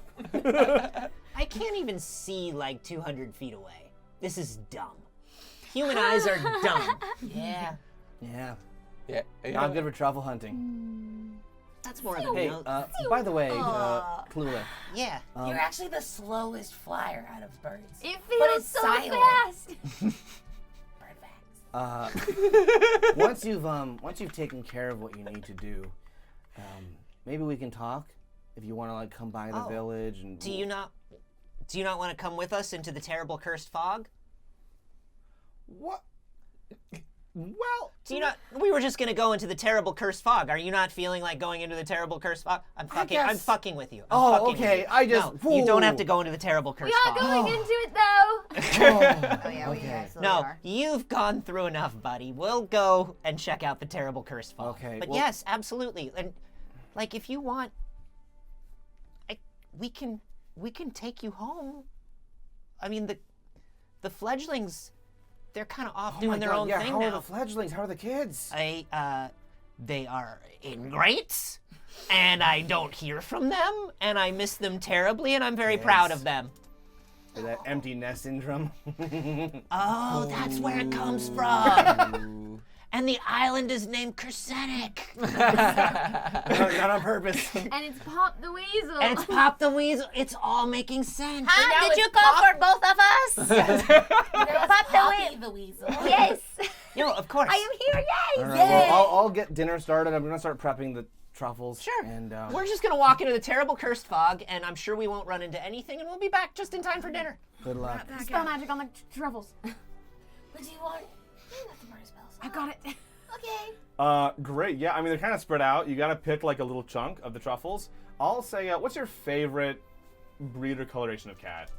I can't even see like 200 feet away. This is dumb. Human eyes are dumb. Yeah. Yeah. Yeah. Not good for truffle hunting. That's more than Hey, by the way, Cluelek. yeah. You're actually the slowest flyer out of birds. It But feels it's so silent. fast. Bird facts. Once you've taken care of what you need to do, maybe we can talk. If you want to like come by the village and Do you not want to come with us into the terrible cursed fog? what? Well, Do you not? We were just gonna go into the terrible cursed fog. Are you not feeling like going into the terrible cursed fog? I'm fucking with you. I'm Oh, fucking with okay, you. I just- No, you don't have whoa. to go into the terrible cursed We are fog. going into it though. Oh, yeah, we Okay. absolutely No, are. you've gone through enough, buddy. We'll go and check out the terrible cursed fog. Okay, But well- yes, absolutely. And like, if you want, we can take you home. I mean, the fledglings, they're kind of off doing their own thing how now. are the fledglings? How are the kids? They are ingrates, and I don't hear from them, and I miss them terribly, and I'm very proud of them. That empty nest syndrome. Oh, that's where it comes from. And the island is named Kersenik. Not on purpose. And it's Pop the Weasel. And it's Pop the Weasel. It's all making sense. now Huh? Did it's you come for both of us? Pop the weasel. Yes. You know, of course. I am here, yay! All right, well, I'll get dinner started. I'm gonna start prepping the truffles. Sure. And We're just gonna walk into the terrible cursed fog, and I'm sure we won't run into anything, and we'll be back just in time for dinner. good luck. Spell magic on the truffles. What do you want? Let the bird spells. I got it. Okay. Great. Yeah, I mean they're kind of spread out. You gotta pick like a little chunk of the truffles. I'll say, what's your favorite breed or coloration of cat?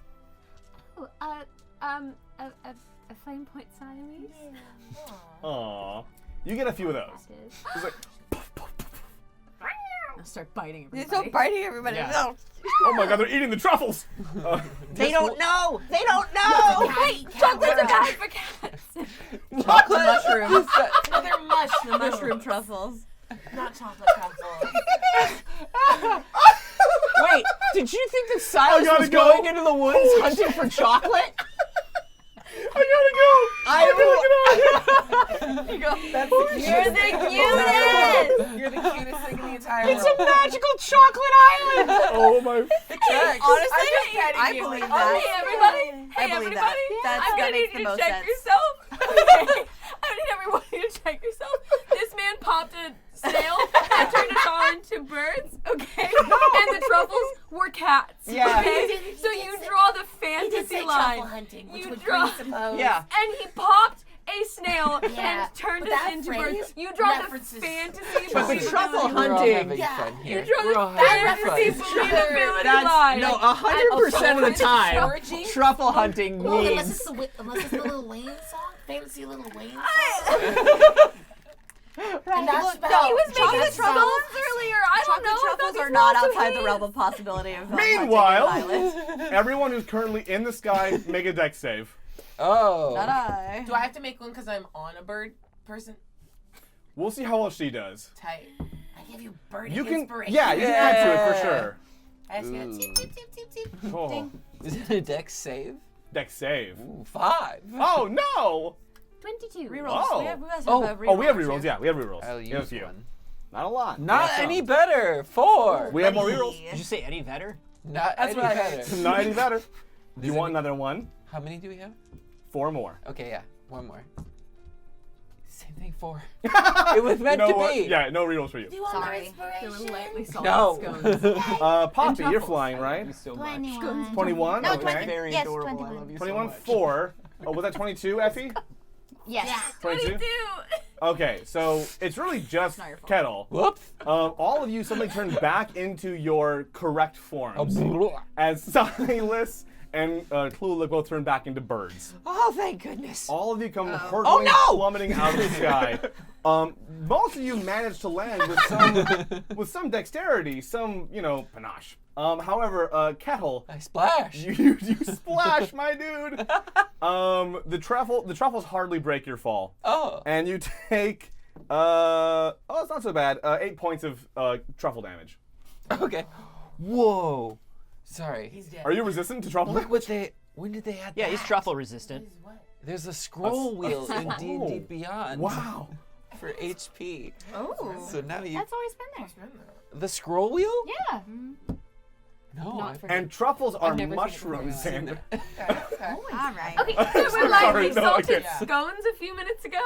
Oh, a flame point Siamese. Aw. You get a few of those. It's like, I'll start biting everybody. It's so biting everybody. Yeah. No. oh my god, they're eating the truffles. They don't know. They don't know. Chocolates are bad for cats. Chocolate mushrooms. No, they're mush. The mushroom truffles. Not chocolate truffles. Wait, did you think that Silas gotta was go. going into the woods hunting for chocolate? I gotta go. That's the cutest. You're the cutest. You're the cutest thing in the entire It's a world. magical chocolate island. Oh my. Honestly, petting I you. believe Oh, that. Hey everybody! I Hey believe everybody! that. That's I'm gonna gonna make need the you to most check sense. yourself. I need everybody to check yourself. This man popped a snail I turned us all into birds, okay? And the truffles were cats. Yeah. Okay? So you draw the He did say fantasy line. truffle hunting, which You would draw- presuppose. Yeah. And he popped a snail Yeah, and turned but us that into phrase birds. You draw the references fantasy But the believability. truffle We're all hunting. having Yeah. fun here. You draw We're the all having fantasy fun. believability That's line. no 100% of the time. Foraging? Truffle hunting Well, unless means it's the Lil Wayne song, fancy Lil Wayne song. And that's about He was making Chocolate stones truffles. earlier. I don't know. I thought truffles these are not were also outside the his. realm of possibility of Meanwhile, hunting an island. everyone who's currently in the sky, make a dex save. Oh. Not I. Do I have to make one because I'm on a bird person? We'll see how well she does. Tight. I give you bird You can, inspiration. yeah, you can add to it for sure. I just got Ooh. toot, toot, toot, toot, toot. Oh, Ding. Is it a dex save? dex save. Ooh, 5. Oh no! 22. Rerolls. Oh. We must Oh. have a Oh, we have reroll, rerolls. too. Yeah, we have rerolls. I'll We have a use few. one. Not a lot. Not Yeah, some. any better. 4. We have more rerolls. Did you say any better? Not That's any what I better. Not any better. Do you Does want any- another one? How many do we have? 4 more. Okay, yeah. One more. Same thing, 4. It was meant No to more- be. Yeah, no rerolls for you. Do you want more Sorry. They were lightly inspiration? salted No. scones. Poppy, you're truffles. flying, right? You so 21. 21? No, Okay. 20. Very Yes, adorable. 21. I love you 21, so much. 4. Oh, was that 22, Effie? Yes. 22? Okay, so it's really just not your fault. Kettle. Whoops. All of you suddenly turn back into your correct forms. As Silas and Cluelek both turn back into birds. Oh, thank goodness. All of you come hurtling, no! plummeting out of the sky. Most of you manage to land with some dexterity, some panache. However, Kettle, I splash. you splash, my dude. The truffles hardly break your fall, Oh. and you take it's not so bad. 8 points of truffle damage. Okay. Whoa. Sorry. He's dead. Are you resistant to truffle? Look what they. When did they add Yeah, that? he's truffle resistant. He's what? There's a scroll wheel in D&D Beyond. Wow. For HP. Oh. So now you. That's always been there. The scroll wheel? Yeah. No. Not for And truffles are never seen it mushrooms, before. Xander. Okay. All right. Okay, there Sorry, were lightly no, salted okay. scones a few minutes ago.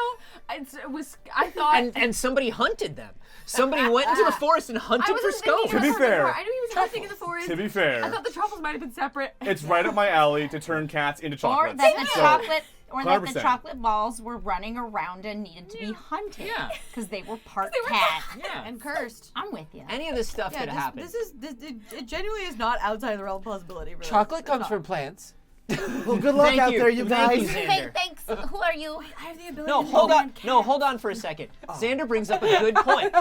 I thought. And somebody hunted them. Somebody went into the forest and I hunted for wasn't thinking scones. To be about hunting fair- for- I knew he was hunting in the forest. To be I fair, thought the truffles might have been separate. it's right up my alley to turn cats into Or chocolates. that the So, chocolate, or that the 100%. chocolate balls were running around and needed to be hunted. Yeah. Because they were part cat. Yeah. And cursed. I'm with you. Any of this stuff could happen. It genuinely is not outside the realm of possibility. Really. Chocolate comes from plants. well, good luck Thank out you. there, you Thank you, guys. Xander. Thanks. Who are you? I have the ability No, to hold on. command No, hold on for a second. Xander brings up a good point.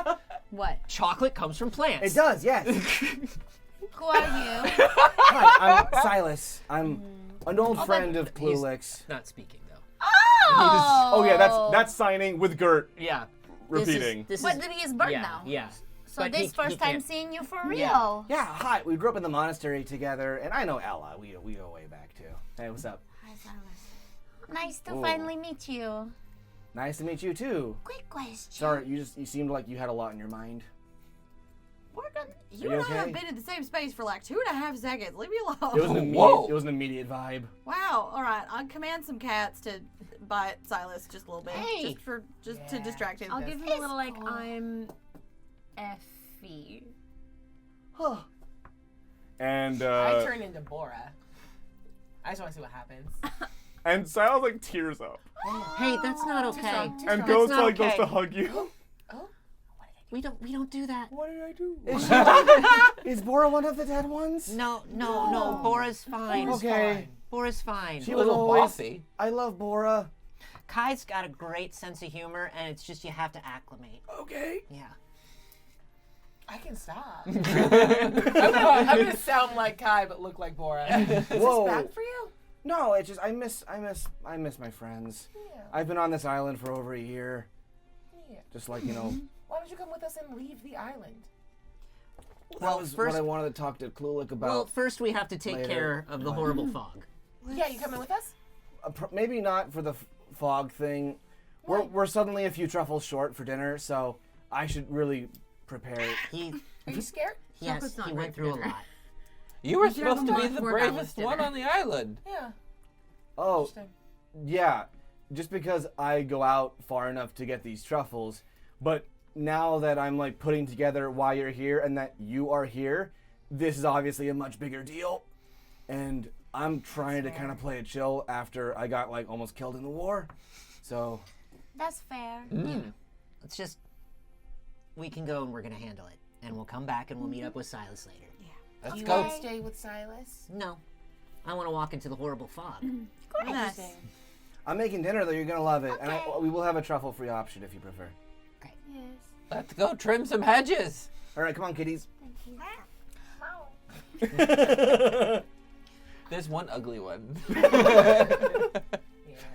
What? Chocolate comes from plants. It does, yes. Who are you? Hi, I'm Silas. I'm an old friend of he's- Cluelek's. Not speaking though. Oh yeah, that's signing with Gert Yeah. repeating. This is, But he is bird yeah, now. Yeah. So But this he first time can't- seeing you for Yeah. real. Yeah, hi. We grew up in the monastery together, and I know Ella. We go way back too. Hey, what's up? Hi, Silas. Nice to Oh. finally meet you. Nice to meet you too. Quick question. Sorry, you seemed like you had a lot in your mind. We're gonna, you Are you and I have okay? been in the same space for like 2.5 seconds. Leave me alone. It was an immediate. Whoa. It was an immediate vibe. Wow. All right. I'll command some cats to bite Silas just a little bit, Hey. just to distract him. I'll give him a little like I'm Effie. And I turn into Bora. I just want to see what happens. and Silas like tears up Hey, that's not okay. and goes to not goes okay. to hug you. We don't do that. What did I do? Is Bora one of the dead ones? No. Bora's fine. Okay. Bora's fine. She A was little always. bossy. I love Bora. Kai's got a great sense of humor, and it's just you have to acclimate. Okay. Yeah. I can stop. I'm gonna sound like Kai but look like Bora. Is Whoa. this bad for you? No, it's just I miss my friends. Yeah. I've been on this island for over a year. Yeah. Just like, you know, Why don't you come with us and leave the island? that was what I wanted to talk to Cluelek about. Well, first we have to take later. care of the horrible fog. Yeah, you coming with us? Maybe not for the fog thing. We're suddenly a few truffles short for dinner, so I should really prepare. He Are you scared? yes, Chocolate's not he great went for through a dinner. lot. You were You should have supposed to a be the more bravest balanced one dinner. on the island. Yeah. Oh, Interesting. yeah. Just because I go out far enough to get these truffles, but now that I'm like putting together why you're here and that you are here, this is obviously a much bigger deal. And I'm trying to kind of play it chill after I got like almost killed in the war. So. That's fair. It's just, we can go and we're gonna handle it. And we'll come back and we'll meet up with Silas later. Let's You go. want to stay with Silas? No. I want to walk into the horrible fog. Interesting. I'm making dinner though, you're gonna love it. And we will have a truffle-free option if you prefer. Yes. Let's go trim some hedges. All right, come on, kitties. There's one ugly one.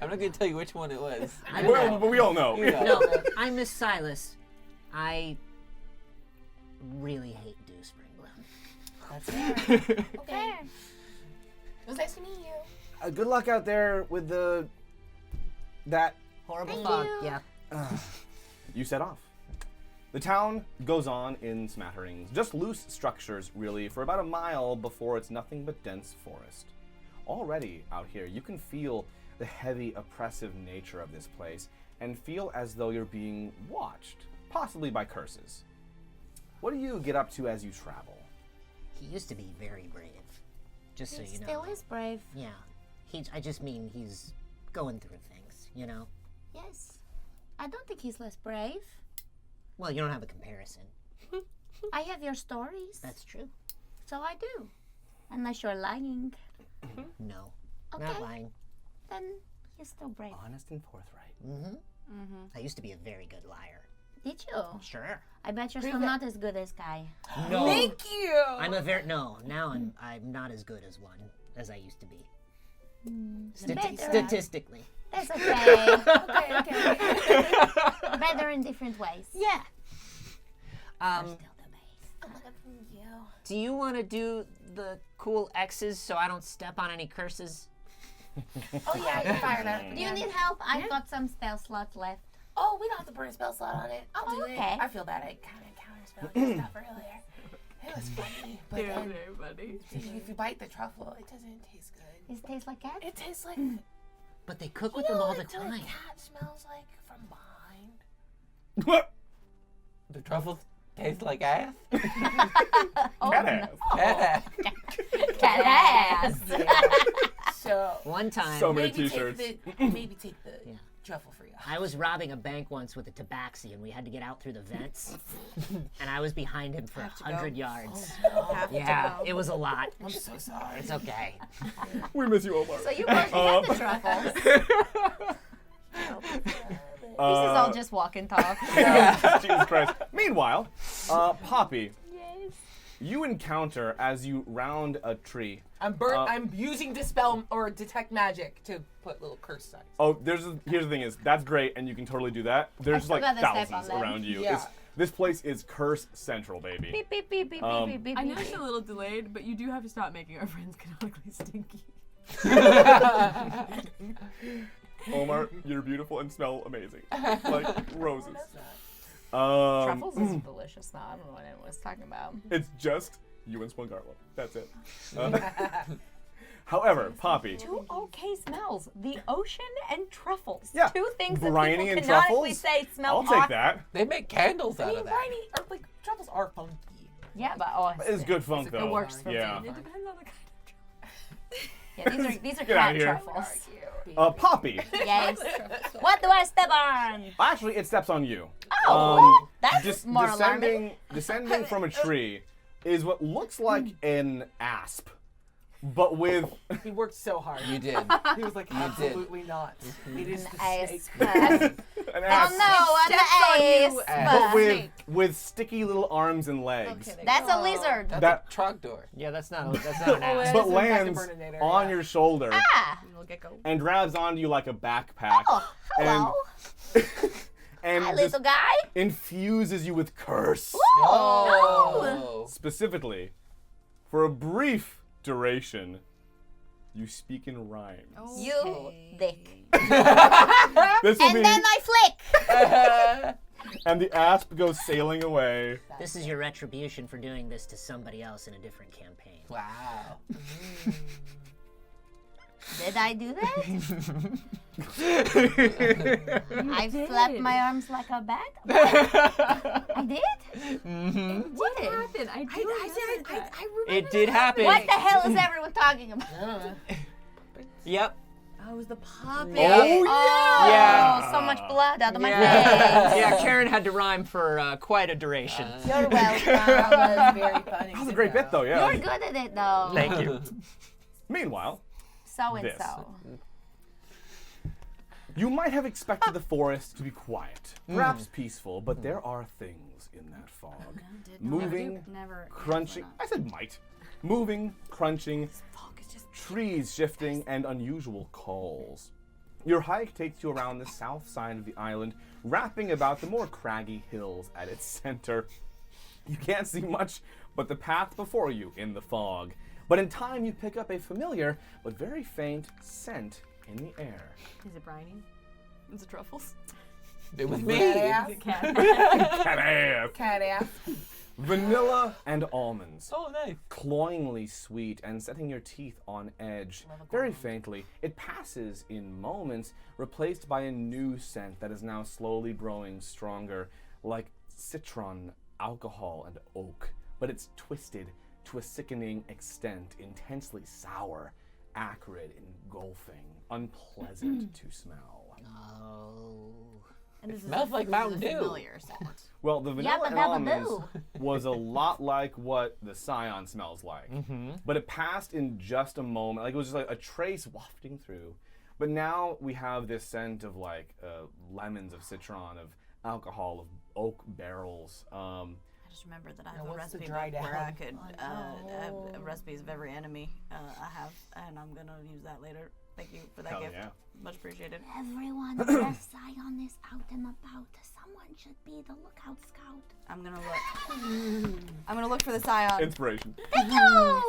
I'm not gonna tell you which one it was. Well, but we all know. No, I miss Silas. I really hate Dew Spring Bloom. That's fair. Fair. It was nice to meet you. Good luck out there with that. Horrible fog, yeah. You set off. The town goes on in smatterings, just loose structures really, for about a mile before it's nothing but dense forest. Already out here, you can feel the heavy, oppressive nature of this place and feel as though you're being watched, possibly by curses. What do you get up to as you travel? He used to be very brave, just so He you know. still is brave. Yeah. I just mean he's going through things, you know? Yes. I don't think he's less brave. Well, you don't have a comparison. I have your stories. That's true. So I do. Unless you're lying. No. Okay. Not lying. Then he's still brave. Honest and forthright. I used to be a very good liar. Did you? Sure. I bet you're still not as good as Kai. No. Thank you. I'm now I'm not as good as one as I used to be. Better. Statistically. That's okay. Okay. Better in different ways. Yeah. Still the base. Do you want to do the cool X's so I don't step on any curses? Oh yeah, I can fire that up Do you again. need help? I've got some spell slots left. Oh, we don't have to burn a spell slot on it. I'll do okay. it. I feel bad. I kind of counterspelled stuff earlier. It was funny, but then if you bite the truffle, it doesn't taste good. Does it taste like cat? It tastes like But they cook with them all the like what a time. cat smells like from behind. What? The truffles taste like ass. Cat ass. Cat ass. So One time, So many maybe t-shirts. maybe take the truffle free off. I was robbing a bank once with a tabaxi, and we had to get out through the vents. And I was behind him for 100 yards. Yeah, it was a lot. I'm so sorry. It's okay. We miss you, Omar. So you both had the truffles. This is all just walk and talk. Jesus Christ. Meanwhile, Poppy, you encounter as you round a tree. I'm using dispel or detect magic to put little curse signs. Oh, here's the thing is, that's great, and you can totally do that. There's still like gotta step on thousands them. around you. Yeah. This place is curse central, baby. Beep, beep, beep, beep, Um, beep, beep, beep, I know beep. it's a little delayed, but you do have to stop making our friends canonically stinky. Omar, you're beautiful and smell amazing. Like roses. Truffles is delicious now. I don't know what anyone's talking about. It's just you and Swangarlo. That's it. However, Poppy. Two okay smells. The ocean and truffles. Yeah. Two things that Briny people and canonically truffles? say smell I'll hot. take that. They make candles I out mean, of that. briny or like truffles are funky. Yeah, but It's good funk though. It works for Yeah. me. It depends on the kind of Yeah, these are Get outta cat here. truffles. Poppy. Yes. What do I step on? Actually, it steps on you. Oh, that's more descending, alarming. descending from a tree is what looks like an asp, but with He worked so hard. You did. He was like, You did. absolutely not. It is the snake. an asp, Oh no, I'm the but ace. with sticky little arms and legs. That's a lizard. That's That- a trogdor. Yeah, that's not an ass. But in fact a lands Burninator, on yeah. your shoulder Ah. little gecko. and grabs onto you like a backpack. Oh, hello. And Hi, just little guy. infuses you with curse. Oh. Specifically, for a brief duration, you speak in rhyme. You dick. This will And be, then I flick. and the asp goes sailing away. This is your retribution for doing this to somebody else in a different campaign. Wow. Did I do that? I flapped my arms like a bat. I did? What happened? I remember It did happen. What the hell is everyone talking about? Yep. Oh, it was the puppet. Oh, Yeah. So much blood out of my face. Yeah, Karen had to rhyme for quite a duration. You're welcome. That was very funny. That was a great bit, though, yeah. You're good at it, though. Thank you. Meanwhile, So and This. so. you might have expected the forest to be quiet, perhaps peaceful, but there are things in that fog. Moving, Never. crunching. I said might. Moving, crunching, trees shifting, and unusual calls. Your hike takes you around the south side of the island, wrapping about the more craggy hills at its center. You can't see much but the path before you in the fog. But in time, you pick up a familiar but very faint scent in the air. Is it briny? Is it truffles? It was me. Cat ass. Cat ass. Cat ass. Vanilla and almonds. Oh, nice. Cloyingly sweet and setting your teeth on edge. Very faintly, it passes in moments, replaced by a new scent that is now slowly growing stronger, like citron, alcohol, and oak. But it's twisted to a sickening extent, intensely sour, acrid, engulfing, unpleasant to smell. And this Smells like Mountain Dew. Familiar scent. Well, the vanilla and Yabba dabba almonds doo. was a lot like what the Scion smells like. But it passed in just a moment. Like it was just like a trace wafting through. But now we have this scent of like lemons, of citron, of alcohol, of oak barrels. I just remembered that I have a what's the recipe dry book where I down? could have recipes of every enemy I have, and I'm gonna use that later. Thank you for that Hell gift. yeah. Much appreciated. Everyone, there's Scion is out and about. Someone should be the lookout scout. I'm gonna look. I'm gonna look for the scion. Inspiration. No!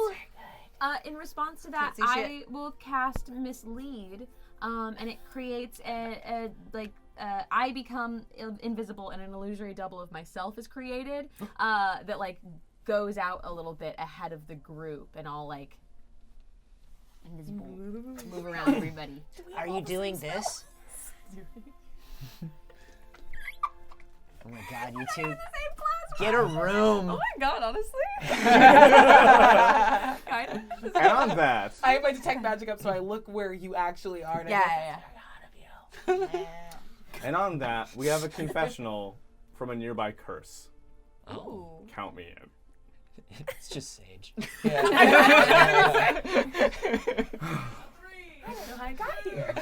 In response to that, Can't see I will cast Mislead, and it creates I become invisible and an illusory double of myself is created that like goes out a little bit ahead of the group, and I'll like invisible move around everybody. Are you doing this? Oh my god, you two. Get a room. Oh my god, honestly. Kind of. And on that, I have my detect magic up so I look where you actually are. And Yeah. and on that, we have a confessional from a nearby curse. Oh. Count me in. It's just Sage. I don't know how I got here.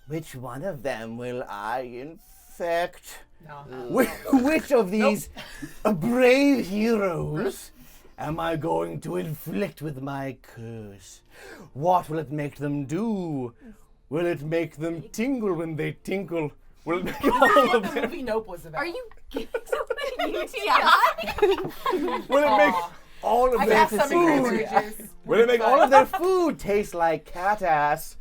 Which one of them will I infect? No. Which of these brave heroes am I going to inflict with my curse? What will it make them do? Will it make them tingle when they tinkle? Will it make all of The them? movie Nope was about. Are you getting somebody UTI? Will it make all of I their got some food? cranberry juice. Will it make all of their food taste like cat ass?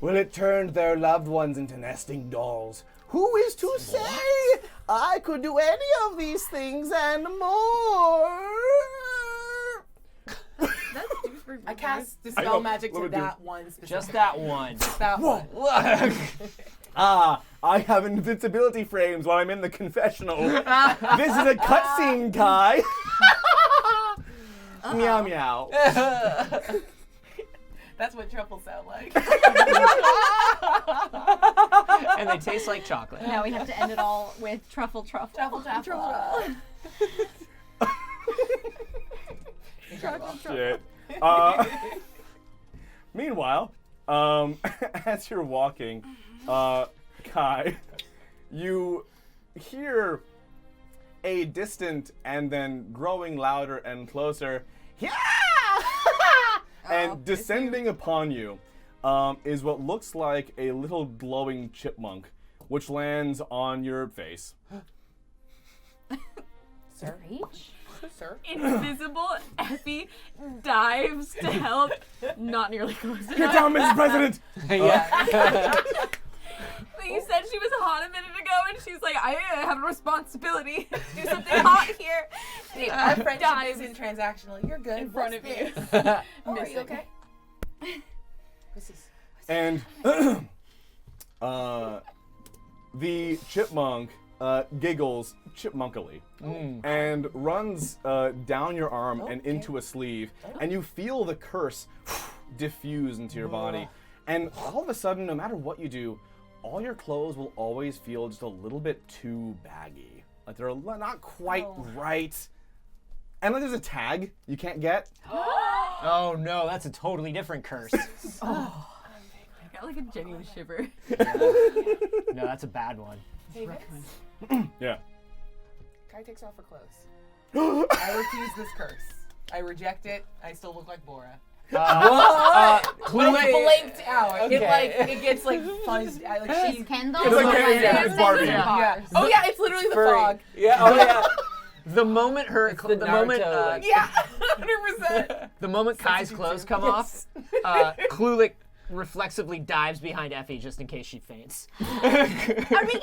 Will it turn their loved ones into nesting dolls? Who is to say? I could do any of these things and more. I cast Dispel Magic to that one specific. Just that one. That one. I have invincibility frames while I'm in the confessional. This is a cutscene, Kai. Meow meow. That's what truffles sound like. And they taste like chocolate. Now we have to end it all with truffle. Shit. Meanwhile, as you're walking, Kai, you hear a distant and then growing louder and closer, yeah! And descending upon you is what looks like a little glowing chipmunk, which lands on your face. Sir? Sir? Invisible Effie dives to help. Not nearly close enough. Get down, Mr. President! Yeah. But you said she was hot a minute ago, everyone. She's like, I have a responsibility to do something hot here. Hey, our friendship isn't transactional. You're good. In front of you. Oh, are you okay? And the chipmunk giggles chipmunkily and runs down your arm and into a sleeve, and you feel the curse diffuse into your body. And all of a sudden, no matter what you do, all your clothes will always feel just a little bit too baggy. Like they're not quite right. And like there's a tag you can't get. Oh no, that's a totally different curse. I got like a genuine shiver. No, that's a bad one. Hey, Yeah. Kai takes off her clothes. I refuse this curse. I reject it. I still look like Bora. Cluelek. Blanked out. Okay. It gets like fuzzed. Like she. Candles? It's like it's Barbie. Yeah. Oh yeah, it's literally the fog. Yeah. Oh yeah. The moment the moment Naruto, like- Yeah, 100%. the moment Kai's clothes come off, Cluelek reflexively dives behind Effie just in case she faints. Are we getting naked?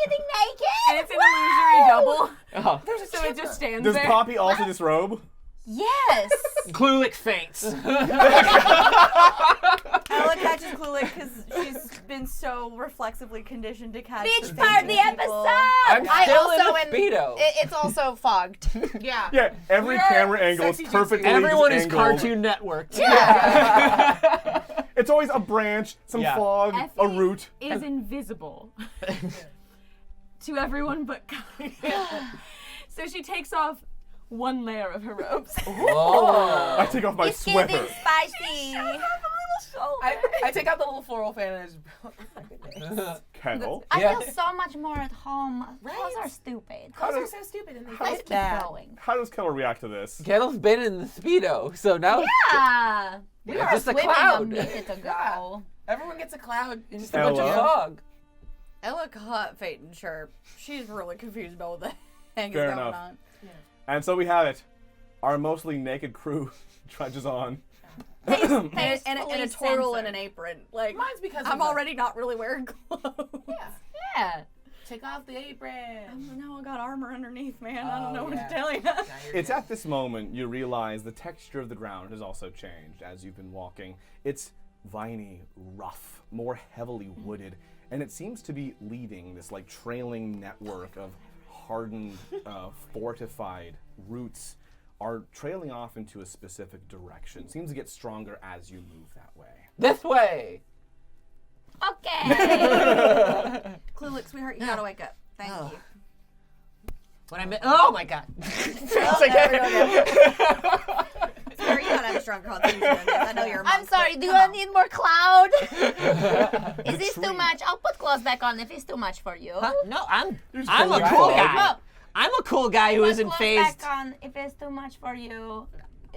And it's an illusory double. Oh. So it just stands Does there. Poppy also disrobe? Yes. Cluelek faints. Ella catches Cluelek because she's been so reflexively conditioned to catch. Beach the party things of people. episode! I'm I still also in a am. Speedo. It's also fogged. Yeah. Yeah, every camera angle is sexy perfectly Everyone is angled. Cartoon Network. It's always a branch, some Yeah. fog, a Effie root. is invisible to everyone but Kai. So she takes off one layer of her robes. Whoa. I take off my It's getting sweater. spicy. I take out the little floral fan and I just. Kettle. I Yeah. feel so much more at home. Right? Clothes are stupid. Clothes are so stupid and they Let's fit keep bad. going. How does Kettle react to this? Kettle's been in the Speedo, so now Yeah. it's We were just a swimming cloud. a minute ago. Everyone gets a cloud. In Just a bunch of Ella? fog. Ella caught Fate and Chirp. She's really confused about what the heck Fair is going enough. on. And so we have it. Our mostly naked crew trudges on. And a Tastefully turtle and censored. an apron. Like, Mine's because I'm of the- already not really wearing clothes. Yeah. Yeah. Take off the apron. Now I got armor underneath, man. I Oh, don't know yeah. what to tell you. Now you're It's good. at this moment you realize the texture of the ground has also changed as you've been walking. It's viney, rough, more heavily wooded, and it seems to be leading this like trailing network of hardened, fortified roots are trailing off into a specific direction. Seems to get stronger as you move that way. This way. Okay. Cluelek, sweetheart, you gotta wake up. Thank you. When oh my god. Sweetheart, you gotta have a strong constitution on this. I know you're a monk. I'm sorry. but Do come I on. need more cloud? Is this too much? I'll put clothes back on if it's too much for you. No, I'm a totally cool fine. guy. Well, I'm a cool guy who put isn't clothes phased. back on if it's too much for you.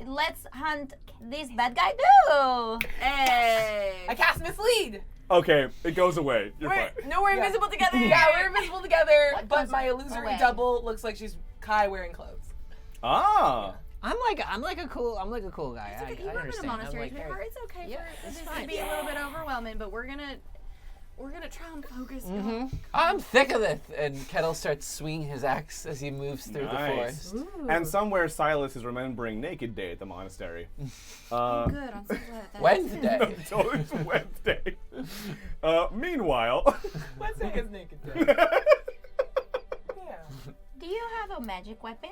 Let's hunt this bad guy too. Hey. I cast mislead. Okay, it goes away. You're fine. We're invisible together. Yeah, we're invisible together, What but goes my illusory away? double looks like she's Kai wearing clothes. Ah. I'm like a cool guy. It's okay. I You work in the understand. monastery, I'm like, sweetheart. It's okay Yeah, for it's this fine. to be a little bit overwhelming, but we're gonna try and focus. I'm thick of this. And Kettle starts swinging his axe as he moves through the Nice. forest. And somewhere Silas is remembering Naked Day at the monastery. Good. I'm so glad that. Wednesday. So it's Wednesday. Meanwhile, Wednesday is naked day. Yeah. Do you have a magic weapon?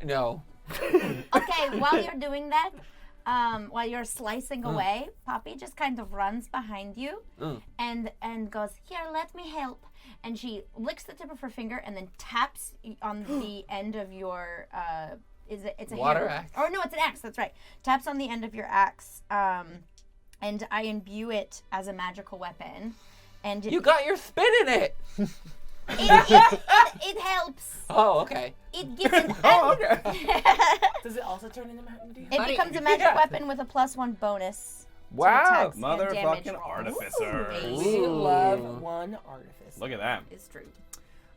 No. Okay, while you're doing that, while you're slicing away, Poppy just kind of runs behind you and goes, "Here, let me help." And she licks the tip of her finger and then taps on the end of your it's a Water hammer. axe. Or no, it's an axe. That's right. Taps on the end of your axe, and I imbue it as a magical weapon. And You got your spin in it. it helps. Oh, okay. It gives an oh, okay. Does it also turn into Mountain Dew? It becomes a magic weapon with a +1 bonus. Wow. attacks and damage Motherfucking rolls. artificer. We love one artifice. Look at that. It's true.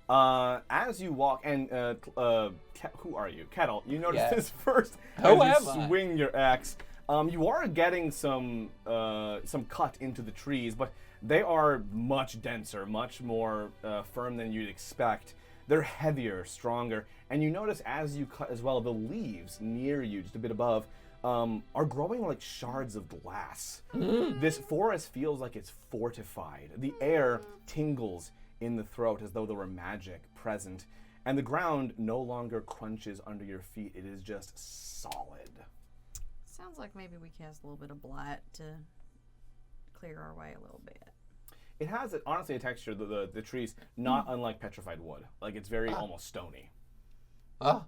As you walk, and who are you? Kettle. You notice Yeah. this first Who as am you I? swing your axe. You are getting some cut into the trees, but they are much denser, much more firm than you'd expect. They're heavier, stronger, and you notice as you cut as well, the leaves near you, just a bit above, are growing like shards of glass. This forest feels like it's fortified. The air tingles in the throat as though there were magic present, and the ground no longer crunches under your feet. It is just solid. Sounds like maybe we cast a little bit of blight to clear our way a little bit. It has, honestly, a texture, the trees, not unlike petrified wood. Like, it's very almost stony. Oh.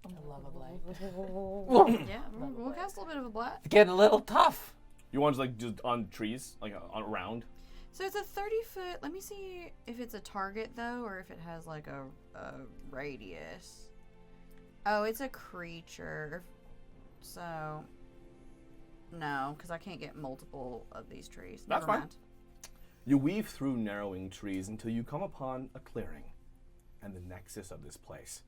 I love a blight. Yeah, we'll cast a little bit of a blight. It's getting a little tough. You want to, like, just on trees? Like, around? So it's a 30-foot. Let me see if it's a target, though, or if it has, like, a radius. Oh, it's a creature. So, no, because I can't get multiple of these trees. That's Never fine. mind. You weave through narrowing trees until you come upon a clearing and the nexus of this place.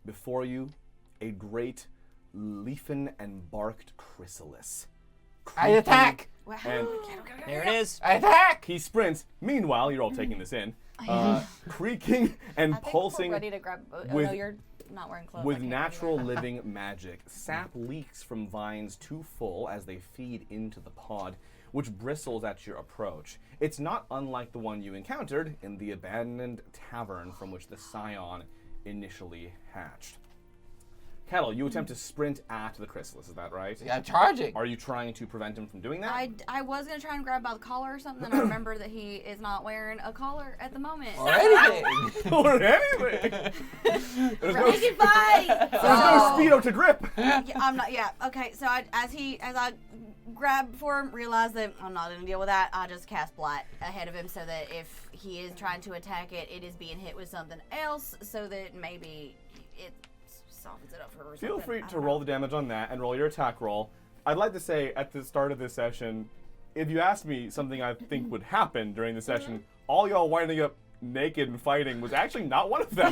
Before you, a great leafen and barked chrysalis. I attack! And There it is. I attack! he sprints. Meanwhile, you're all taking this in. Creaking and I think pulsing we're ready to grab. Oh, with- no, you're not wearing clothes. I with can't natural read living magic. Sap leaks from vines too full as they feed into the pod, which bristles at your approach. It's not unlike the one you encountered in the abandoned tavern from which the Scion initially hatched. Kettle, you attempt to sprint at the chrysalis, is that right? Yeah, charging. Are you trying to prevent him from doing that? I was gonna try and grab by the collar or something, and I remember that he is not wearing a collar at the moment. Or anything. Or anything! There's no, Make it fight! there's no speedo to grip! Yeah, I'm not. Yeah. Okay. So as I grab for him, realize that I'm not gonna deal with that. I just cast blight ahead of him so that if he is trying to attack it, it is being hit with something else, so that maybe it softens it up for. Feel something. free I to don't roll know. the damage on that and roll your attack roll. I'd like to say at the start of this session, if you asked me something I think would happen during the session, all y'all winding up naked and fighting was actually not one of them.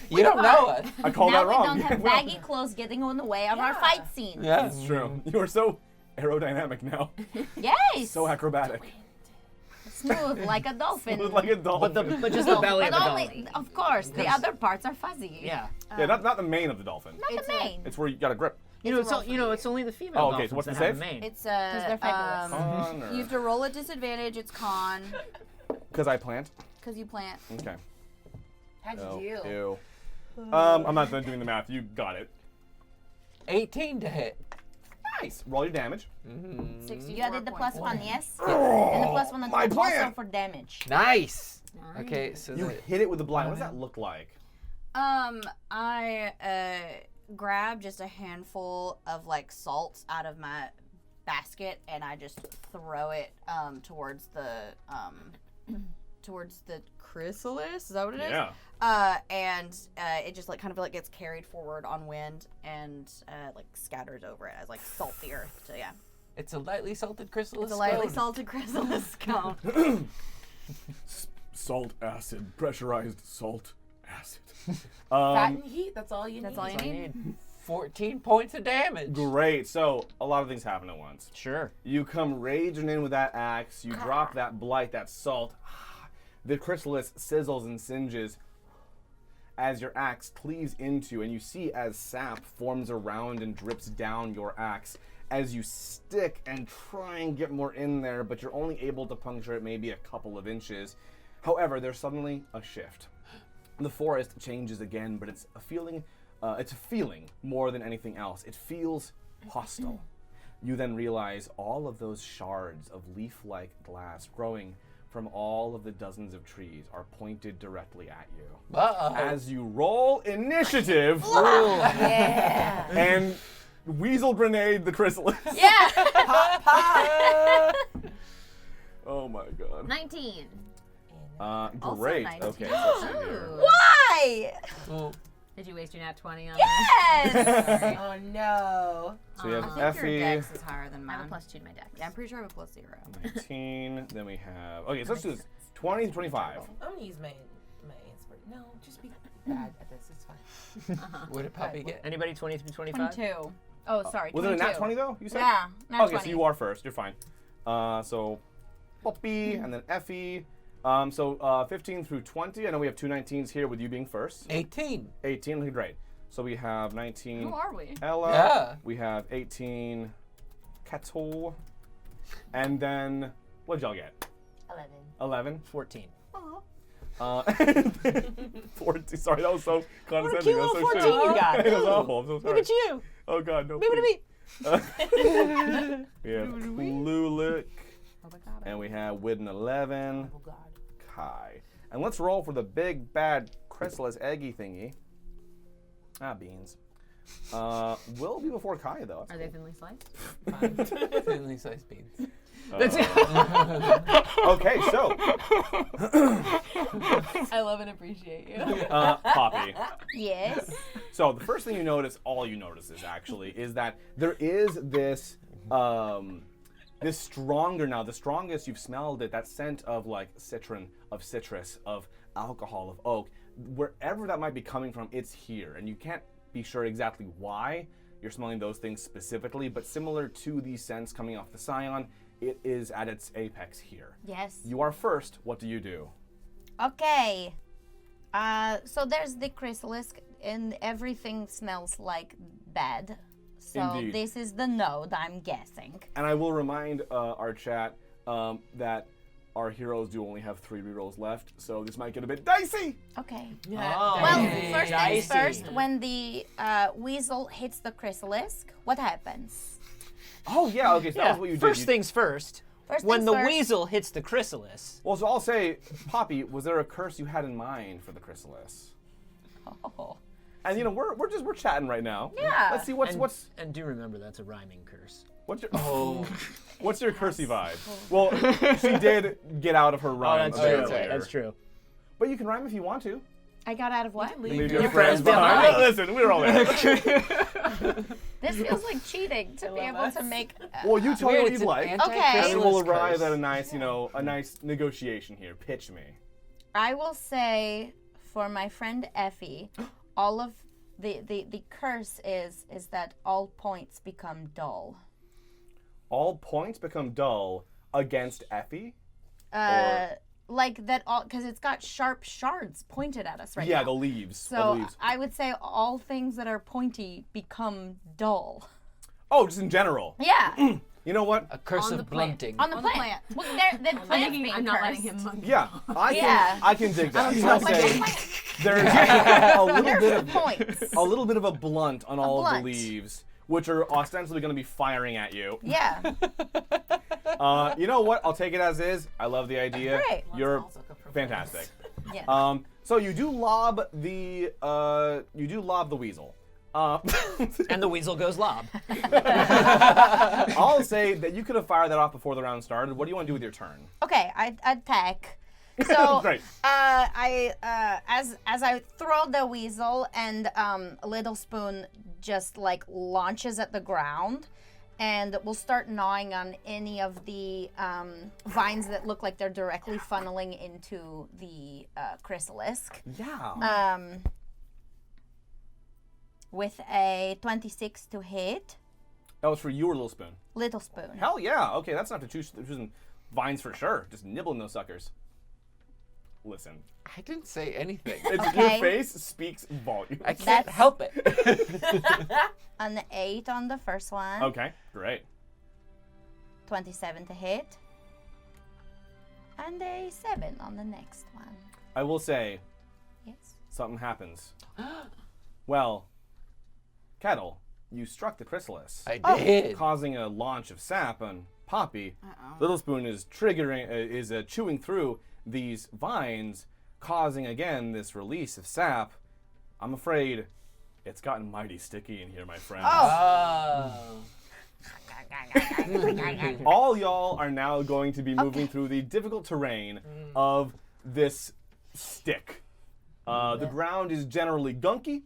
You don't know us. I called now that we wrong. don't have Well, baggy clothes getting in the way of our fight scene. Yeah. It's true. You are so aerodynamic now. Yes. So acrobatic. Smooth like a dolphin. Smooth like a dolphin. But just the belly But of the only, dolphin. of course, the other parts are fuzzy. Yeah. Yeah, not the mane of the dolphin. Not the mane. It's where you got a grip. It's only the female Oh, okay, so dolphins what's that the have save? a mane. It's they're fabulous. Con or... you have to roll at disadvantage. It's con Because I plant? because you plant. Okay. How'd Oh, you do? ew. I'm not done doing the math. You got it. 18 to hit. Nice. Roll your damage. 64 You added the plus points. 1, yes? And the plus 1 my that's also plan. for damage. Nice. Okay, so You hit it with the blind. What does that look like? I grab just a handful of like salt out of my basket and I just throw it towards the chrysalis. Is that what it is? Yeah. And it just like kind of like gets carried forward on wind and like scatters over it as like salt the earth. So yeah, it's a lightly salted chrysalis. it's a lightly stone. salted chrysalis cone. Salt acid. Pressurized salt acid. Fat and heat, that's all you need. That's all you need. 14 points of damage. Great. So a lot of things happen at once. Sure. You come raging in with that axe. You drop that blight, that salt. The chrysalis sizzles and singes as your axe cleaves into, and you see as sap forms around and drips down your axe as you stick and try and get more in there, but you're only able to puncture it maybe a couple of inches. However, there's suddenly a shift. The forest changes again, but it's a feeling more than anything else. It feels hostile. You then realize all of those shards of leaf-like glass growing from all of the dozens of trees are pointed directly at you. Uh-oh. As you roll initiative Yeah. and weasel grenade the chrysalis. Yeah. Oh my god. 19. Great. 19. Okay, so let's see here. Why? Oh. Did you waste your nat 20 on Yes. Oh no. So we have I think your Effie, dex is higher than I have mine. a plus 2 to my dex. Yeah, I'm pretty sure I have a plus 0. 19, then we have, okay, so let's do this. 20 to 25. I'm gonna use my answer. No, just be bad at this. It's fine. What did Puppy get? Anybody 20 through 25? 22. Oh, sorry. Was it a 22. nat 20 though? You said. Yeah, nat Okay, 20. so you are first. You're fine. So Poppy and then Effie. So 15 through 20. I know we have two 19s here with you being first. 18. 18. Okay, great. So we have 19. Who are we? Ella. Yeah. We have 18. Kettle. And then what did y'all get? 11. 14. 14. Sorry, that was so condescending. cute That was little so 14 shitty. you got. It was awful. I'm so sorry. Look at you. Oh God, no. Beep, beep, please. beep. We have Cluelek. And we have Widden 11. Oh God. Kai. And let's roll for the big bad chrysalis eggy thingy. Beans. Will be before Kai though. Are they thinly sliced? Thinly sliced beans. Okay, so I love and appreciate you. Poppy. Yes. So the first thing you notice, all you notice is actually, is that there is this this stronger now, the strongest you've smelled it, that scent of like citron, of citrus, of alcohol, of oak, wherever that might be coming from, it's here. And you can't be sure exactly why you're smelling those things specifically, but similar to the scents coming off the Scion, it is at its apex here. Yes. You are first. What do you do? Okay. So there's the chrysalis, and everything smells like bad. So Indeed. this is the node, I'm guessing. And I will remind our chat that our heroes do only have 3 rerolls left, so this might get a bit dicey. Okay. Oh, Well, first things dicey. first, when the weasel hits the chrysalis, what happens? Oh yeah, okay, so that was what you did. First things first. First When things the first. weasel hits the chrysalis. Well, so I'll say, Poppy, was there a curse you had in mind for the chrysalis? Oh. And you know, we're chatting right now. Yeah. Let's see what's And do remember that's a rhyming curse. what's your what's your cursey vibe? Well, she did get out of her rhyme. that's a bit true. earlier. That's true. But you can rhyme if you want to. I got out of what? Leave your friends behind. No, listen, we're all there. This feels like cheating to be able to make. Well, you tell me Weird, what it's you'd an like, Okay. and we'll anti-chrysalis arrive curse. at a nice, a nice negotiation here. Pitch me. I will say for my friend Effie, all of the curse is that all points become dull. All points become dull against Effie. Like that all because it's got sharp shards pointed at us right Yeah, now. the leaves. So the leaves. I would say all things that are pointy become dull. Oh, just in general. Yeah, You know what? A curse On of the plant. blunting. on the plant. Well, the plant's being I'm not cursed. letting him. Yeah, Yeah. I can dig that. So I'll like say the plant, there's a little bit there's of points. a little bit of a blunt on all of blunt. the leaves, which are ostensibly going to be firing at you. Yeah. You know what? I'll take it as is. I love the idea. Great. You're fantastic. Yeah. So you do lob the weasel. And the weasel goes lob. I'll say that you could have fired that off before the round started. What do you want to do with your turn? Okay, I attack. So Great. as I throw the weasel and Little Spoon just like launches at the ground, and we'll start gnawing on any of the vines that look like they're directly funneling into the chrysalis. Yeah. With a 26 to hit, That was for you or Little Spoon? Little Spoon. Hell yeah. Okay, that's not to choosing vines for sure. Just nibbling those suckers. Listen, I didn't say anything. your Okay. face speaks volumes. I can't That's- help it. An 8 on the first one, Okay, great. 27 to hit, and a 7 on the next one. I will say Yes. something happens. Well, Kettle, you struck the chrysalis, I did. causing a launch of sap on Poppy. Little Spoon is chewing through these vines, causing again this release of sap. I'm afraid it's gotten mighty sticky in here, my friends. Oh. All y'all are now going to be moving through the difficult terrain of this stick. The ground is generally gunky,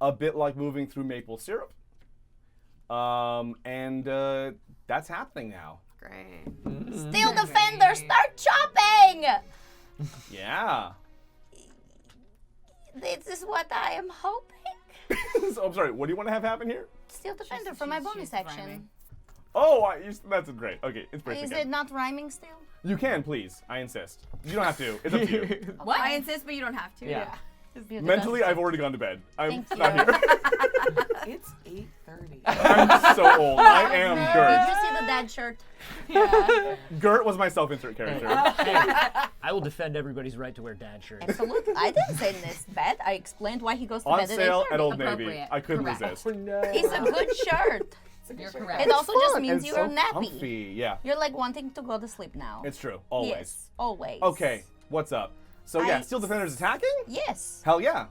a bit like moving through maple syrup. And that's happening now. Great. Steel Defender, start chopping! Yeah. This is what I am hoping. So, I'm sorry, what do you want to have happen here? Steel Defender for my bonus action. Oh, that's great. Okay, inspiration Is again. it not rhyming still? You can, please. I insist. You don't have to. It's up to you. What? I insist, but you don't have to. Yeah. Mentally, I've already gone to bed. I'm Thank not you. here. It's 8:30. I'm so old. I am Did Gert. you see the dad shirt? Gert was my self-insert character. I will defend everybody's right to wear dad shirts. Absolutely. I didn't say this bad. I explained why he goes to On bed sale at at 8:30. Old Navy. Appropriate. I couldn't Correct. resist. It's a good shirt. You're correct. It also just Fun. means It's you're so nappy. comfy. Yeah, You're like wanting to go to sleep now. it's true. Always. Yes, always. Okay, what's up? So yeah, I- Steel Defender's attacking? Yes. Hell yeah.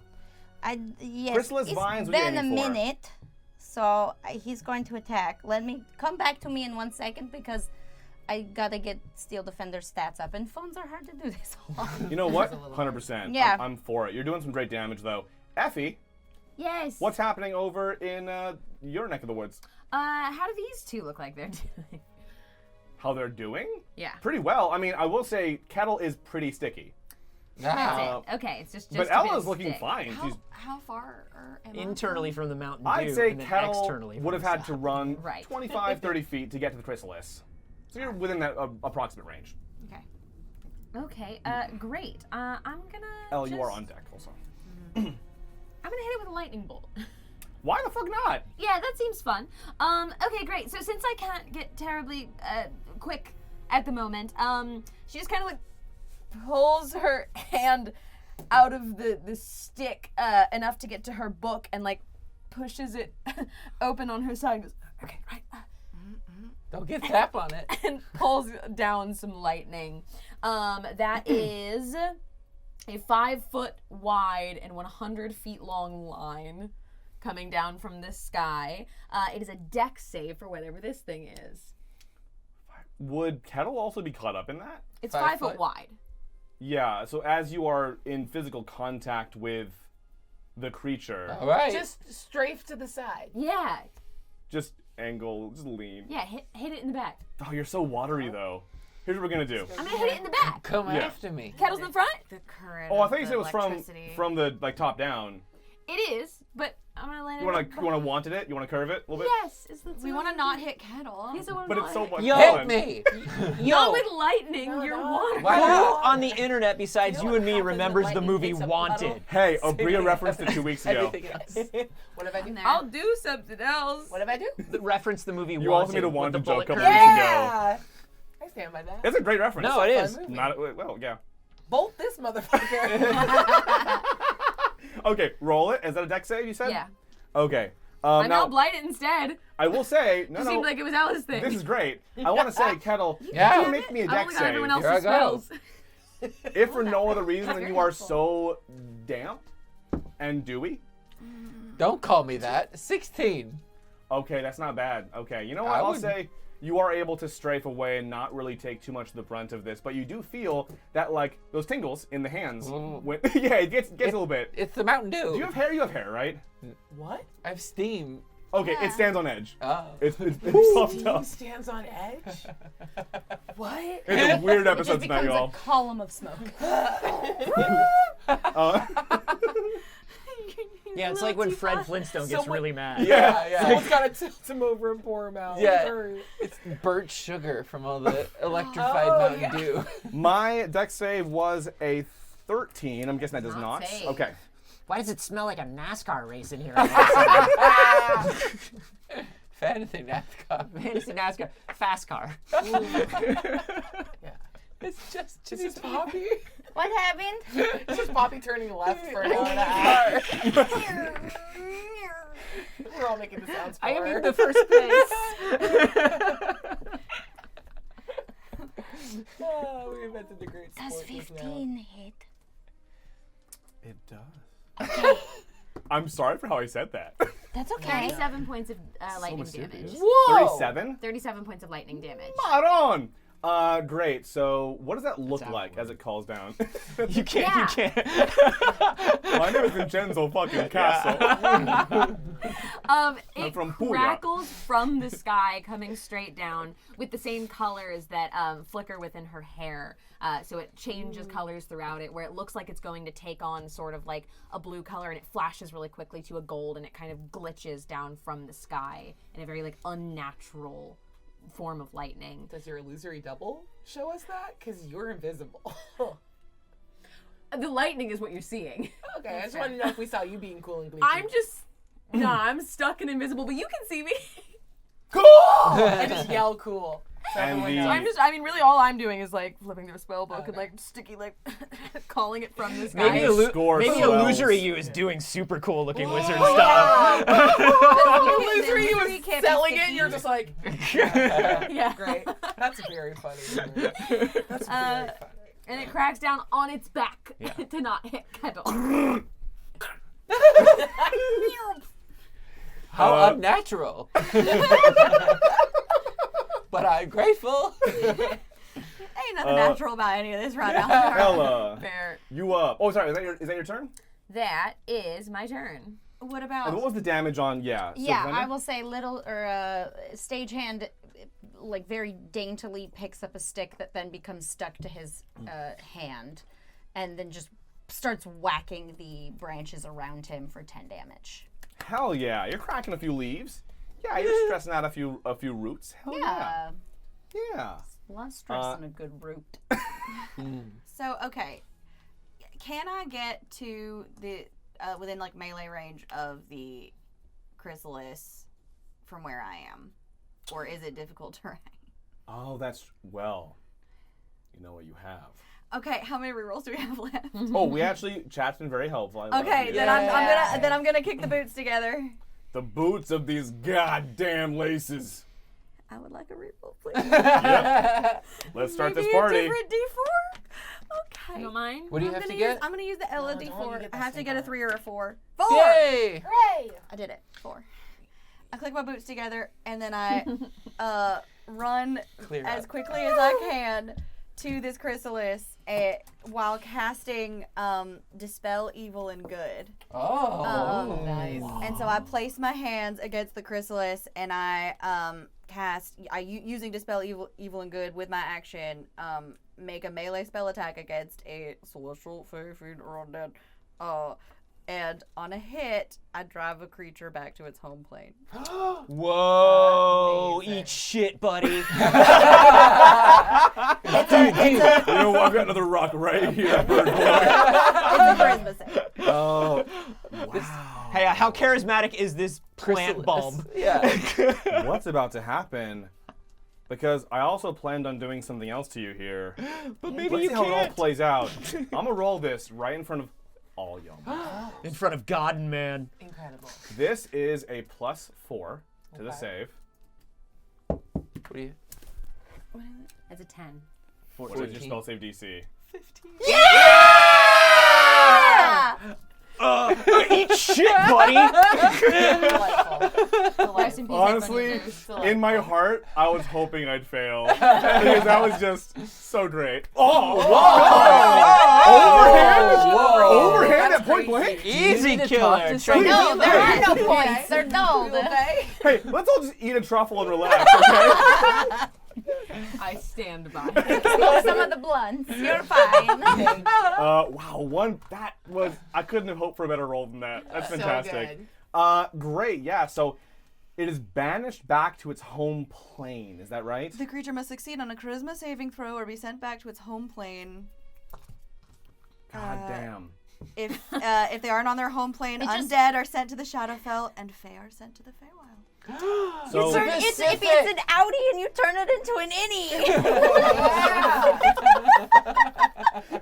Yes. Chrysalis It's vines, what are you been a aiming for? minute, so he's going to attack. Let me come back to me in 1 second because I gotta get Steel Defender stats up, and phones are hard to do this on. You know what? 100%. Yeah. I'm for it. You're doing some great damage though. Effie, Yes. what's happening over in your neck of the woods? How do these two look like they're doing? How they're doing? Yeah. Pretty well. I mean, I will say Kettle is pretty sticky. That's it. Okay, it's just But a bit of Ella's looking stick. fine. She's, How far am I Internally from the Mountain Dew, I'd say and then Kettle externally would have from the had to run Right. 25, 30 feet to get to the Chrysalis. So you're within that approximate range. Okay. Okay. Great. I'm gonna. Elle, you are just- on deck also. I'm gonna hit it with a lightning bolt. Why the fuck not? Yeah, that seems fun. Okay, great. So since I can't get terribly quick at the moment, she just kind of like pulls her hand out of the stick enough to get to her book and like pushes it open on her side and goes, okay, right. Don't get tap on it. And pulls down some lightning. That is a 5-foot wide and 100 feet long line coming down from the sky. It is a dex save for whatever this thing is. Would Kettle also be caught up in that? It's 5 5 foot foot? wide. Yeah, so as you are in physical contact with the creature, All right. Just strafe to the side. Yeah, just angle, just lean. yeah, hit it in the back. Oh, you're so watery though. Here's what we're gonna do. I'm gonna hit it in the back. Come Yeah. after me. Kettle's in the front? The current. Oh, I of thought you the said it was electricity. from the like top down. It is, but I'm gonna land You it. wanna wanted it? You wanna curve it a little bit? Yes, We want to not hit Kettle. Yes, I wanna But not it's so hit. much Yo. fun. Hit me. Not Yo, with lightning, you're water. Why who not? on the internet besides You know you and what me happens when remembers the lightning movie hits a Wanted? Hey, Obria referenced it 2 weeks ago. Everything else. What if I do? I'll do something else. What if I do? Reference the movie You Wanted. also made a with Wanted the joke bullet a couple curve. weeks ago. Yeah. I stand by that. It's a great reference. No, it is. movie. Not well, yeah. Bolt this motherfucker. Okay, roll it. Is that a deck save? You said? Yeah. Okay. I'm now now blight it instead. I will say It no. seemed like it was Alice's thing. This is great. I want to say, Kettle, Yeah. you make me a I've deck only got save. everyone Here I else's go. spells. If for no other reason than you are so damp and dewy. Don't call me that. 16. Okay, that's not bad. Okay, you know what? I I'll would- say you are able to strafe away and not really take too much of the brunt of this, but you do feel that like those tingles in the hands. When, yeah, it gets a little bit. It's the Mountain Dew. Do you have hair? You have hair, right? What? I have steam. Okay, it stands on edge. Oh. It's puffed up. Steam stands on edge. What? It's a weird It episode just tonight, becomes a y'all. column of smoke. Yeah, it's like when Fred Flintstone gets really mad. Yeah. Someone's gotta tilt him over and pour him out. Yeah. Hurry. It's burnt sugar from all the electrified Oh, Mountain yeah. Dew. My deck save was a 13. I'm guessing that does not. safe. Okay. Why does it smell like a NASCAR race in here? Fantasy NASCAR. Fantasy NASCAR. Fast car. It's just This is Poppy. What happened? This is Poppy turning left for an hour and a half. We're all making the sounds for I am her. in the first place. Oh, we invented the great Does sport just now. 15 hit? It does. I'm sorry for how I said that. That's okay. 37 points of lightning mysterious. damage. Whoa! 37? 37 points of lightning damage. Spot on. Great. So, what does that look like as it calls down? You can't. You can't. My name is Vincenzo fucking Castle. It from Puglia. crackles from the sky, coming straight down with the same colors that flicker within her hair. So it changes colors throughout it, where it looks like it's going to take on sort of like a blue color, and it flashes really quickly to a gold, and it kind of glitches down from the sky in a very like unnatural form of lightning. Does your illusory double show us that? Because you're invisible. The lightning is what you're seeing. Okay, I just wanted to know if we saw you being cool and gleeful. I'm stuck and invisible, but you can see me. Cool! I just yell cool. So And everyone knows. I mean, really all I'm doing is like flipping through a spell book and like sticky, like calling it from the sky. Maybe, Score illusory swells. you is doing super cool looking wizard stuff. Illusory you was can't be selling it, sticky. you're just like, Yeah. great. That's very funny. That's very funny. And it cracks down on its back to not hit Kettle. How unnatural. But I'm grateful. Ain't nothing natural about any of this right now. Ella, Fair. you up? Oh, sorry. Is that your turn? That is my turn. What And about? what was the damage on? Yeah. So Yeah, Glenda? I will say stagehand, like very daintily picks up a stick that then becomes stuck to his hand, and then just starts whacking the branches around him for 10 damage. Hell yeah! You're cracking a few leaves. Yeah, you're stressing out a few roots. Hell yeah. Yeah. Less stress than a good root. So, okay. Can I get to the within like melee range of the chrysalis from where I am? Or is it difficult terrain? Oh, that's well. You know what you have. Okay, how many rerolls do we have left? Oh, we actually chat's been very helpful. I love Okay, you. then I'm gonna kick the boots together. The boots of these goddamn laces. I would like a reroll, please. Yep. Let's start Maybe this party. a different D4? Okay. You don't mind? What do you have to get? I'm gonna use the Ella No, don't D4. get I the have to same get a one. 3 or a 4. 4! Yay! Hooray! I did it. 4. I click my boots together and then I run Clear as out. quickly as I can to this chrysalis while casting Dispel Evil and Good. Oh. Nice. And so I place my hands against the chrysalis and I using Dispel Evil and Good with my action, make a melee spell attack against a celestial fairy or undead. And on a hit, I drive a creature back to its home plane. Whoa! Amazing. Eat shit, buddy. You know what? I've got another rock right here, bird boy. It's a charisma save. Oh, Hey, how charismatic is this plant Chrysalis. bulb? Yeah. what's about to happen? Because I also planned on doing something else to you here. But maybe Let's you see how it all can't. plays out. I'm gonna roll this right in front of all y'all. In front of God and man. Incredible. This is a +4 to the Okay. save. What do you? It's a 10. What is your 14. spell save DC? Eat shit, buddy. Rest in peace, Honestly, Ebenezer. in my heart, I was hoping I'd fail because that was just so great. Oh, Whoa! overhand That's at point crazy. blank. Easy to killer. talk to Try to No, do there are that. no points. They're dulled. Okay. Hey, let's all just eat a truffle and relax, okay? I stand by. Some of the blunts. You're fine. Wow, I couldn't have hoped for a better roll than that. That's So fantastic. good. Great, yeah. So it is banished back to its home plane. Is that right? The creature must succeed on a charisma saving throw or be sent back to its home plane. God damn. If they aren't on their home plane, It just- undead are sent to the Shadowfell and Fae are sent to the Feywild. So If it's an outie and you turn it into an innie.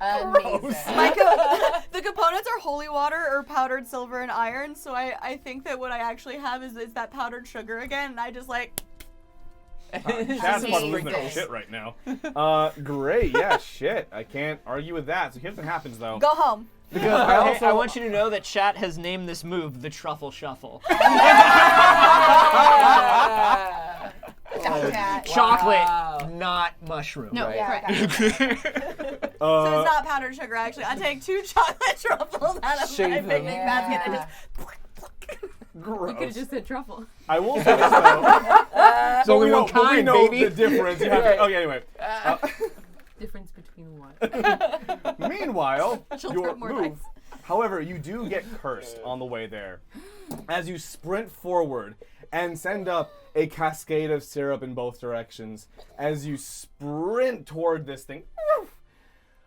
Amazing. The components are holy water or powdered silver and iron, so I think that what I actually have is that powdered sugar again, and I just like... Chad's probably losing their Amazing. shit right now. Great, yeah, shit. I can't argue with that. So here's what happens though. Go home. Because I also I want you to know that chat has named this move the Truffle Shuffle. Chocolate, not mushroom. No, Right. correct. So it's not powdered sugar, actually. I take 2 chocolate truffles out of Shave my them. picnic basket and just. Gross. You could have just said truffle. I will say this though. So only we know, one but we kind, know baby. the difference. You have to, okay, anyway. Difference between what? Meanwhile, She'll your throw more move. dice. However, you do get cursed on the way there. As you sprint forward and send up a cascade of syrup in both directions, as you sprint toward this thing,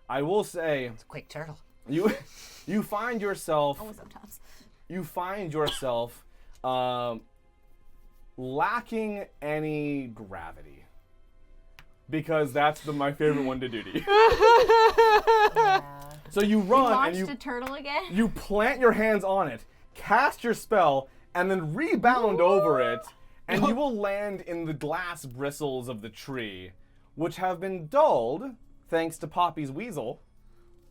I will say, Quick turtle. you find yourself Oh, sometimes. lacking any gravity. Because that's my favorite one to do to you. So you run and Launched a turtle again? you plant your hands on it, cast your spell, and then rebound over it, and you will land in the glass bristles of the tree, which have been dulled thanks to Poppy's weasel.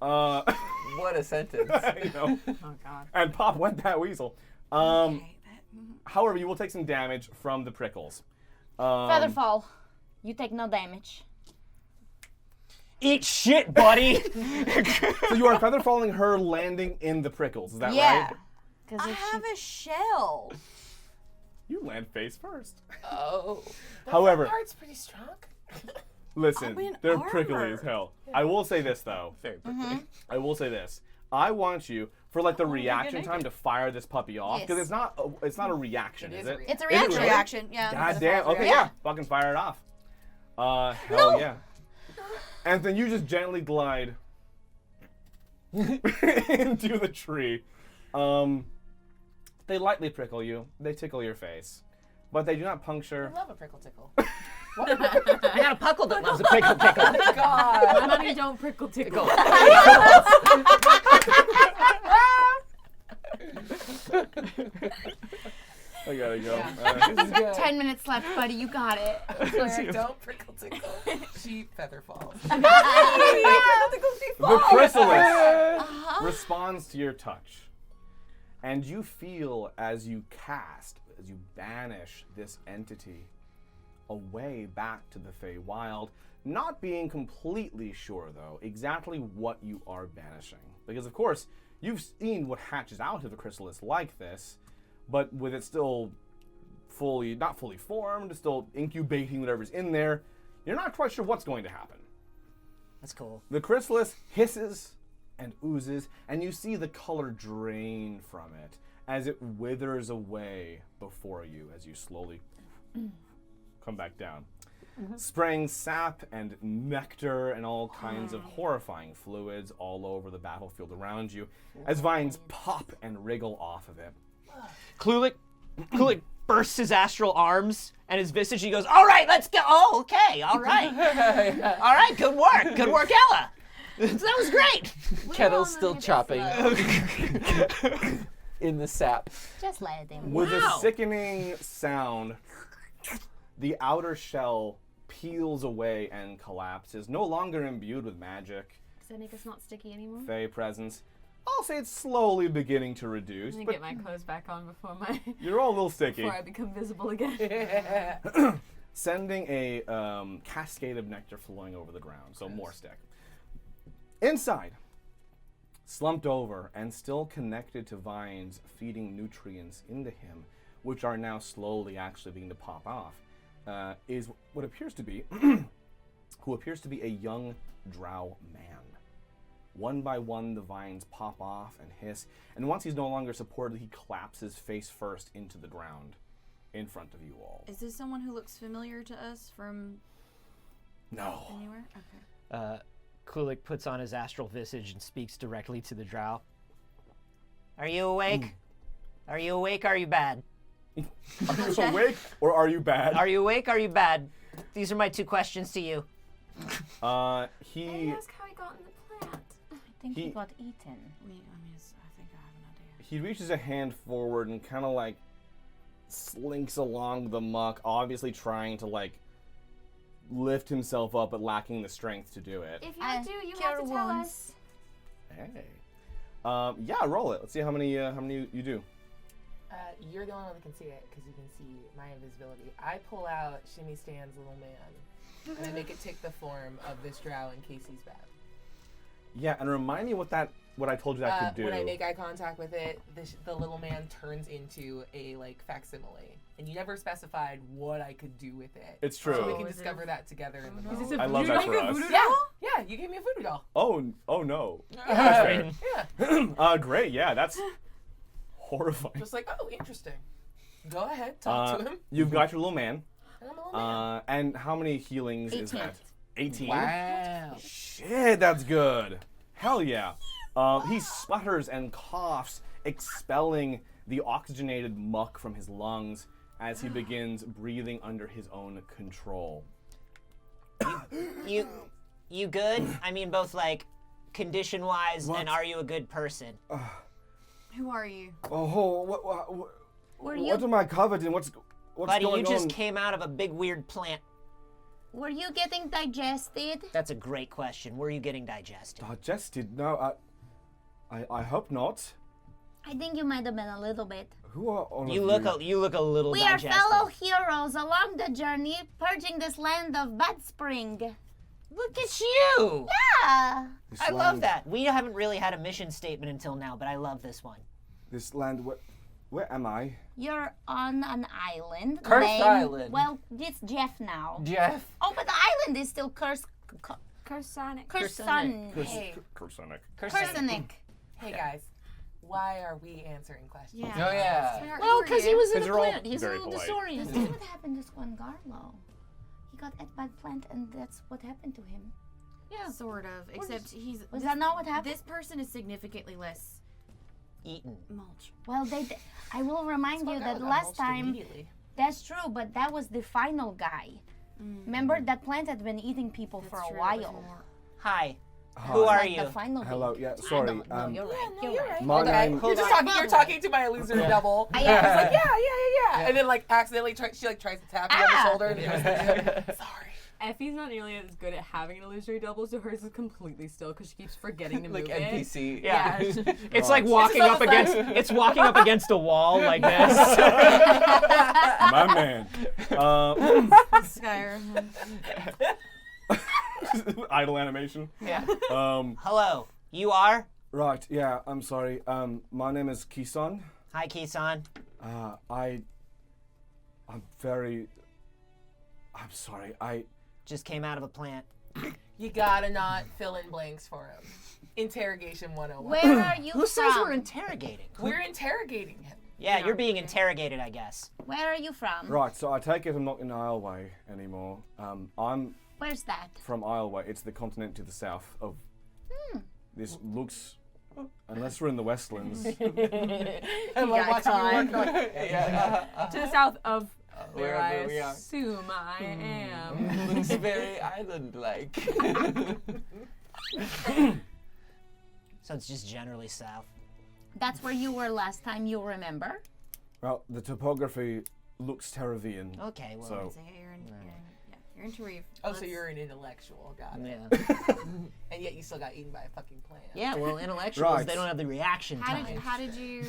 What a sentence. You know, Oh God. and Pop went that weasel. However, you will take some damage from the prickles. Featherfall. You take no damage. Eat shit, buddy. So you are feather falling her landing in the prickles, is that Yeah. right? Because I have a shell. You land face first. Oh. However, Heart's pretty strong. listen, I'm in they're prickly armor. as hell. I will say this though. Very prickly. I will say this. I want you for like the reaction time to fire this puppy off because Yes. it's not a reaction, is it? It's a Is it reaction. really? Reaction, yeah. God damn. Okay, yeah. Fucking fire it off. Hell yeah. And then you just gently glide into the tree. They lightly prickle you. They tickle your face, but they do not puncture. I love a prickle tickle. I got a puckle that loves a prickle tickle. My money don't prickle tickle. I gotta go. This is good. 10 minutes left, buddy. You got it. Claire, don't prickle tickle. She feather falls. The chrysalis responds to your touch. And you feel as you banish this entity away back to the Feywild, not being completely sure, though, exactly what you are banishing. Because, of course, you've seen what hatches out of a chrysalis like this, but with it still not fully formed, still incubating whatever's in there, you're not quite sure what's going to happen. That's cool. The chrysalis hisses and oozes, and you see the color drain from it as it withers away before you as you slowly come back down. Spraying sap and nectar and all kinds of horrifying fluids all over the battlefield around you as vines pop and wriggle off of it. Cluelek bursts his astral arms and his visage. He goes, "All right, let's go." Oh, okay, all right, all right. Good work, Ella. That was great. Kettle's still chopping in the sap. Just let him. With a sickening sound, the outer shell peels away and collapses, no longer imbued with magic, Does that make us not sticky anymore? Fey presence. I'll say it's slowly beginning to reduce, I'm gonna but get my clothes back on before you're all a little sticky. before I become visible again. Sending a cascade of nectar flowing over the ground, so more stick. Inside, slumped over and still connected to vines feeding nutrients into him, which are now slowly actually beginning to pop off, is what appears to be, who appears to be a young drow man. One by one, the vines pop off and hiss, and once he's no longer supported, he collapses face first into the ground in front of you all. Is this someone who looks familiar to us from No. anywhere? Okay. Cluelek puts on his astral visage and speaks directly to the drow. Are you awake? Are you awake? Are you bad? Are you awake or are you bad? Are you awake? Are you bad? These are my 2 questions to you. He Ask how he got in the plant. I think he He- got eaten. I think I have an idea. He reaches a hand forward and kind of like slinks along the muck, obviously trying to like lift himself up but lacking the strength to do it. If you do, you have to tell us. Hey. Yeah, roll it. Let's see how many you do. You're the only one that can see it because you can see my invisibility. I pull out Shimmy Stan's little man, and I make it take the form of this drow in case he's bad. Yeah, and remind me what I told you that could do. When I make eye contact with it, the little man turns into a facsimile, and you never specified what I could do with it. It's true. So we can discover that together in the moment. I love that for us. Yeah, you gave me a voodoo doll. Oh no. Yeah. Great. Yeah, that's horrifying. Just like, oh, interesting. Go ahead, talk to him. You've got your little man. And I'm a little man. And how many healings is that? 18. Wow. Shit, that's good. Hell yeah. He sputters and coughs, expelling the oxygenated muck from his lungs as he begins breathing under his own control. You good? I mean, both like condition-wise and are you a good person? Who are you? Oh, what am I covered in? What's Buddy, going you just on? came out of a big weird plant. Were you getting digested? That's a great question. Were you getting digested? Digested? No, I hope not. I think you might have been a little bit. Who are all You of look you? you look a little We digested. are fellow heroes along the journey, purging this land of bad spring. Look at you! Yeah. This I love land- that. We haven't really had a mission statement until now, but I love this one. This land, where am I? You're on an island. Cursed named- island. Well, it's Jeff now. Jeff. Oh, but the island is still cursed. Cursonic. Cursonic. Hey, Cursonic. hey guys, why are we answering questions? Yeah. Oh yeah. Well, because he was in a you're all plant. He's a very little polite. This disoriented. is what happened to Squangarlo. He got ate by the plant, and that's what happened to him. Yeah. Sort of. Except he's. Was that not what happened? This person is significantly less Eaten. mulch. Well, I will remind you that last time. That's true, but that was the final guy. Remember, that plant had been eating people for a while. Hi. Hi. Who are Like you? the final Hello, week. yeah, I sorry. don't know, you're right. No, you're right. My name. You're talking to my illusory double. Yeah. He's like, yeah. And then accidentally tries to tap you on the shoulder. And goes, sorry. Effie's not nearly as good at having an illusory double, so hers is comply still because she keeps forgetting to Like move it. NPC. Yeah. Yeah. It's like walking up against. It's walking up against a wall like this. My man. Skyrim. Idle animation. Yeah. Um, Hello. You are? Right, yeah, I'm sorry. My name is Kisan. Hi, Kisan. I'm sorry. Just came out of a plant. You gotta not fill in blanks for him. Interrogation 101. Where are you Who from? says we're interrogating? We're interrogating him. Yeah, you're being interrogated, I guess. Where are you from? Right, so I take it I'm not in Isleway anymore. I'm Where's that? from Isleway. It's the continent to the south of. This looks, unless we're in the Westlands. I love watching you work on To the south of where Wherever I we are. assume I am. Looks very island-like. So it's just generally south. That's where you were last time, you remember? Well, the topography looks Terravian. Okay, well. So So yeah, you're into Reeve. Oh, so you're an intellectual. Got it. Yeah. And yet you still got eaten by a fucking plant. Yeah, well, intellectuals, Right. they don't have the reaction How time. did you?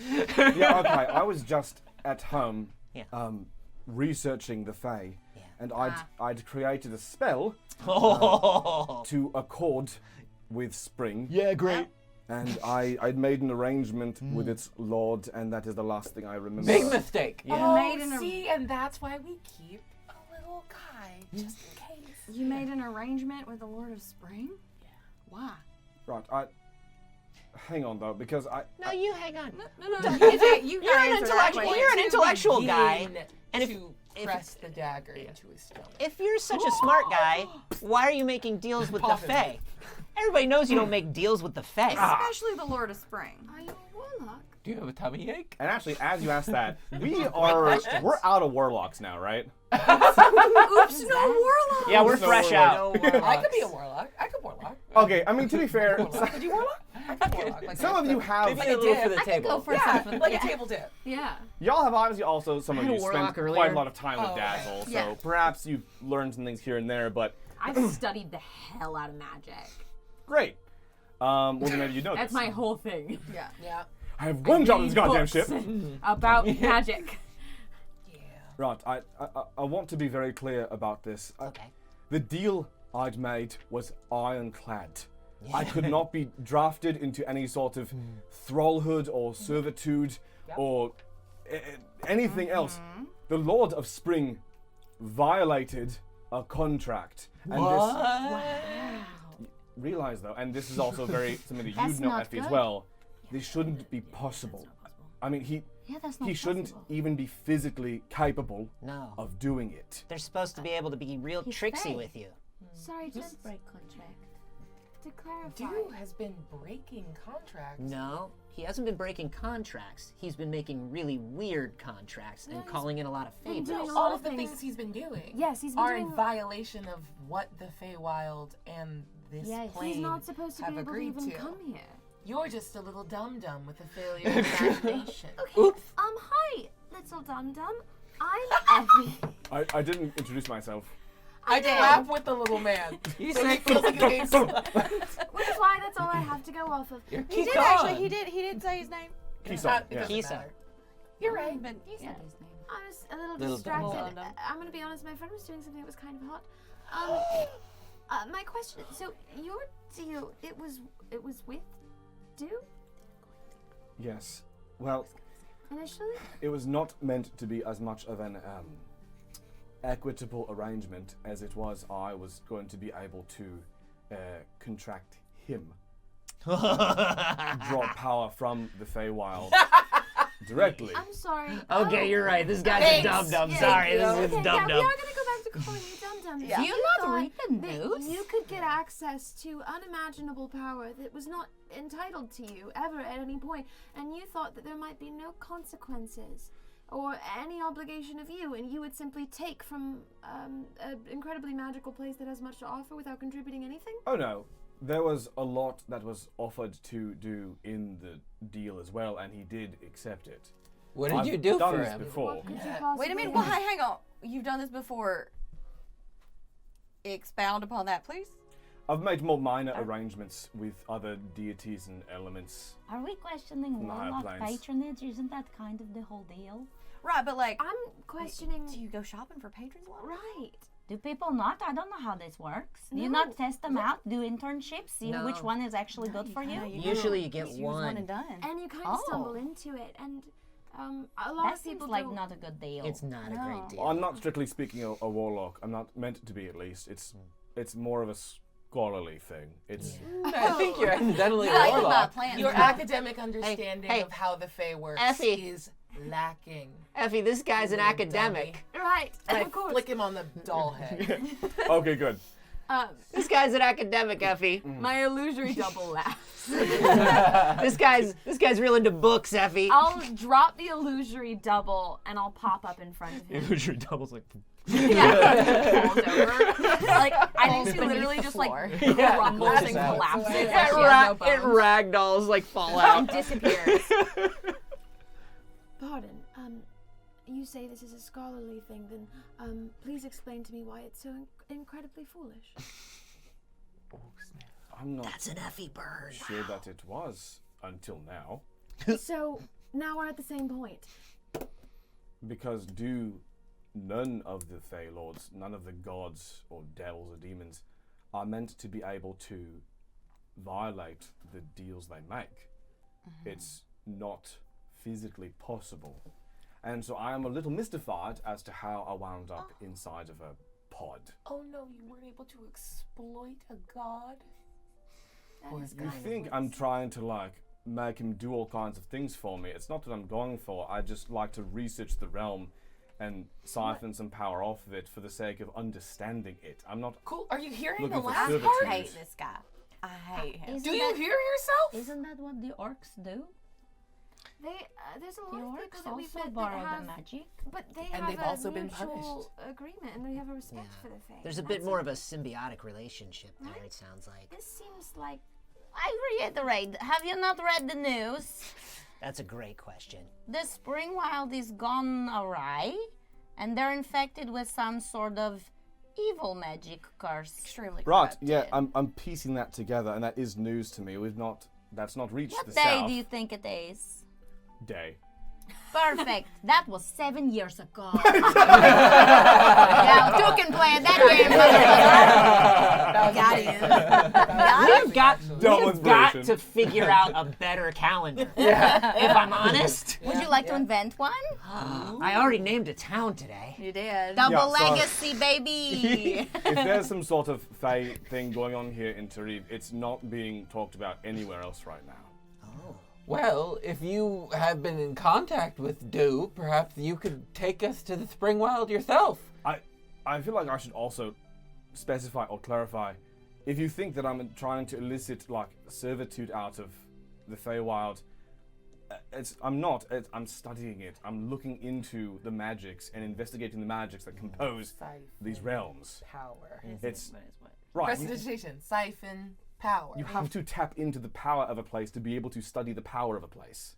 yeah, okay. I was just at home, Yeah. researching the Fae, Yeah. and I'd created a spell Oh. to accord with spring. Yeah, great. And I'd made an arrangement with its lord, and that is the last thing I remember. Big mistake. Oh, made an see, and that's why we keep a little guy, just in case. You made an arrangement with the Lord of Spring? Yeah. Why? Right, hang on though, because No, you hang on. No. You You're an intellectual. You're an intellectual guy. And if- to press the dagger into his stomach. If you're such a smart guy, why are you making deals with the Popping. Fae? Everybody knows you don't make deals with the Fae. Especially the Lord of Spring. Are you a warlock? Do you have a tummy ache? and actually, as you asked that, we're out of warlocks now, right? Oops, no warlock. Yeah, we're So fresh we're out. I could be a warlock. I could warlock. Okay, I mean to be fair, Could you warlock? I could warlock. Like some of you have. Maybe a little for the I could table. go for Yeah, something. like a table dip. Yeah. Y'all have obviously also some of had a you spent warlock quite earlier. a lot of time with Oh, Dazzle, so Yeah. perhaps you've learned some things here and there. But I've studied the hell out of magic. great. Well, then maybe you know That's this. my whole thing. Yeah. Yeah. I have one job on this goddamn ship. About magic. Right, I want to be very clear about this. Okay. The deal I'd made was ironclad. I could not be drafted into any sort of thrallhood or servitude or anything else. The Lord of Spring violated a contract. And realize though, and this is also very something that That's you'd know, not Effie, as good. well. This shouldn't be possible. I mean, he that's not shouldn't possible. even be physically capable No. of doing it. They're supposed to be able to be real He's tricksy fake. with you. Sorry, just Break contract. to clarify. Dew has been breaking contracts. No, he hasn't been breaking contracts. He's been making really weird contracts and he's calling in a lot of been favors. doing a All lot of the things. things he's been doing Yes, he's been are doing. in violation of what the Feywild and this Yes. plane He's not supposed to have be able to agreed even to. come here. You're just a little dum-dum with a failure of imagination. Okay. Hi, little dum dum. I'm Effie. I didn't introduce myself. I clap with the little man. You So he said feels like a big Which is why that's all I have to go off of. He did actually. He did say his name. Keyshawn, It yeah. doesn't Keyshawn. matter. You're right. But He said his name. I was a little Little distracted. dum-dum. I'm gonna be honest. My friend was doing something that was kind of hot. My question. So your deal, it was with Dew Yes. Well, initially. it was not meant to be as much of an equitable arrangement as it was I was going to be able to contract him. Draw power from the Feywild directly. I'm sorry. Okay, you're right. This guy's Thanks. a dum-dum. Yeah, Sorry, you. this is Okay, dum-dum. yeah, we are gonna go back to calling you dum dum. Yeah. Do you not read the news? You could get access to unimaginable power that was not entitled to you ever at any point, and you thought that there might be no consequences or any obligation of you, and you would simply take from an incredibly magical place that has much to offer without contributing anything. Oh no, there was a lot that was offered to do in the deal as well, and he did accept it. What did I've you do done for this him? before. Could you Wait a possibly- minute. Well, hang on. You've done this before. Expound upon that, please. I've made more minor arrangements with other deities and elements. Are we questioning No, warlock planes. patronage? Isn't that kind of the whole deal? Right, but like, I'm questioning. do you go shopping for patrons a lot? Right. Do people not? I don't know how this works. Do you No. not test them out? Do internships? See No. which one is actually good for you? Usually you get Use one one. and done. And you kind of Oh. stumble into it, and a lot That of seems people like don't. not a good deal. It's not a No. great deal. I'm not strictly speaking a warlock. I'm not meant to be, at least. It's more of a scholarly thing. It's I think you're accidentally a Like my warlock. plan. Your academic understanding hey, of how the Fey works Effie. is lacking. Effie, this guy's an Little academic. Right. And I Of course. flick him on the doll head. okay. Good. This guy's an academic, Effie. My illusory double laughs. This guy's real into books, Effie. I'll drop the illusory double and I'll pop up in front of him. Illusory doubles like. Yeah, falls over. Like I think she beneath literally the just floor. like crumbles and Passes out. collapses. It, Like she has no it bones. ragdolls like fall out. Disappears. Pardon. You say this is a scholarly thing, then please explain to me why it's so incredibly foolish. I'm not That's an Effie bird. sure that it was until now, So now we're at the same point. because none of the Fey Lords, none of the gods or devils or demons, are meant to be able to violate the deals they make. It's not physically possible. And so I am a little mystified as to how I wound up inside of a pod. Oh no, you weren't able to exploit a god? That is You kind think of I'm trying to make him do all kinds of things for me? It's not what I'm going for. I just like to research the realm and siphon some power off of it for the sake of understanding it. I'm not Cool. Are you hearing looking the for last servitude. part? I hate this guy. I hate him. Do you hear yourself? Isn't that what the orcs do? there's a The lot of people orcs that we've also met that borrow the have, magic. but they And have they've a also been mutual agreement, and they have a respect for the Fae. There's a bit more of a symbiotic relationship there, it sounds like. This seems like I reiterate, have you not read the news? That's a great question. The spring wild is gone awry, and they're infected with some sort of evil magic curse. Extremely Right, corrupted. yeah, I'm piecing that together, and that is news to me. That's not reached What the day south. do you think it is? day. Perfect. That was 7 years ago. Yeah, two can play that game. We've got inspiration. to figure out a better calendar. If I'm honest. Would you like to invent one? I already named a town today. You did. Double Yeah, so- legacy, baby. If there's some sort of Fae thing going on here in Tarif, it's not being talked about anywhere else right now. Well, if you have been in contact with Dew, perhaps you could take us to the Springwild yourself. I feel like I should also specify or clarify, if you think that I'm trying to elicit like servitude out of the Feywild, I'm not. I'm studying it. I'm looking into the magics and investigating the magics that compose these realms. Power. It's right. Prestidigitation. Siphon. Power. You have to tap into the power of a place to be able to study the power of a place.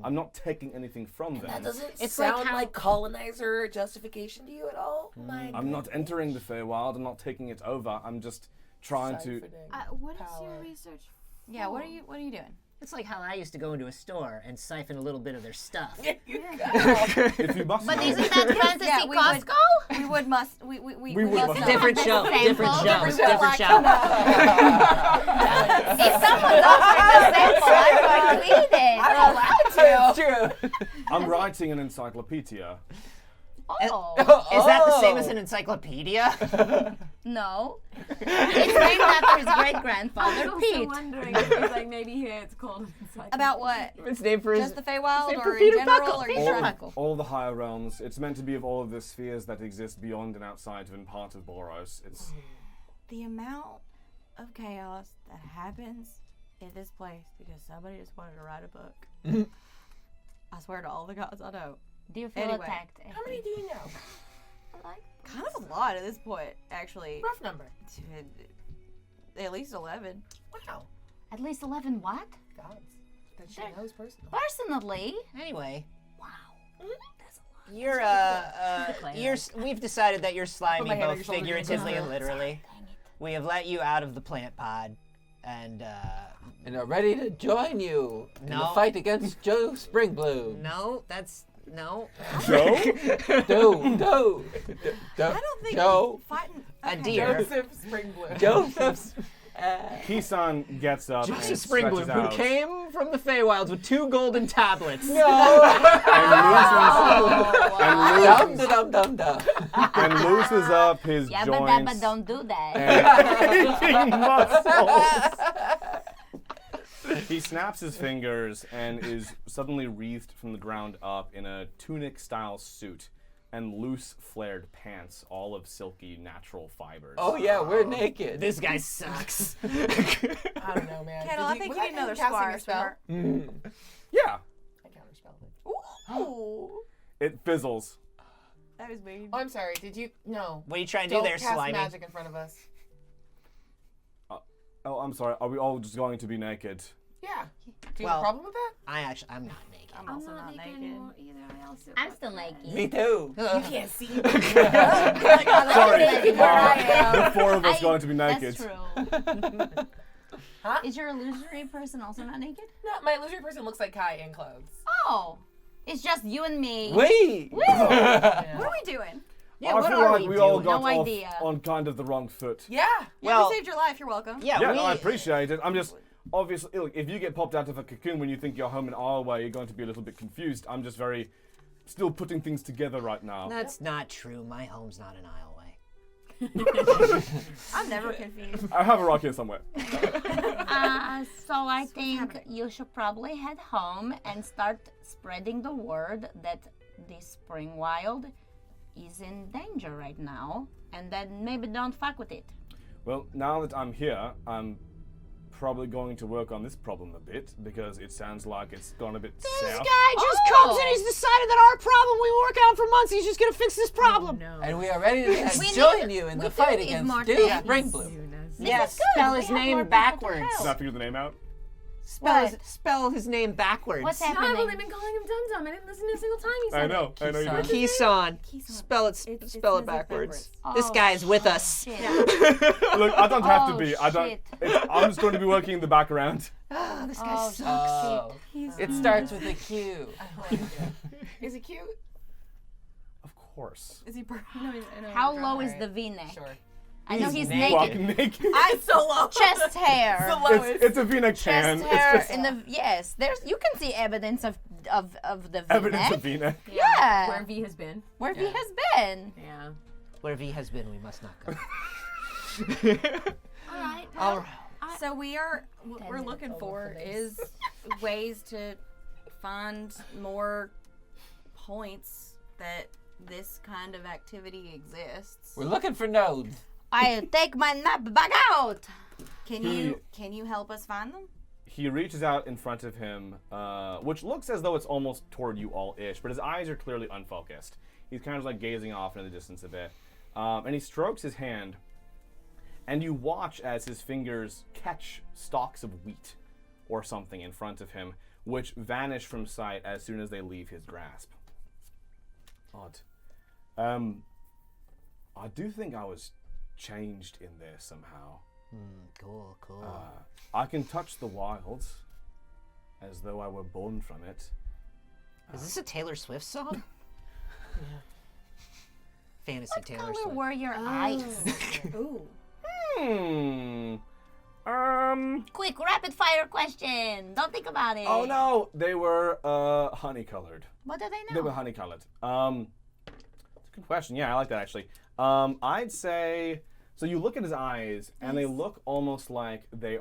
I'm not taking anything from them. That doesn't It's sound like how- like colonizer justification to you at all? I'm not entering the Feywild. I'm not taking it over. I'm just trying to. What is your research? Yeah, what are you doing? It's like how I used to go into a store and siphon a little bit of their stuff. If you must But know. isn't that fantasy Yeah, we Costco? We would must. We would must. must. Different show. Different show. Different Different show. show. If someone's offering the sample, I'm going to eat it. It's true. I'm writing an encyclopedia. Oh. Is that the same as an encyclopedia? No. It's named after his great-grandfather, I'm also Pete. wondering if like maybe here it's called About what? It's named for Just the Feywild, named for or in Peter general, Buckle. or you Peter trying? Buckle. All the higher realms. It's meant to be of all of the spheres that exist beyond and outside of and part of Boros. It's The amount of chaos that happens in this place because somebody just wanted to write a book. I swear to all the gods I know. Do you feel Anyway. attacked? How many do you know? Kind of a lot at this point, actually. Rough number. At least 11. Wow. At least 11 what? Gods. That she knows personally. Personally. Anyway, Wow. we've decided that you're slimy my hand on both your shoulder. figuratively and literally. We have let you out of the plant pod, and And are ready to join you in the No. fight against Joe Springbloom. no, no. Joe. Do. I don't think Joe. fighting A deer. Joseph Springblue. Joseph's. Kisan gets up and Joseph stretches Springbloom, who out came from the Feywilds with 2 golden tablets. and loosens, Dum dum dum. and looses up his Yabba joints dabba, don't do that. and aching muscles. He snaps his fingers and is suddenly wreathed from the ground up in a tunic-style suit and loose flared pants, all of silky natural fibers. Oh yeah, we're naked. This guy sucks. I don't know, man. Kettle, I think you need another squire spell. Yeah, I counterspelled it. Ooh. it fizzles. That was mean. Oh, I'm sorry. Did you? No. What are you trying to Don't do there, cast slimy? magic in front of us. Oh, I'm sorry. Are we all just going to be naked? Yeah. Do you Well- have a problem with that? I'm not naked. I'm I'm also not naked anymore either. I also I'm still naked. Me too. You can't see. Sorry, the 4 of us going to be naked. That's true. Huh? Is your illusory person also not naked? No, my illusory person looks like Kai in clothes. Oh. It's just you and me. We. What are we doing? Yeah, I what feel are like we we all doing? got No off idea. on kind of the wrong foot. Yeah. Yeah, Well- we saved your life. You're welcome. Yeah, Yeah, we. no, I appreciate it. I'm just obviously look, if you get popped out of a cocoon when you think you're home an hour away, you're going to be a little bit confused. I'm just very still putting things together right now. That's not true. My home's not an aisle away. I'm never confused. I have a rock here somewhere. So I think you should probably head home and start spreading the word that this Springwild is in danger right now, and then maybe don't fuck with it. Well, now that I'm here, I'm probably going to work on this problem a bit because it sounds like it's gone a bit This south. guy just comes and he's decided that our problem we work on for months. He's just gonna fix this problem. And we are ready to We join need- you in we the do fight need against more Dew things. Springbloom. Yes, is good. spell We his have more name people to backwards. help. Can I figure the name out? Spell his name backwards. What's No, I've only happening? been calling him Dum Dum. I didn't listen to a single time he said I know you did. Keyson. Spell it. It Spell says it it backwards. backwards. This guy's with us. Shit. Look, I don't have to Oh, be. I don't. shit. I'm just going to be working in the background. Oh, this guy sucks. Oh, it starts with a Q. Is he cute? Of course. Is he? How low is the V-neck? Sure. I know he's Fuck naked. naked. I'm so low. Chest hair. It's a V-neck tan. Chest It's hair just in the you can see evidence of the V-neck. evidence of V-neck. Yeah. Where V has been. Where V has been. Yeah. Where V has been, we must not go. All right. All right. So what we're looking for is ways to find more points that this kind of activity exists. We're looking for nodes. I'll take my nap back out. Can you help us find them? He reaches out in front of him, which looks as though it's almost toward you all-ish, but his eyes are clearly unfocused. He's kind of like gazing off into the distance a bit. And he strokes his hand, and you watch as his fingers catch stalks of wheat or something in front of him, which vanish from sight as soon as they leave his grasp. Odd. I do think I was changed in there somehow. Cool. I can touch the wilds as though I were born from it. Is this a Taylor Swift song? Fantasy Taylor What Swift. were your eyes? Ooh. Quick, rapid fire question. Don't think about it. Oh no, they were honey-colored. What do they know? They were honey-colored. It's a good question. Yeah, I like that actually. I'd say, so you look at his eyes and they look almost like they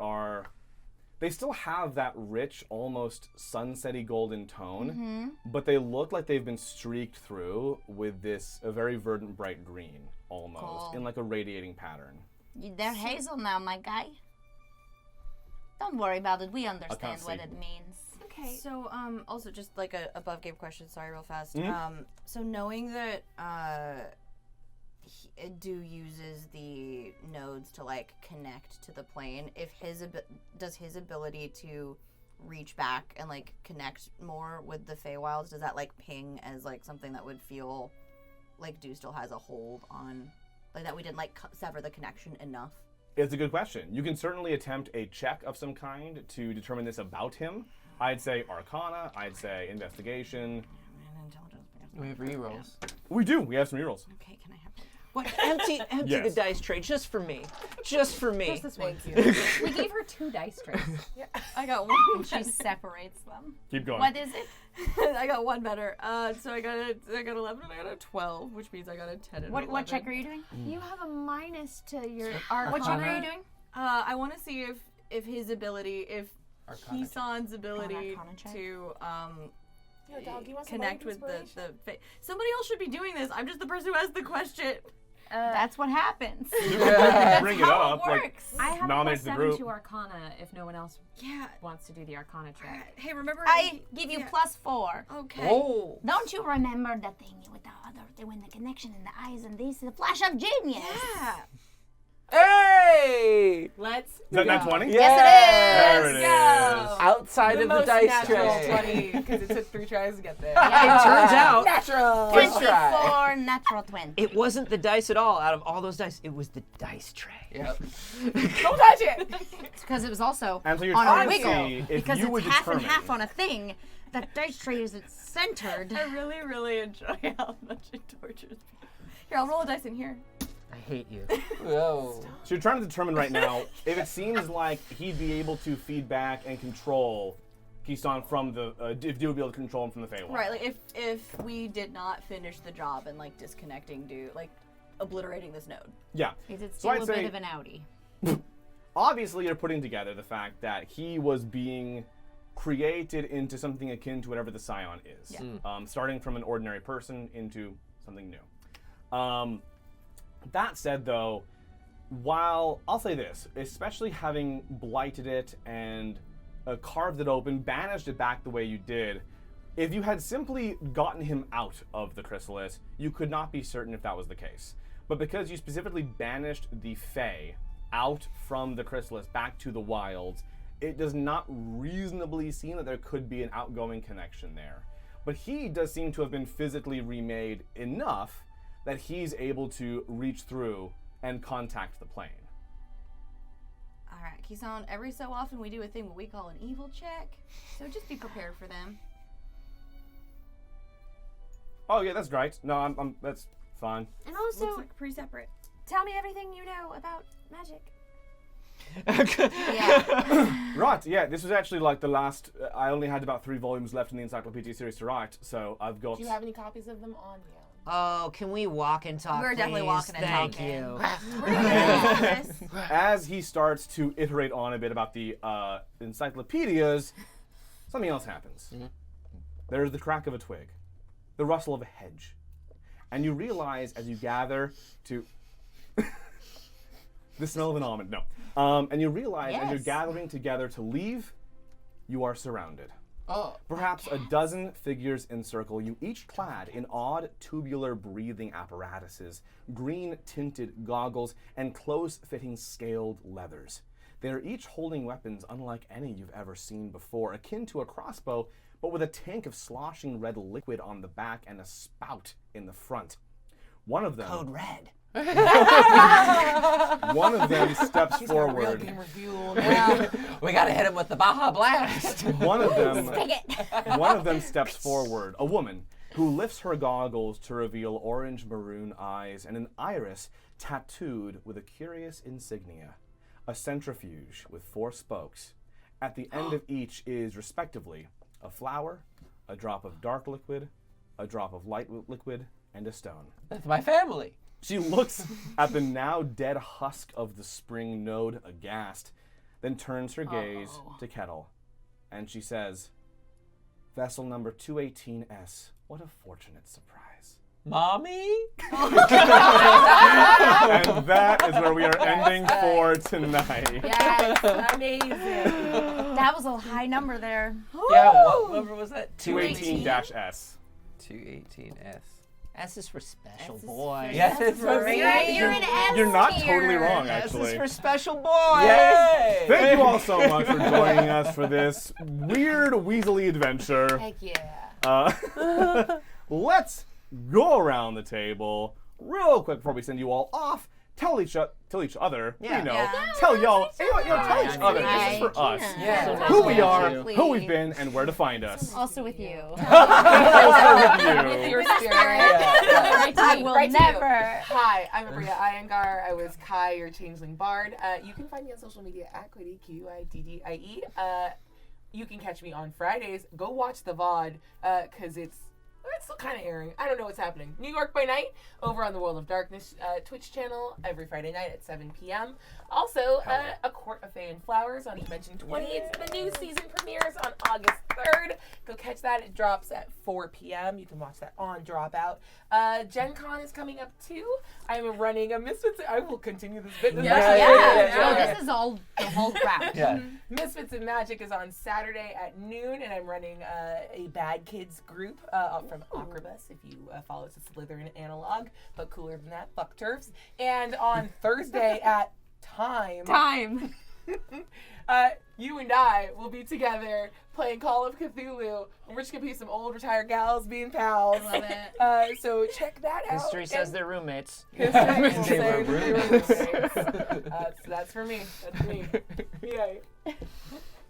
still have that rich, almost sunsetty golden tone, but they look like they've been streaked through with a very verdant bright green almost, in like a radiating pattern. They're hazel now, my guy. Don't worry about it. We understand what see. it means. Okay. So, also just like a above game question. Sorry, real fast. So knowing that Do uses the nodes to like connect to the plane, if does his ability to reach back and like connect more with the Feywilds, does that like ping as like something that would feel like Do still has a hold on, like that we didn't like sever the connection enough? It's a good question. You can certainly attempt a check of some kind to determine this about him. I'd say Arcana, I'd say Investigation. We have rerolls. We do, we have some rerolls. Okay, can I have one? What? Empty Yes. the dice tray, just for me. Just for me. Just this one. Thank you. We gave her 2 dice trays. I got one. She separates them. Keep going. What is it? I got one better. So I got 11 and I got a 12, which means I got a 10 and What 11. check are you doing? You have a minus to your Arcana. What check are you doing? I want to see if his ability, if Arcana check. Hesan's ability Arcana check. to Yo, dog, you want some connect with inspiration? somebody else should be doing this. I'm just the person who has the question. That's what happens. Bring it how up. it Like, works. I have a nominate plus the 7 group. to Arcana if no one else Yeah. wants to do the Arcana check. Hey, remember? I give you Yeah. +4. Okay. Oh. Don't you remember the thing with the other, when the connection in the eyes and this, the flash of genius? Yeah. Hey! Let's Is that not 20? Yes, There it is. Outside of the most dice natural tray. 20 because it took 3 tries to get there. It turns out Natural. First try. 24, natural 20. it wasn't the dice at all. Out of all those dice, it was the dice tray. Yep. Don't touch it. It's because it was also And so you're on trying a to wiggle. see if Because you it's would half and determine. half on a thing. That dice tray isn't centered. I really, really enjoy how much it tortures me. Here, I'll roll a dice in here. I hate you. Whoa. So you're trying to determine right now if it seems like he'd be able to feed back and control Keystone from the, if you would be able to control him from the Feywild. Right, like if we did not finish the job and like disconnecting Do, like obliterating this node. Yeah. Is it So still I'd a say- bit of an outie? Obviously, you're putting together the fact that he was being created into something akin to whatever the Scion is. Yeah. Starting from an ordinary person into something new. That said, though, while I'll say this, especially having blighted it and carved it open, banished it back the way you did, if you had simply gotten him out of the chrysalis, you could not be certain if that was the case. But because you specifically banished the Fae out from the chrysalis back to the wilds, it does not reasonably seem that there could be an outgoing connection there. But he does seem to have been physically remade enough that he's able to reach through and contact the plane. All right, Kisan, every so often we do a thing what we call an evil check. So just be prepared for them. Oh yeah, that's right. No, I'm that's fine. And also, Looks like pretty separate. tell me everything you know about magic. Right, yeah, this was actually like the last. I only had about 3 volumes left in the encyclopedia series to write, so I've got. Do you have any copies of them on you? Oh, can we walk and talk? We're definitely please? walking and Thank talking. you. We're gonna do this. As he starts to iterate on a bit about the encyclopedias, something else happens. There's the crack of a twig, the rustle of a hedge, and you realize as you gather to the smell of an almond. No, and you realize as you're Yes. gathering together to leave, you are surrounded. Oh. Perhaps a dozen figures encircle you, each clad in odd tubular breathing apparatuses, green-tinted goggles, and close-fitting scaled leathers. They are each holding weapons unlike any you've ever seen before, akin to a crossbow, but with a tank of sloshing red liquid on the back and a spout in the front. One of them Code red. One of them steps Real forward. game revealed. We gotta hit him with the Baja Blast. One of them steps forward, a woman who lifts her goggles to reveal orange-maroon eyes and an iris tattooed with a curious insignia, a centrifuge with 4 spokes. At the end of each is, respectively, a flower, a drop of dark liquid, a drop of light liquid, and a stone. That's my family. She looks at the now dead husk of the spring node aghast, then turns her gaze to Kettle, and she says, "Vessel number 218S, what a fortunate surprise." Mommy? And that is where we are ending for tonight. Yes, amazing. That was a high number there. Yeah, what number was that? 218-S. 218S. S is for special boy. Yes, it's for me. You're an S You're not tier. totally wrong, S is actually. for special boy. Yay! Thank you all so much for joining us for this weird weaselly adventure. Heck yeah. Let's go around the table real quick before we send you all off. Tell each other, Yeah. you know, Yeah. tell y'all, tell each other. This is for us. Yeah. Who we are, Please. who we've been, and where to find us. Also with you. Also with you. Your spirit. I will Right to you. never. Hi, I'm Abria Iyengar. I was Kai, your changeling bard. You can find me on social media at Quiddie, Quiddie. You can catch me on Fridays. Go watch the VOD, because it's still kind of airing. I don't know what's happening. New York by Night, over on the World of Darkness Twitch channel, every Friday night at 7 p.m. Also, A Court of Fae and Flowers on Dimension 20. It's the new season premieres on August 3rd. Go catch that. It drops at 4 p.m. You can watch that on Dropout. Gen Con is coming up too. I'm running a Misfits. I will continue this bit. No, Yeah. this is all the whole crap. Yeah. Misfits and Magic is on Saturday at noon, and I'm running a Bad Kids group from Acrobus, if you follow us, a Slytherin analog, but cooler than that, fuck turfs. And on Thursday at Time, you and I will be together playing Call of Cthulhu, and we're just gonna be some old retired gals being pals. Love it. So check that out. History says And they're roommates. history will They say were they were roommates. roommates. That's for me. That's me. Yay.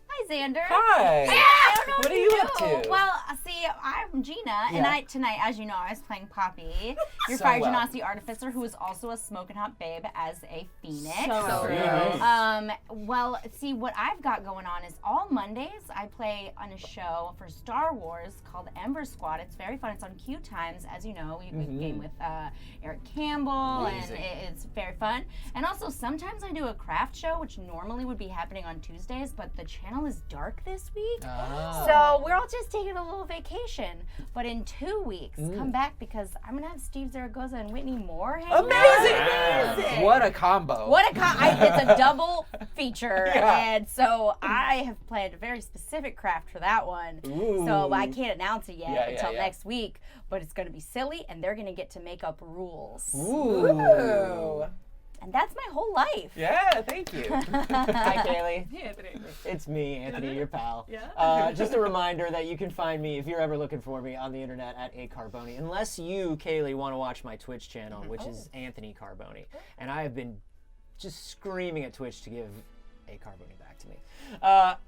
Hi, Xander. Hi. I don't know What are you you do. up to? Well, see, I'm Gina, and tonight, as you know, I was playing Poppy, your So Fire well. Genasi artificer, who is also a smoking hot babe as a phoenix. So Well, see, what I've got going on is all Mondays I play on a show for Star Wars called Ember Squad. It's very fun. It's on Q Times, as you know. We game with Eric Campbell, and it's very fun. And also, sometimes I do a craft show, which normally would be happening on Tuesdays, but the channel is dark this week. So we're all just taking a little vacation. But in 2 weeks, come back because I'm going to have Steve Zaragoza and Whitney Moore hanging out. Amazing! What a combo. It's a double feature, and so I have planned a very specific craft for that one. So I can't announce it yet until next week, but it's going to be silly, and they're going to get to make up rules. Ooh. And that's my whole life. Yeah, thank you. Hi, Kaylee. Hey, Anthony. It's me, Anthony, your pal. Yeah. Just a reminder that you can find me, if you're ever looking for me, on the internet at @Carboni. Unless you, Kaylee, want to watch my Twitch channel, which is Anthony Carboni. And I have been just screaming at Twitch to give a carboni back to me.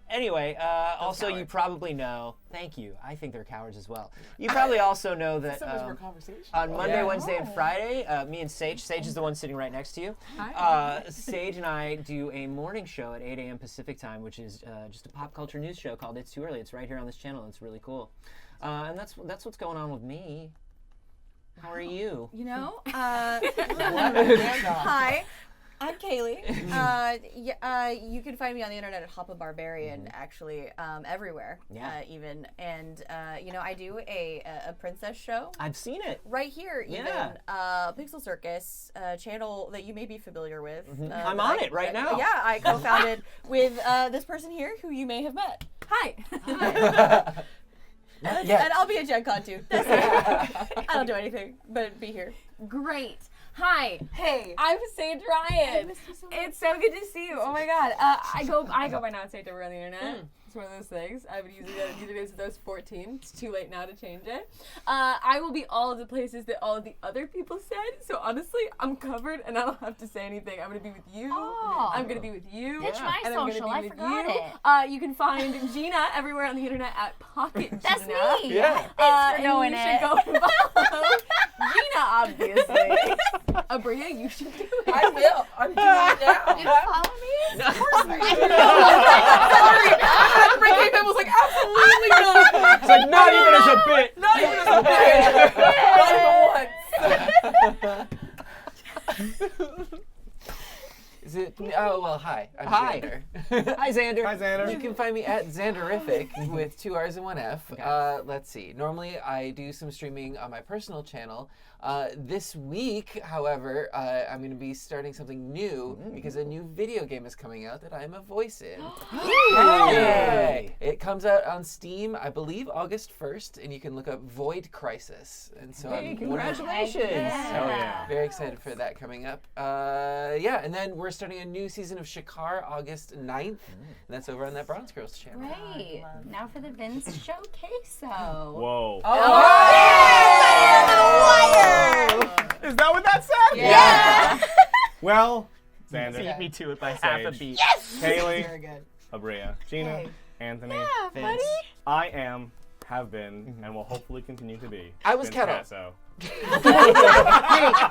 Anyway, also you probably know. Thank you. I think they're cowards as well. You probably also know that on Monday, Wednesday, and Friday, me and Sage is the one sitting right next to you. Sage and I do a morning show at 8 a.m. Pacific time, which is just a pop culture news show called It's Too Early. It's right here on this channel. It's really cool. And that's what's going on with me. How are you? You know, hi, I'm Kaylee. You can find me on the internet at Hoppa Barbarian, actually, everywhere, even. And you know, I do a princess show. I've seen it right here, even. PixelCircus, channel that you may be familiar with. I'm on it right now. Yeah, I co-founded with this person here, who you may have met. Hi. And I'll be at Gen Con too. That's it. I don't do anything but be here. Great. Hi. Hey. I'm Sage Ryan. It's so good to see you. Oh my god. I go by now Sage over on the internet. It's one of those things. I've been using it since I was 14. It's too late now to change it. I will be all of the places that all of the other people said. So honestly, I'm covered and I don't have to say anything. I'm gonna be with you. Oh. I'm gonna be with you. Pitch my and social. I'm gonna be I forgot with it. you can find Gina everywhere on the internet at Pocket Gina. That's me. Yeah. Thanks for knowing you it. should go follow Gina, obviously. Abria, you should do it. I will. I'm doing it now. You follow me? Of course I do. Sorry. Ricky was like, absolutely not. It's like, not even as a bit. Not even as a bit. Not even once. Is it? Oh, well, hi. I'm Hi. Xander. Hi, Xander. Hi, Xander. You can find me at Xanderific with 2 R's and 1 F. Okay. Let's see. Normally, I do some streaming on my personal channel. This week, however, I'm going to be starting something new because a new video game is coming out that I'm a voice in. Yay! It comes out on Steam, I believe, August 1st, and you can look up Void Crisis. And so Hey, I'm congratulations. Hell yeah. very excited for that coming up. Yeah, and then we're starting a new season of Shakar August 9th. And that's over on that Bronze Girls channel. Great. Now for the Vince Showcase. Whoa. Oh. Is that what that said? Yeah. Well, Xander, Beat me to it by half a Sage. beat. Kaylee, Very good. Abria, Gina, Anthony, Vince. I am, have been, and will hopefully continue to be. I was Vince Kettle. Casso.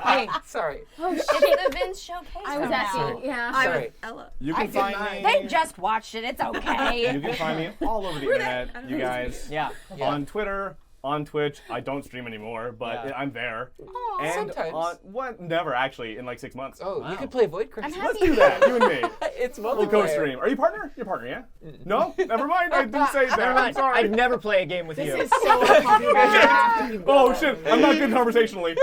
Hey, sorry. It's the Vince Showcase. I was now. asking, yeah. Sorry. Ella. You can find me. They just watched it. It's okay. You can find me all over the internet, you guys. Yeah. On Twitter, on Twitch. I don't stream anymore, but Yeah. I'm there. Oh, And sometimes. on what? Never actually in like 6 months. Oh, Wow. you could play Void Crisis. Let's do that, you and me. It's We'll multiplayer. co-stream. Are you partner? You're partner, yeah? No? Never mind. I didn't say that. Never I'm mind. sorry. I'd never play a game with you. Oh shit! I'm not good conversationally.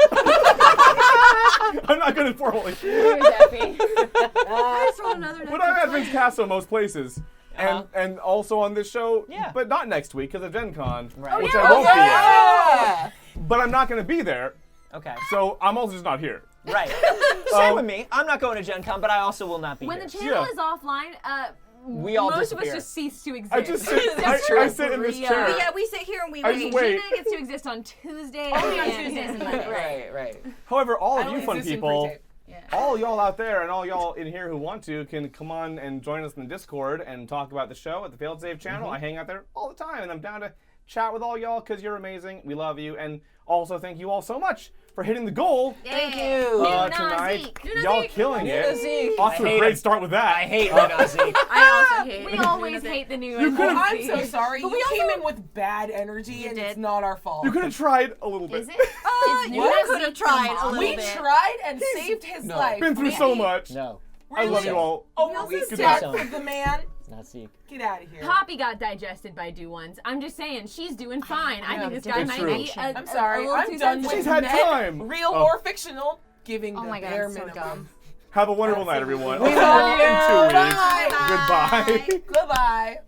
I'm not good informally. I saw another But I'm at Vince Casso most places. And also on this show, Yeah. but not next week because of Gen Con, Right. which Oh, I won't be Yeah. at. But I'm not going to be there, Okay. so I'm also just not here. Right. Same with me. I'm not going to Gen Con, but I also will not be When here. the channel Yeah. is offline, We all most of us disappear. just cease to exist. I just sit. I sit in this Yeah. chair. But yeah, we sit here and we I wait. just wait. Gina gets to exist on Tuesdays. Only on and- Tuesdays and Mondays. Right. However, all of I you only fun exist in people, pre-tape. all y'all out there and all y'all in here who want to can come on and join us in the Discord and talk about the show at the Failed Save channel. I hang out there all the time, and I'm down to chat with all y'all because you're amazing. We love you, and also thank you all so much for hitting the goal Thank you. tonight. Y'all killing it. Zeke. Off to I a hate great him. start with that. I hate Renazi. I also hate. We always hate the new. You could've- I'm so sorry. But You we came also- in with bad energy, and did. it's not our fault. You could have tried a little bit. Is it? You could have tried a little We bit. tried and saved his No. life. Been through so much. No, I love you all. Over also respect said- for the man. it's not Zeke. Get out of here. Poppy got digested by Do Ones. I'm just saying, she's doing fine. I think this guy It's might true. be. I'm sorry. A little I'm too done with She's had men, time. real Oh. or fictional, giving Oh the my God, bare it's so minimum. dumb. Have a wonderful night, everyone. We I'll see love you in 2 weeks. Bye. Goodbye. Goodbye.